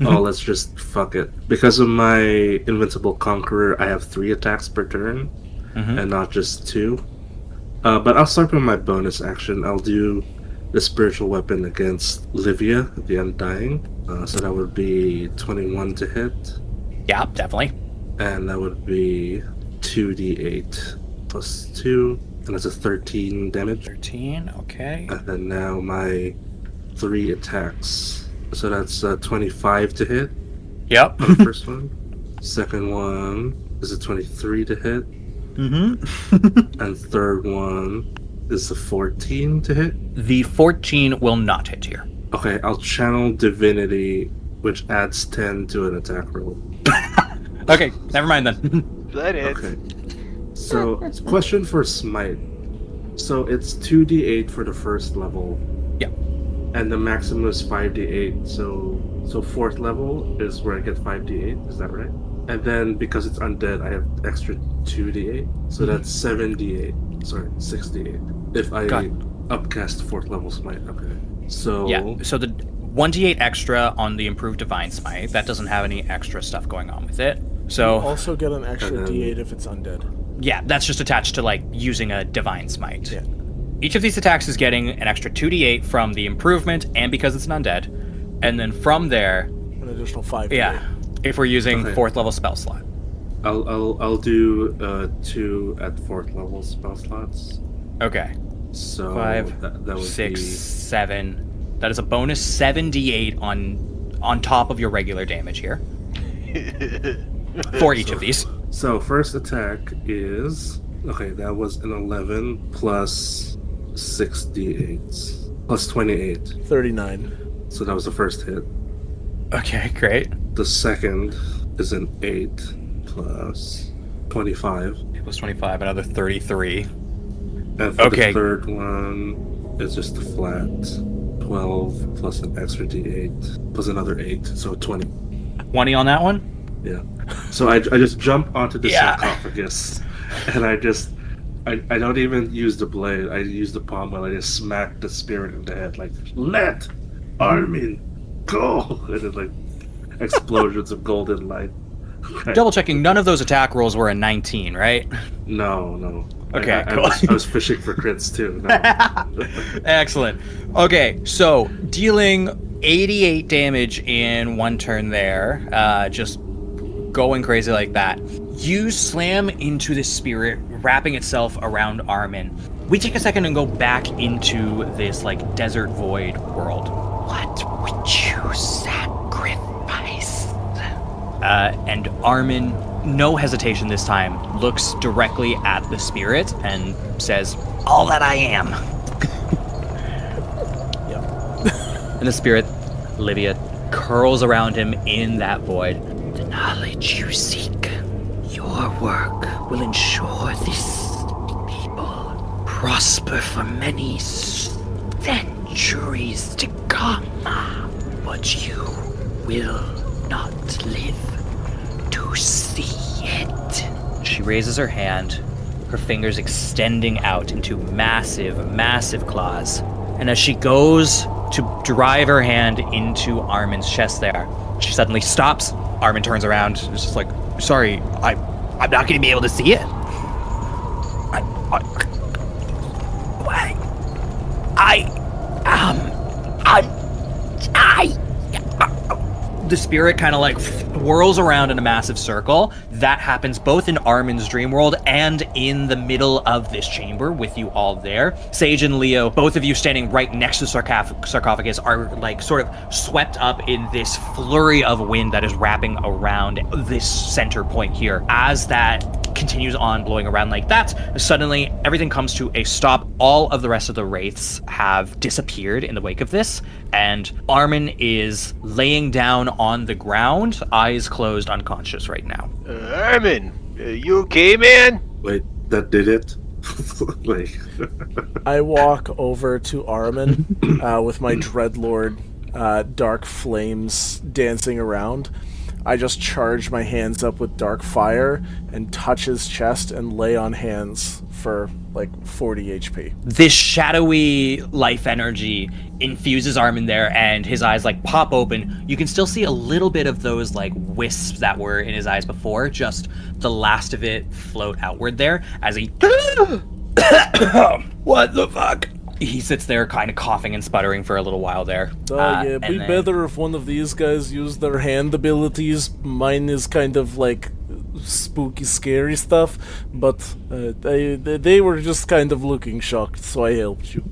S4: oh, let's just fuck it. Because of my Invincible Conqueror, I have 3 attacks per turn, and not just 2. But I'll start with my bonus action. I'll do the spiritual weapon against Livia, the Undying. So that would be 21 to hit,
S2: Yeah, definitely.
S4: and that would be 2d8 plus 2, and that's a 13 damage.
S2: 13, okay.
S4: And then now my 3 attacks. So that's 25 to hit
S2: Yep.
S4: on the first one. Second one is a 23 to hit. And third one is a 14 to hit.
S2: The 14 will not hit here.
S4: Okay, I'll channel Divinity, which adds 10 to an attack roll.
S2: Okay, never mind then.
S5: That hits.
S4: Okay. So, question for Smite. So it's 2d8 for the first level.
S2: Yeah.
S4: And the maximum is 5d8. So 4th level is where I get 5d8. Is that right? And then because it's undead, I have extra 2d8. So that's 7d8. Sorry, 6d8. If I
S2: Got it.
S4: upcast 4th level Smite. Okay. So
S2: Yeah, so the 1d8 extra on the improved Divine Smite, that doesn't have any extra stuff going on with it. So,
S1: Also get an extra
S4: And then-
S1: d8 if it's undead.
S2: yeah, that's just attached to, like, using a Divine Smite.
S1: Yeah.
S2: Each of these attacks is getting an extra 2d8 from the improvement, and because it's an undead. And then from there,
S1: An additional 5d8.
S2: yeah, if we're using
S4: Okay.
S2: 4th level spell slot.
S4: I'll do 2 at 4th level spell slots.
S2: Okay.
S4: So
S2: 5,
S4: that would
S2: 6,
S4: be
S2: 7. That is a bonus 7d8 on top of your regular damage here. For each of these.
S4: So first attack is okay. That was an 11 plus 6d8 plus 28.
S1: 39.
S4: So that was the first hit.
S2: Okay, great.
S4: The second is an 8 plus 25,
S2: Plus 25, another 33.
S4: and for
S2: Okay.
S4: the third one it's just a flat 12 plus an extra d8 plus another 8, so 20.
S2: 20 on that one?
S4: Yeah. So I just jump onto the
S2: Yeah.
S4: sarcophagus, and I don't even use the blade. I use the pommel. I just smack the spirit in the head, like, let Aramin go, and it like explosions of golden light. Okay.
S2: Double checking, none of those attack rolls were a 19, right?
S4: No.
S2: Okay, cool.
S4: I was fishing for crits too. No.
S2: Excellent. Okay, so dealing 88 damage in one turn there, just going crazy like that. You slam into the spirit, wrapping itself around Aramin. We take a second and go back into this like desert void world. What would you sacrifice? And Aramin, no hesitation this time, looks directly at the spirit and says, "All that I am."
S1: Yeah.
S2: And the spirit, Livia, curls around him in that void. The knowledge you seek, your work will ensure this people prosper for many centuries to come. But you will not live to see it. She raises her hand, her fingers extending out into massive, massive claws. And as she goes to drive her hand into Armin's chest there, she suddenly stops. Aramin turns around. It's just like, sorry, I'm not going to be able to see it. The spirit kind of like whirls around in a massive circle. That happens both in Armin's dream world and in the middle of this chamber with you all there. Sage and Leo, both of you standing right next to the sarcophagus, are like sort of swept up in this flurry of wind that is wrapping around this center point here. As that continues on blowing around like that, suddenly everything comes to a stop. All of the rest of the wraiths have disappeared in the wake of this, and Aramin is laying down on the ground, eyes closed, unconscious right now.
S5: Aramin, you okay, man?
S4: Wait, that did it? Like,
S1: I walk over to Aramin with my Dreadlord dark flames dancing around. I just charge my hands up with dark fire and touch his chest and lay on hands for like 40 HP.
S2: This shadowy life energy infuses Aramin there, and his eyes like pop open. You can still see a little bit of those like wisps that were in his eyes before, just the last of it float outward there as he what the fuck? He sits there kind of coughing and sputtering for a little while there.
S1: Yeah, be better if one of these guys used their hand abilities. Mine is kind of like spooky, scary stuff, but they were just kind of looking shocked, so I helped you.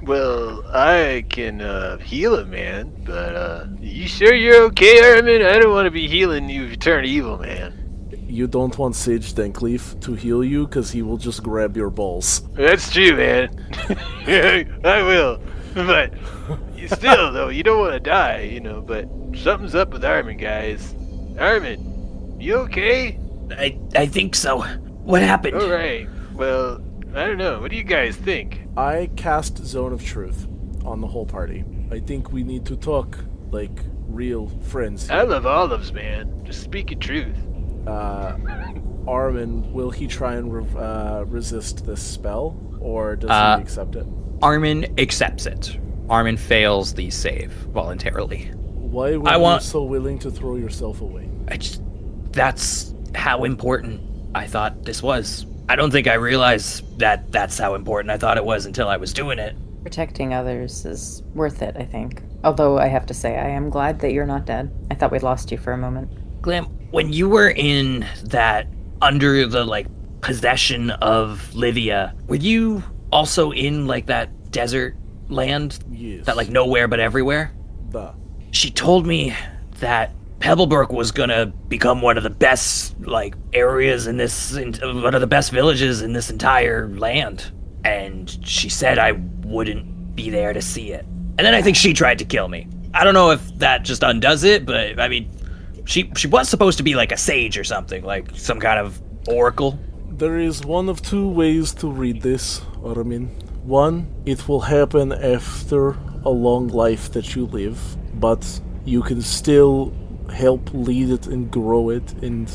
S5: Well, I can heal him, man, but you sure you're okay, Aramin? I don't want to be healing you if you turn evil, man.
S1: You don't want Sage Dankleaf to heal you, because he will just grab your balls.
S5: That's true, man. I will. But still, though, you don't want to die, you know, but something's up with Aramin, guys. Aramin, you okay?
S2: I think so. What happened?
S5: All right. Well, I don't know. What do you guys think?
S1: I cast Zone of Truth on the whole party. I think we need to talk like real friends here.
S5: I love olives, man. Just speaking truth.
S1: Aramin, will he try and resist this spell, or does he accept it?
S2: Aramin accepts it. Aramin fails the save voluntarily.
S1: Why were you so willing to throw yourself away?
S2: That's how important I thought this was. I don't think I realized that that's how important I thought it was until I was doing it.
S3: Protecting others is worth it, I think. Although I have to say, I am glad that you're not dead. I thought we'd lost you for a moment.
S2: Glam, when you were in that, under the, like, possession of Livia, were you also in, like, that desert land?
S1: Yes.
S2: That, like, nowhere but everywhere?
S1: Duh.
S2: She told me that Pebblebrook was gonna become one of the best, like, areas in this, one of the best villages in this entire land. And she said I wouldn't be there to see it. And then I think she tried to kill me. I don't know if that just undoes it, but, I mean, she was supposed to be like a sage or something, like some kind of oracle.
S1: There is one of two ways to read this, Aramin. One, it will happen after a long life that you live, but you can still help lead it and grow it, and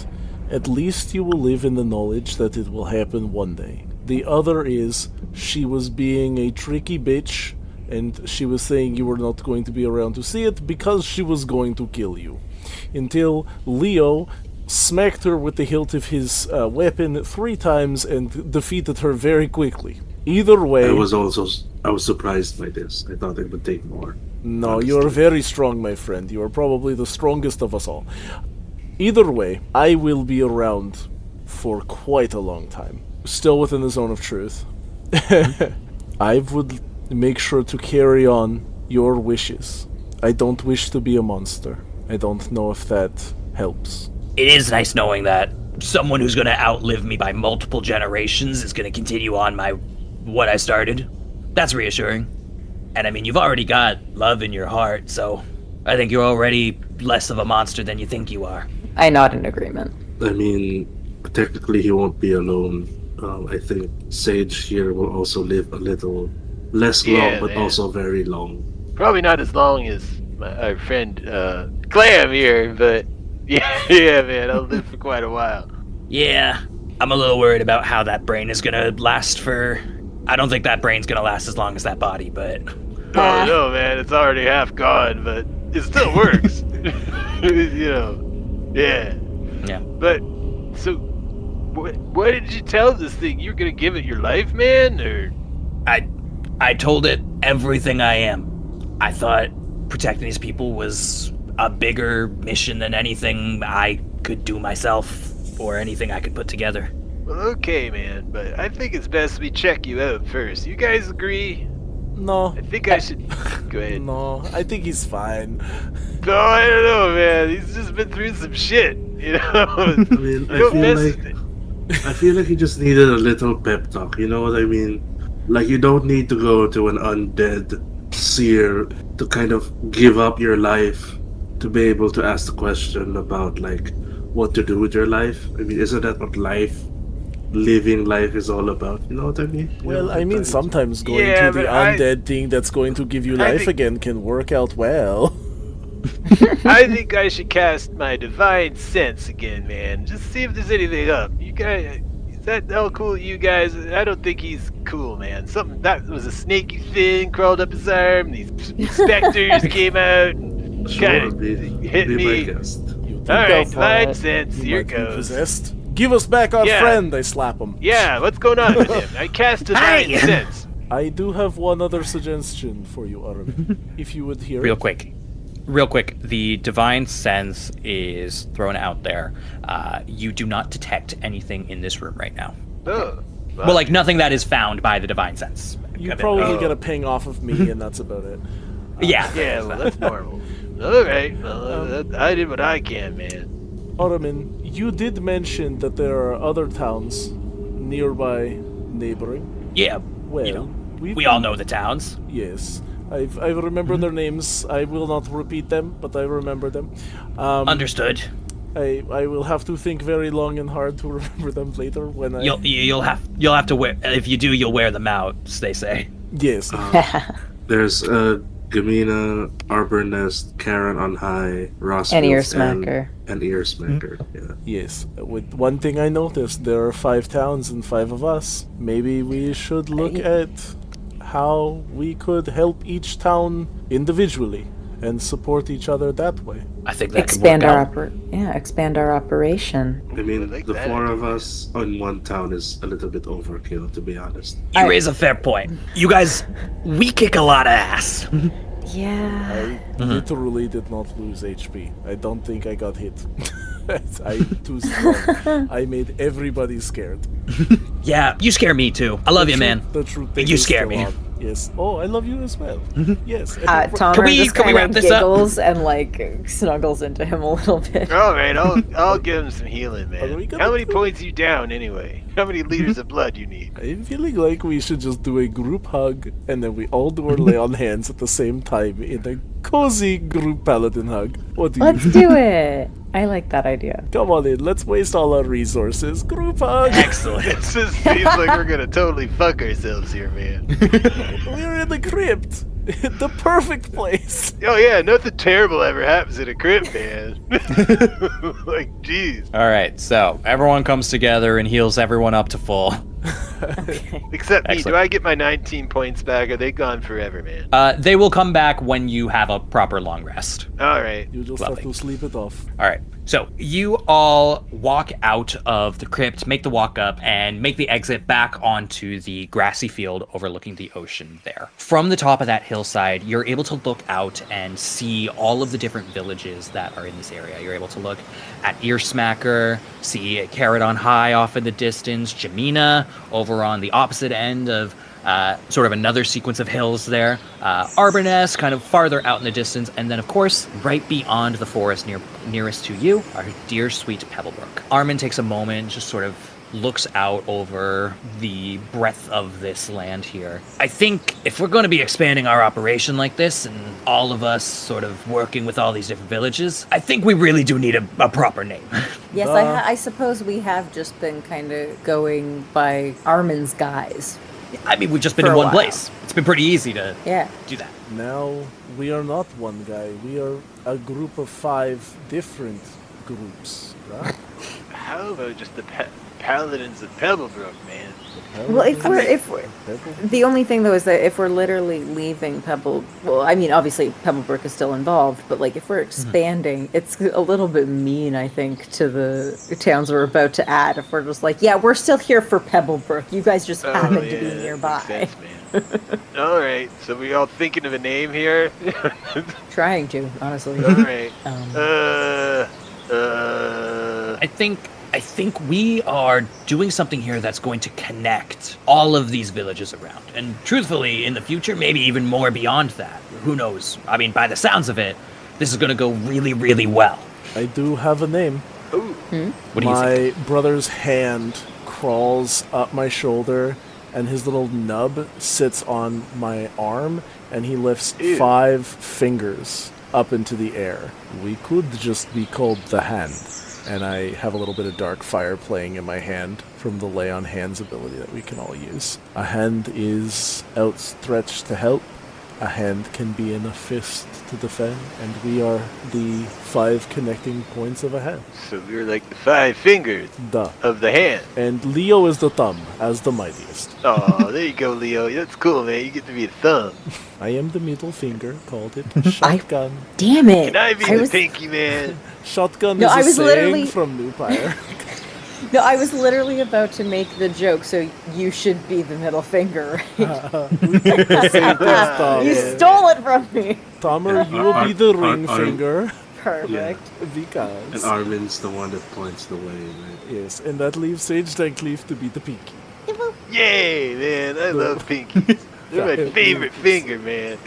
S1: at least you will live in the knowledge that it will happen one day. The other is, she was being a tricky bitch, and she was saying you were not going to be around to see it because she was going to kill you. until Leo smacked her with the hilt of his weapon 3 times and defeated her very quickly. Either way...
S4: I was surprised by this. I thought it would take more.
S1: No,
S4: honestly.
S1: you are very strong, my friend. You are probably the strongest of us all. Either way, I will be around for quite a long time. Still within the zone of truth. I would make sure to carry on your wishes. I don't wish to be a monster. I don't know if that helps.
S2: It is nice knowing that someone who's going to outlive me by multiple generations is going to continue on what I started. That's reassuring. And I mean, you've already got love in your heart, so I think you're already less of a monster than you think you are.
S3: I nod in agreement.
S4: I mean, technically he won't be alone. I think Sage here will also live a little less long, but
S5: man.
S4: also very long.
S5: Probably not as long as our friend Glam here, but yeah, man, I'll live for quite a while.
S2: Yeah, I'm a little worried about how that brain is going to last for... I don't think that brain's going to last as long as that body, but...
S5: Oh no, man, it's already half gone, but it still works. You know, yeah.
S2: Yeah.
S5: But, so, what did you tell this thing? You're gonna give it your life, man, or?
S2: I told it everything I am. I thought protecting these people was a bigger mission than anything I could do myself or anything I could put together.
S5: Well, okay, man, but I think it's best we check you out first. You guys agree?
S1: No.
S5: I think I should... Go ahead.
S1: No, I think he's fine.
S5: No, I don't know, man. He's just been through some shit, you know?
S4: I mean, I feel like he just needed a little pep talk, you know what I mean? Like, you don't need to go to an undead seer to kind of give up your life to be able to ask the question about, like, what to do with your life. I mean, isn't that what living life is all about? You know what I mean?
S1: Well, I mean, sometimes going
S5: Yeah,
S1: to the
S5: but I-
S1: undead thing that's going to give you
S5: I
S1: life
S5: think-
S1: again can work out well.
S5: I think I should cast my divine sense again, man. Just see if there's anything up. You guys, is that all cool with you guys? I don't think he's cool, man. Something that was a snaky thing crawled up his arm. These specters came out and
S4: Sure,
S5: kind of
S4: be
S5: hit
S4: my
S5: me.
S4: guest.
S1: You
S5: All right,
S3: for
S5: divine
S3: it.
S5: sense.
S1: you
S5: Here
S1: might be
S5: goes.
S1: possessed. Give us back our
S5: Yeah.
S1: friend, I slap him.
S5: Yeah, what's going on with him? I cast divine
S2: Hey!
S5: sense.
S1: I do have one other suggestion for you, Aramin. If you would hear
S2: Real
S1: it.
S2: quick, the divine sense is thrown out there. You do not detect anything in this room right now.
S5: Oh,
S2: Well, like nothing that is found by the divine sense.
S1: You
S2: Of it.
S1: probably get a ping off of me, and that's about it.
S2: Yeah.
S5: yeah, well, that's normal. All right, well, I did what I can, man.
S1: Aramin, you did mention that there are other towns nearby, neighboring.
S2: Yeah.
S1: Well,
S2: You know,
S1: we've
S2: we all know the towns.
S1: Yes, I remember their names. I will not repeat them, but I remember them.
S2: Understood.
S1: I will have to think very long and hard to remember them later when I.
S2: You'll have to wear. If you do, you'll wear them out. They say.
S1: Yes.
S4: There's Gamina, Arbor Nest, Karen on High, Rosfield,
S3: And Ear Smacker.
S4: and Ear Smacker. Yeah.
S1: Yes. With one thing I noticed, there are 5 towns and 5 of us. Maybe we should look at how we could help each town individually and support each other that way.
S2: I think that
S3: Expand
S2: could
S3: our
S2: work out.
S3: expand our operation.
S4: I mean,
S5: I like
S4: the
S5: that
S4: 4
S5: idea.
S4: of us in one town is a little bit overkill, to be honest.
S2: You raise a fair point. You guys, we kick a lot of ass.
S3: Yeah.
S1: I literally did not lose HP. I don't think I got hit. I'm too strong. I made everybody scared.
S2: Yeah, you scare me too. I love you, man.
S1: The truth
S2: You
S1: is
S2: scare
S1: still
S2: me.
S1: on. Yes. Oh, I love you as well. Yes.
S3: Tomer
S2: we-
S3: just
S2: can we
S3: kind
S2: wrap
S3: of
S2: this up?
S3: giggles and like snuggles into him a little bit.
S5: All right, I'll give him some healing,
S1: Are we
S5: man.
S1: gonna
S5: How many
S1: do-
S5: points you down anyway? How many liters of blood you need?
S1: I'm feeling like we should just do a group hug and then we all do our lay on hands at the same time in a cozy group paladin hug. What do you
S3: Let's do it. I like that idea.
S1: Come on in, let's waste all our resources. Group hug!
S2: Excellent.
S5: This just seems like we're gonna totally fuck ourselves here, man.
S1: We're in the crypt! The perfect place!
S5: Oh yeah, nothing terrible ever happens in a crypt, man. Like, jeez.
S2: All right, so everyone comes together and heals everyone up to full.
S5: Except me.
S2: Excellent.
S5: Do I get my 19 points back? Are they gone forever, man?
S2: They will come back when you have a proper long rest.
S5: All right.
S1: You just
S2: Lovely.
S1: have to sleep it off.
S2: All right. So you all walk out of the crypt, make the walk up, and make the exit back onto the grassy field overlooking the ocean there. From the top of that hillside, you're able to look out and see all of the different villages that are in this area. You're able to look at Earsmacker, see Carrot on High off in the distance, Jamina over on the opposite end of sort of another sequence of hills there, Arboness kind of farther out in the distance, and then of course right beyond the forest nearest to you, our dear sweet Pebblebrook. Aramin takes a moment, just sort of looks out over the breadth of this land here. I think if we're going to be expanding our operation like this, and all of us sort of working with all these different villages, I think we really do need a proper name.
S3: Yes, I suppose we have just been kind of going by Armin's guise.
S2: I mean, we've just been
S3: For
S2: in
S3: a
S2: one
S3: while.
S2: place. It's been pretty easy to
S3: Yeah.
S2: do that.
S1: Now, we are not one guy. We are a group of 5 different groups, right?
S5: How about just the Paladins of Pebblebrook, man?
S3: Well, if we're the only thing though is that if we're literally leaving well, I mean, obviously Pebblebrook is still involved, but like if we're expanding, it's a little bit mean, I think, to the towns we're about to add. If we're just like, yeah, we're still here for Pebblebrook, you guys just happen to be
S5: that
S3: nearby.
S5: makes sense, man. All right, so we all thinking of a name here.
S3: Trying to, honestly.
S5: All right.
S2: I think we are doing something here that's going to connect all of these villages around. And truthfully, in the future, maybe even more beyond that. Who knows? I mean, by the sounds of it, this is going to go really, really well.
S1: I do have a name.
S5: Ooh.
S2: What do you think?
S1: My brother's hand crawls up my shoulder, and his little nub sits on my arm, and he lifts
S5: Ew.
S1: 5 fingers up into the air. We could just be called the Hand. And I have a little bit of dark fire playing in my hand from the lay on hands ability that we can all use. A hand is outstretched to help. A hand can be in a fist to defend, and we are the 5 connecting points of a hand.
S5: So we're like the 5 fingers
S1: Duh.
S5: of the hand.
S1: And Leo is the thumb, as the mightiest.
S5: Oh, there you go, Leo. That's cool, man. You get to be a thumb.
S1: I am the middle finger, called it shotgun.
S3: Damn it!
S5: Can I be
S3: I
S5: the
S3: was-
S5: pinky man?
S1: Shotgun
S3: No,
S1: is
S3: I
S1: a
S3: was
S1: saying
S3: literally-
S1: from New Pyre.
S3: No, I was literally about to make the joke, so you should be the middle finger. Right? You stole it from me.
S1: Tamer, you will be the ring
S4: Ar-
S1: finger.
S3: Perfect.
S4: And
S1: Because...
S4: Armin's the one that points the way, right?
S1: Yes, and that leaves Sage Dankleaf to be the pinky.
S5: Yay, man. I love pinkies. They're my favorite finger, man.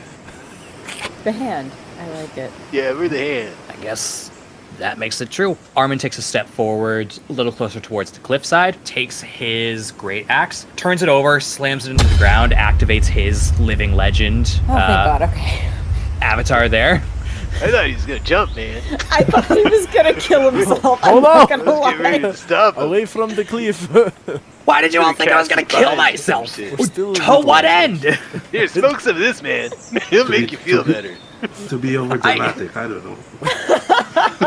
S3: The hand. I like it.
S5: Yeah, we're the hand.
S2: I guess that makes it true. Aramin takes a step forward, a little closer towards the cliffside, takes his great axe, turns it over, slams it into the ground, activates his living legend
S3: Oh, thank God. Okay.
S2: avatar there.
S5: I thought he was gonna jump, man.
S3: I thought he was gonna kill himself. I'm
S1: Hold
S3: not
S1: on.
S3: gonna
S5: Let's get ready
S3: lie.
S5: to stop him.
S1: Away from the cliff.
S2: Why did you all think I was going to kill myself? To what end?
S5: Here, smoke some of this, man. He'll make you feel better.
S4: To be over dramatic, I don't know.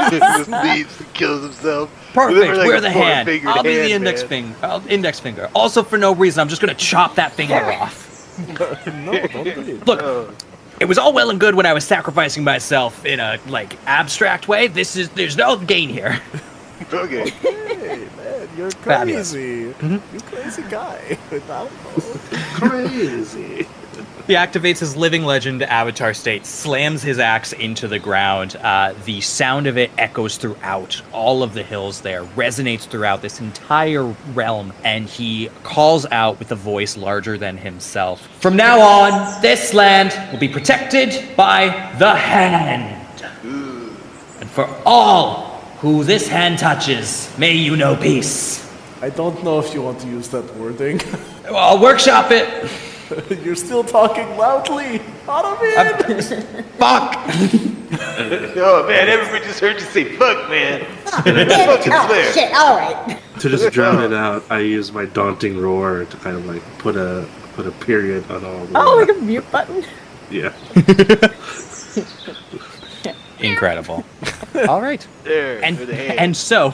S5: Just leaves and kills himself.
S2: Perfect.
S5: With like
S2: We're
S5: a
S2: the hand.
S5: four-fingered
S2: I'll be the
S5: hand,
S2: index
S5: man.
S2: finger. Index finger. Also, for no reason, I'm just going to chop that finger off.
S1: No, don't do it.
S2: Look,
S5: Oh,
S2: it was all well and good when I was sacrificing myself in a abstract way. There's no gain here.
S5: okay.
S1: Hey, man, you're
S2: Fabulous.
S1: crazy. You crazy guy. Without
S4: Crazy.
S2: He activates his living legend avatar state, slams his axe into the ground. The sound of it echoes throughout all of the hills there, resonates throughout this entire realm, and he calls out with a voice larger than himself. From now on, this land will be protected by the hand. And for all who this hand touches, may you know peace.
S1: I don't know if you want to use that wording.
S2: I'll workshop it.
S1: You're still talking loudly. Aramin!
S2: Fuck.
S5: Oh man, everybody just heard you say "fuck," man. Fucking
S3: Oh,
S5: swear.
S3: shit. All right.
S4: To just drown it out, I use my daunting roar to kind of like put a period on all. The
S3: Oh, like a mute button.
S4: yeah.
S2: Incredible. All right.
S5: There,
S2: And
S5: for the hand.
S2: and so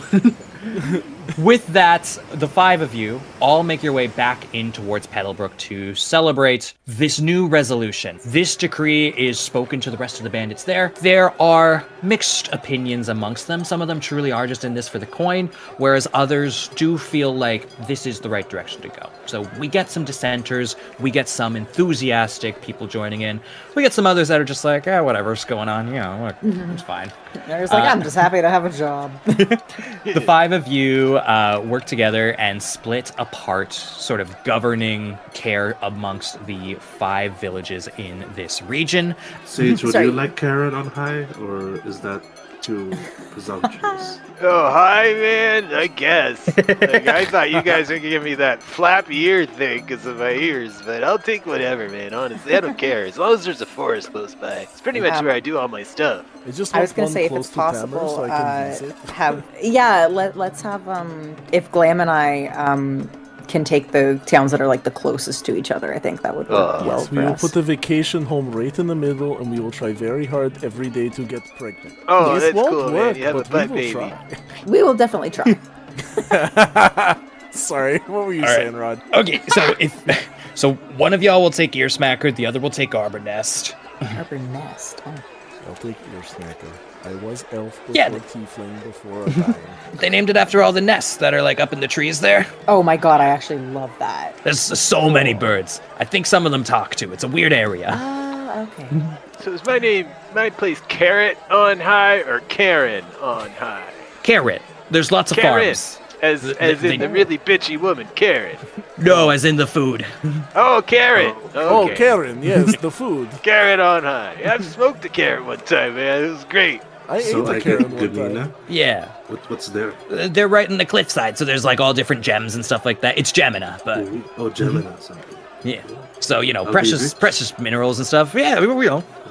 S2: With that, the 5 of you all make your way back in towards Pebblebrook to celebrate this new resolution. This decree is spoken to the rest of the bandits there. There are mixed opinions amongst them. Some of them truly are just in this for the coin, whereas others do feel like this is the right direction to go. So we get some dissenters, we get some enthusiastic people joining in, we get some others that are just like, whatever's going on, look, it's fine.
S3: They're just like, I'm just happy to have a job.
S2: The 5 of you work together and split apart, sort of governing care amongst the 5 villages in this region.
S4: Sage, would
S3: Sorry.
S4: you like carrot on high, or is that too presumptuous?
S5: Oh, hi, man. I guess. Like, I thought you guys were gonna give me that flappy ear thing because of my ears, but I'll take whatever, man. Honestly, I don't care as long as there's a forest close by. It's pretty much where I do all my stuff.
S1: I just
S3: I was
S1: want
S3: gonna
S1: one
S3: say if
S1: close
S3: it's
S1: to Tamer
S3: possible,
S1: so I can visit.
S3: let's have if Glam and I can take the towns that are like the closest to each other. I think that would work well
S1: Yes, we
S3: for
S1: will
S3: us.
S1: put the vacation home right in the middle, and we will try very hard every day to get pregnant.
S5: Oh,
S1: This
S5: that's
S1: won't
S5: cool, man.
S1: work,
S5: You have a
S1: but
S5: butt
S1: we will
S5: baby.
S1: try.
S3: We will definitely try.
S1: Sorry, what were you
S2: All right.
S1: saying, Rod?
S2: Okay, so one of y'all will take Ear Smacker, the other will take Arbor Nest.
S3: Arbor Nest. Oh.
S1: I'll take Ear Snacker. I was elf before
S2: Yeah,
S1: tiefling before a dying.
S2: They named it after all the nests that are like up in the trees there.
S3: Oh my god, I actually love that.
S2: There's so many birds. I think some of them talk too. It's a weird area.
S3: Ah, okay.
S5: So is my place Carrot on high or Karen on high?
S2: Carrot. There's lots of
S5: Karen,
S2: farms.
S5: as
S2: they-
S5: in the really bitchy woman, Karen.
S2: No, as in the food.
S5: Oh, Carrot.
S1: Oh,
S5: Okay.
S1: Karen, yes, the food.
S5: Carrot on high. I've smoked a carrot one time, man. It was great.
S1: I
S4: So
S1: ate
S4: I
S1: the
S4: get
S1: Karen one
S4: Gamina.
S1: time.
S2: Yeah.
S4: What's there?
S2: They're right in the cliffside, so there's like all different gems and stuff like that. It's Gemina, but
S4: Oh, Gemini something.
S2: yeah. So,
S4: I'll be
S2: precious
S4: rich.
S2: precious minerals and stuff. Yeah,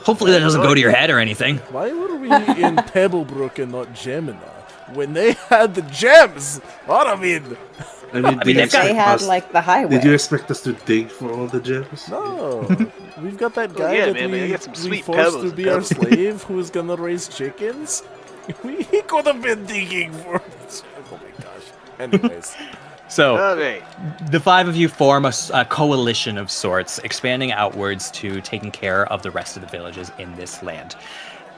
S2: hopefully that doesn't go to your head or anything.
S1: Why were we in Pebblebrook and not Gemini when they had the gems? Aramin!
S4: I mean,
S2: I mean,
S4: did you
S2: they've got-
S3: They
S4: expect
S3: had
S4: us-
S3: like the highway.
S4: Did you expect us to dig for all the gems?
S1: No, we've got that guy
S5: yeah,
S1: that
S5: man,
S1: we,
S5: I got some
S1: we
S5: sweet
S1: forced
S5: pebbles
S1: to
S5: and
S1: be our
S5: pebbles.
S1: slave who's gonna raise chickens. He could have been digging for. Oh my gosh. Anyways,
S2: So,
S5: Okay.
S2: the 5 of you form a coalition of sorts, expanding outwards to taking care of the rest of the villages in this land.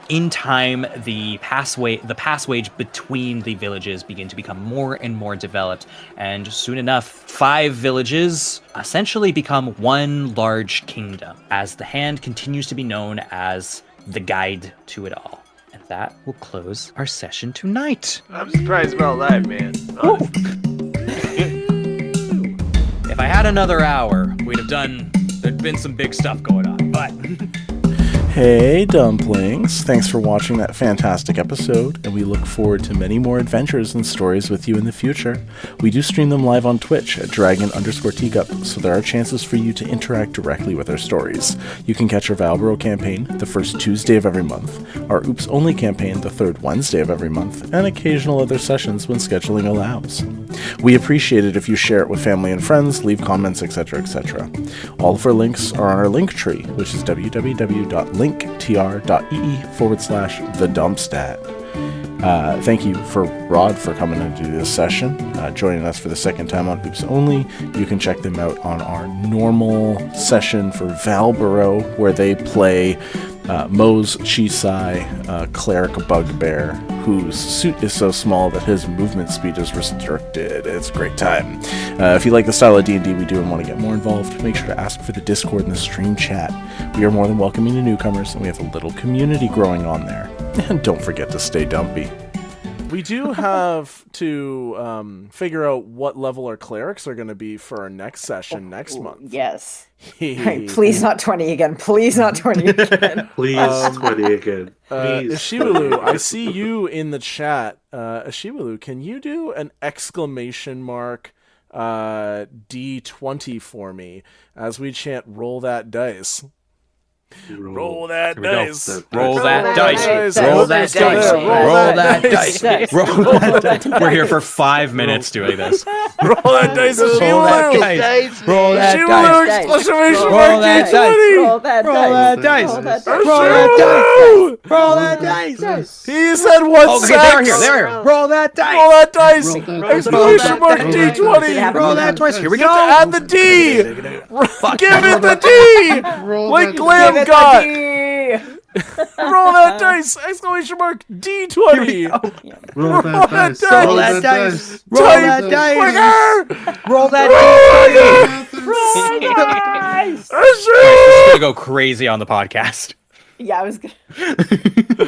S2: In time, the passways between the villages begin to become more and more developed, and soon enough, 5 villages essentially become one large kingdom, as the Hand continues to be known as the guide to it all. And that will close our session tonight.
S5: I'm surprised we're all alive, man. Honestly.
S2: If I had another hour, there'd been some big stuff going on, but
S1: hey dumplings, thanks for watching that fantastic episode, and we look forward to many more adventures and stories with you in the future. We do stream them live on Twitch at dragon_teacup, so there are chances for you to interact directly with our stories. You can catch our Valbro campaign the first Tuesday of every month, our Oops Only campaign the third Wednesday of every month, and occasional other sessions when scheduling allows. We appreciate it if you share it with family and friends, leave comments, etc., etc. All of our links are on our link tree, which is www.linktr.ee/thedumpstat. Thank you for Rod for coming to do this session, joining us for the second time on Oops Only. You can check them out on our normal session for Valbaro, where they play Mose Chisai, cleric bugbear, whose suit is so small that his movement speed is restricted. It's a great time. If you like the style of D&D we do and want to get more involved, make sure to ask for the Discord and the stream chat. We are more than welcoming to newcomers, and we have a little community growing on there. And don't forget to stay dumpy. We do have to figure out what level our clerics are going to be for our next session next month.
S3: Yes. Right, please not 20 again. Please not 20 again.
S4: Please, 20 again. Please.
S1: Ashiwalu, I see you in the chat. Ashiwalu, can you do an exclamation mark D20 for me as we chant roll that dice? Roll that
S2: Here we go.
S1: dice.
S2: Roll that
S3: that
S2: dice.
S3: dice.
S2: Roll that
S1: Let's go
S2: dice.
S1: there.
S2: Roll that
S3: dice.
S2: dice. Roll that dice. We're here for 5 minutes doing this.
S1: Roll that dice.
S2: Roll that dice. Roll that
S1: Shimu!
S2: dice.
S1: Exclamation
S2: Roll
S1: mark
S2: that
S1: D20!
S3: Roll that
S2: Roll
S3: dice.
S2: that dice.
S3: Roll that
S1: Shimu!
S2: Roll that dice.
S1: He said one
S2: Okay,
S1: sex!
S2: they're here. They're here. Roll that dice.
S1: Roll that dice!
S4: Roll that
S1: Exclamation mark
S3: dice.
S1: D20!
S2: Roll that twice. Here we
S1: Get to
S2: go.
S1: add the D! Give it the D! Like Glam
S3: Give it
S1: got!
S3: the D.
S1: Roll that dice! Exclamation mark D20!
S4: Roll that dice.
S2: Roll that dice. Roll
S1: Type
S2: that dice.
S1: quicker!
S2: Roll that dice.
S3: Nice.
S2: This is gonna go crazy on the podcast.
S3: Yeah, I was gonna.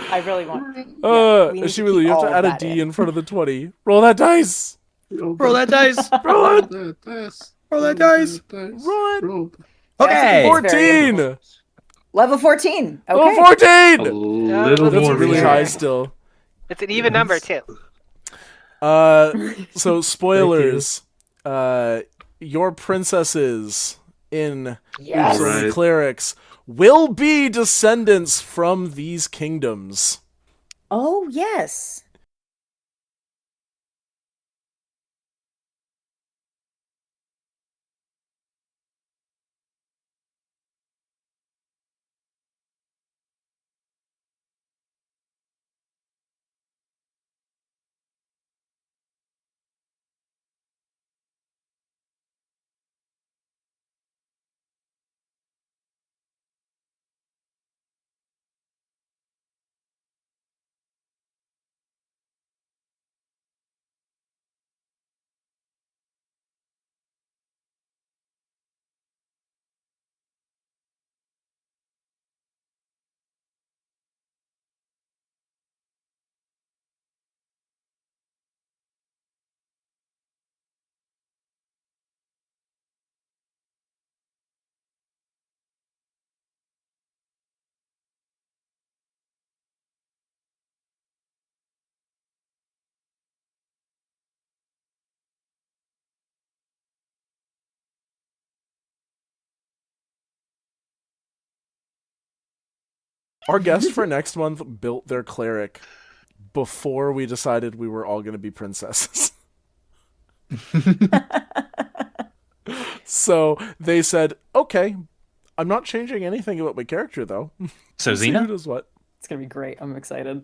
S3: I really want. we need to
S1: Shimu,
S3: keep
S1: you have
S3: all
S1: to
S3: of
S1: add a
S3: that
S1: D
S3: in.
S1: in front of the 20. Roll that dice!
S2: Roll that dice.
S1: Roll it!
S4: that dice.
S2: Roll that dice.
S1: Roll it!
S4: Roll.
S2: Okay.
S1: 14!
S3: Level 14. Okay.
S1: Oh,
S4: A
S1: 14!
S4: little
S1: That's
S4: more
S1: really
S4: reason.
S1: high still.
S5: It's an even number too.
S1: So spoilers. Your princesses in
S3: Yes.
S1: the
S4: Right.
S1: clerics will be descendants from these kingdoms.
S3: Oh yes.
S1: Our guest for next month built their cleric before we decided we were all going to be princesses. So they said, okay, I'm not changing anything about my character, though.
S2: So
S1: See who
S2: Xena?
S1: does what.
S3: It's gonna be great. I'm excited.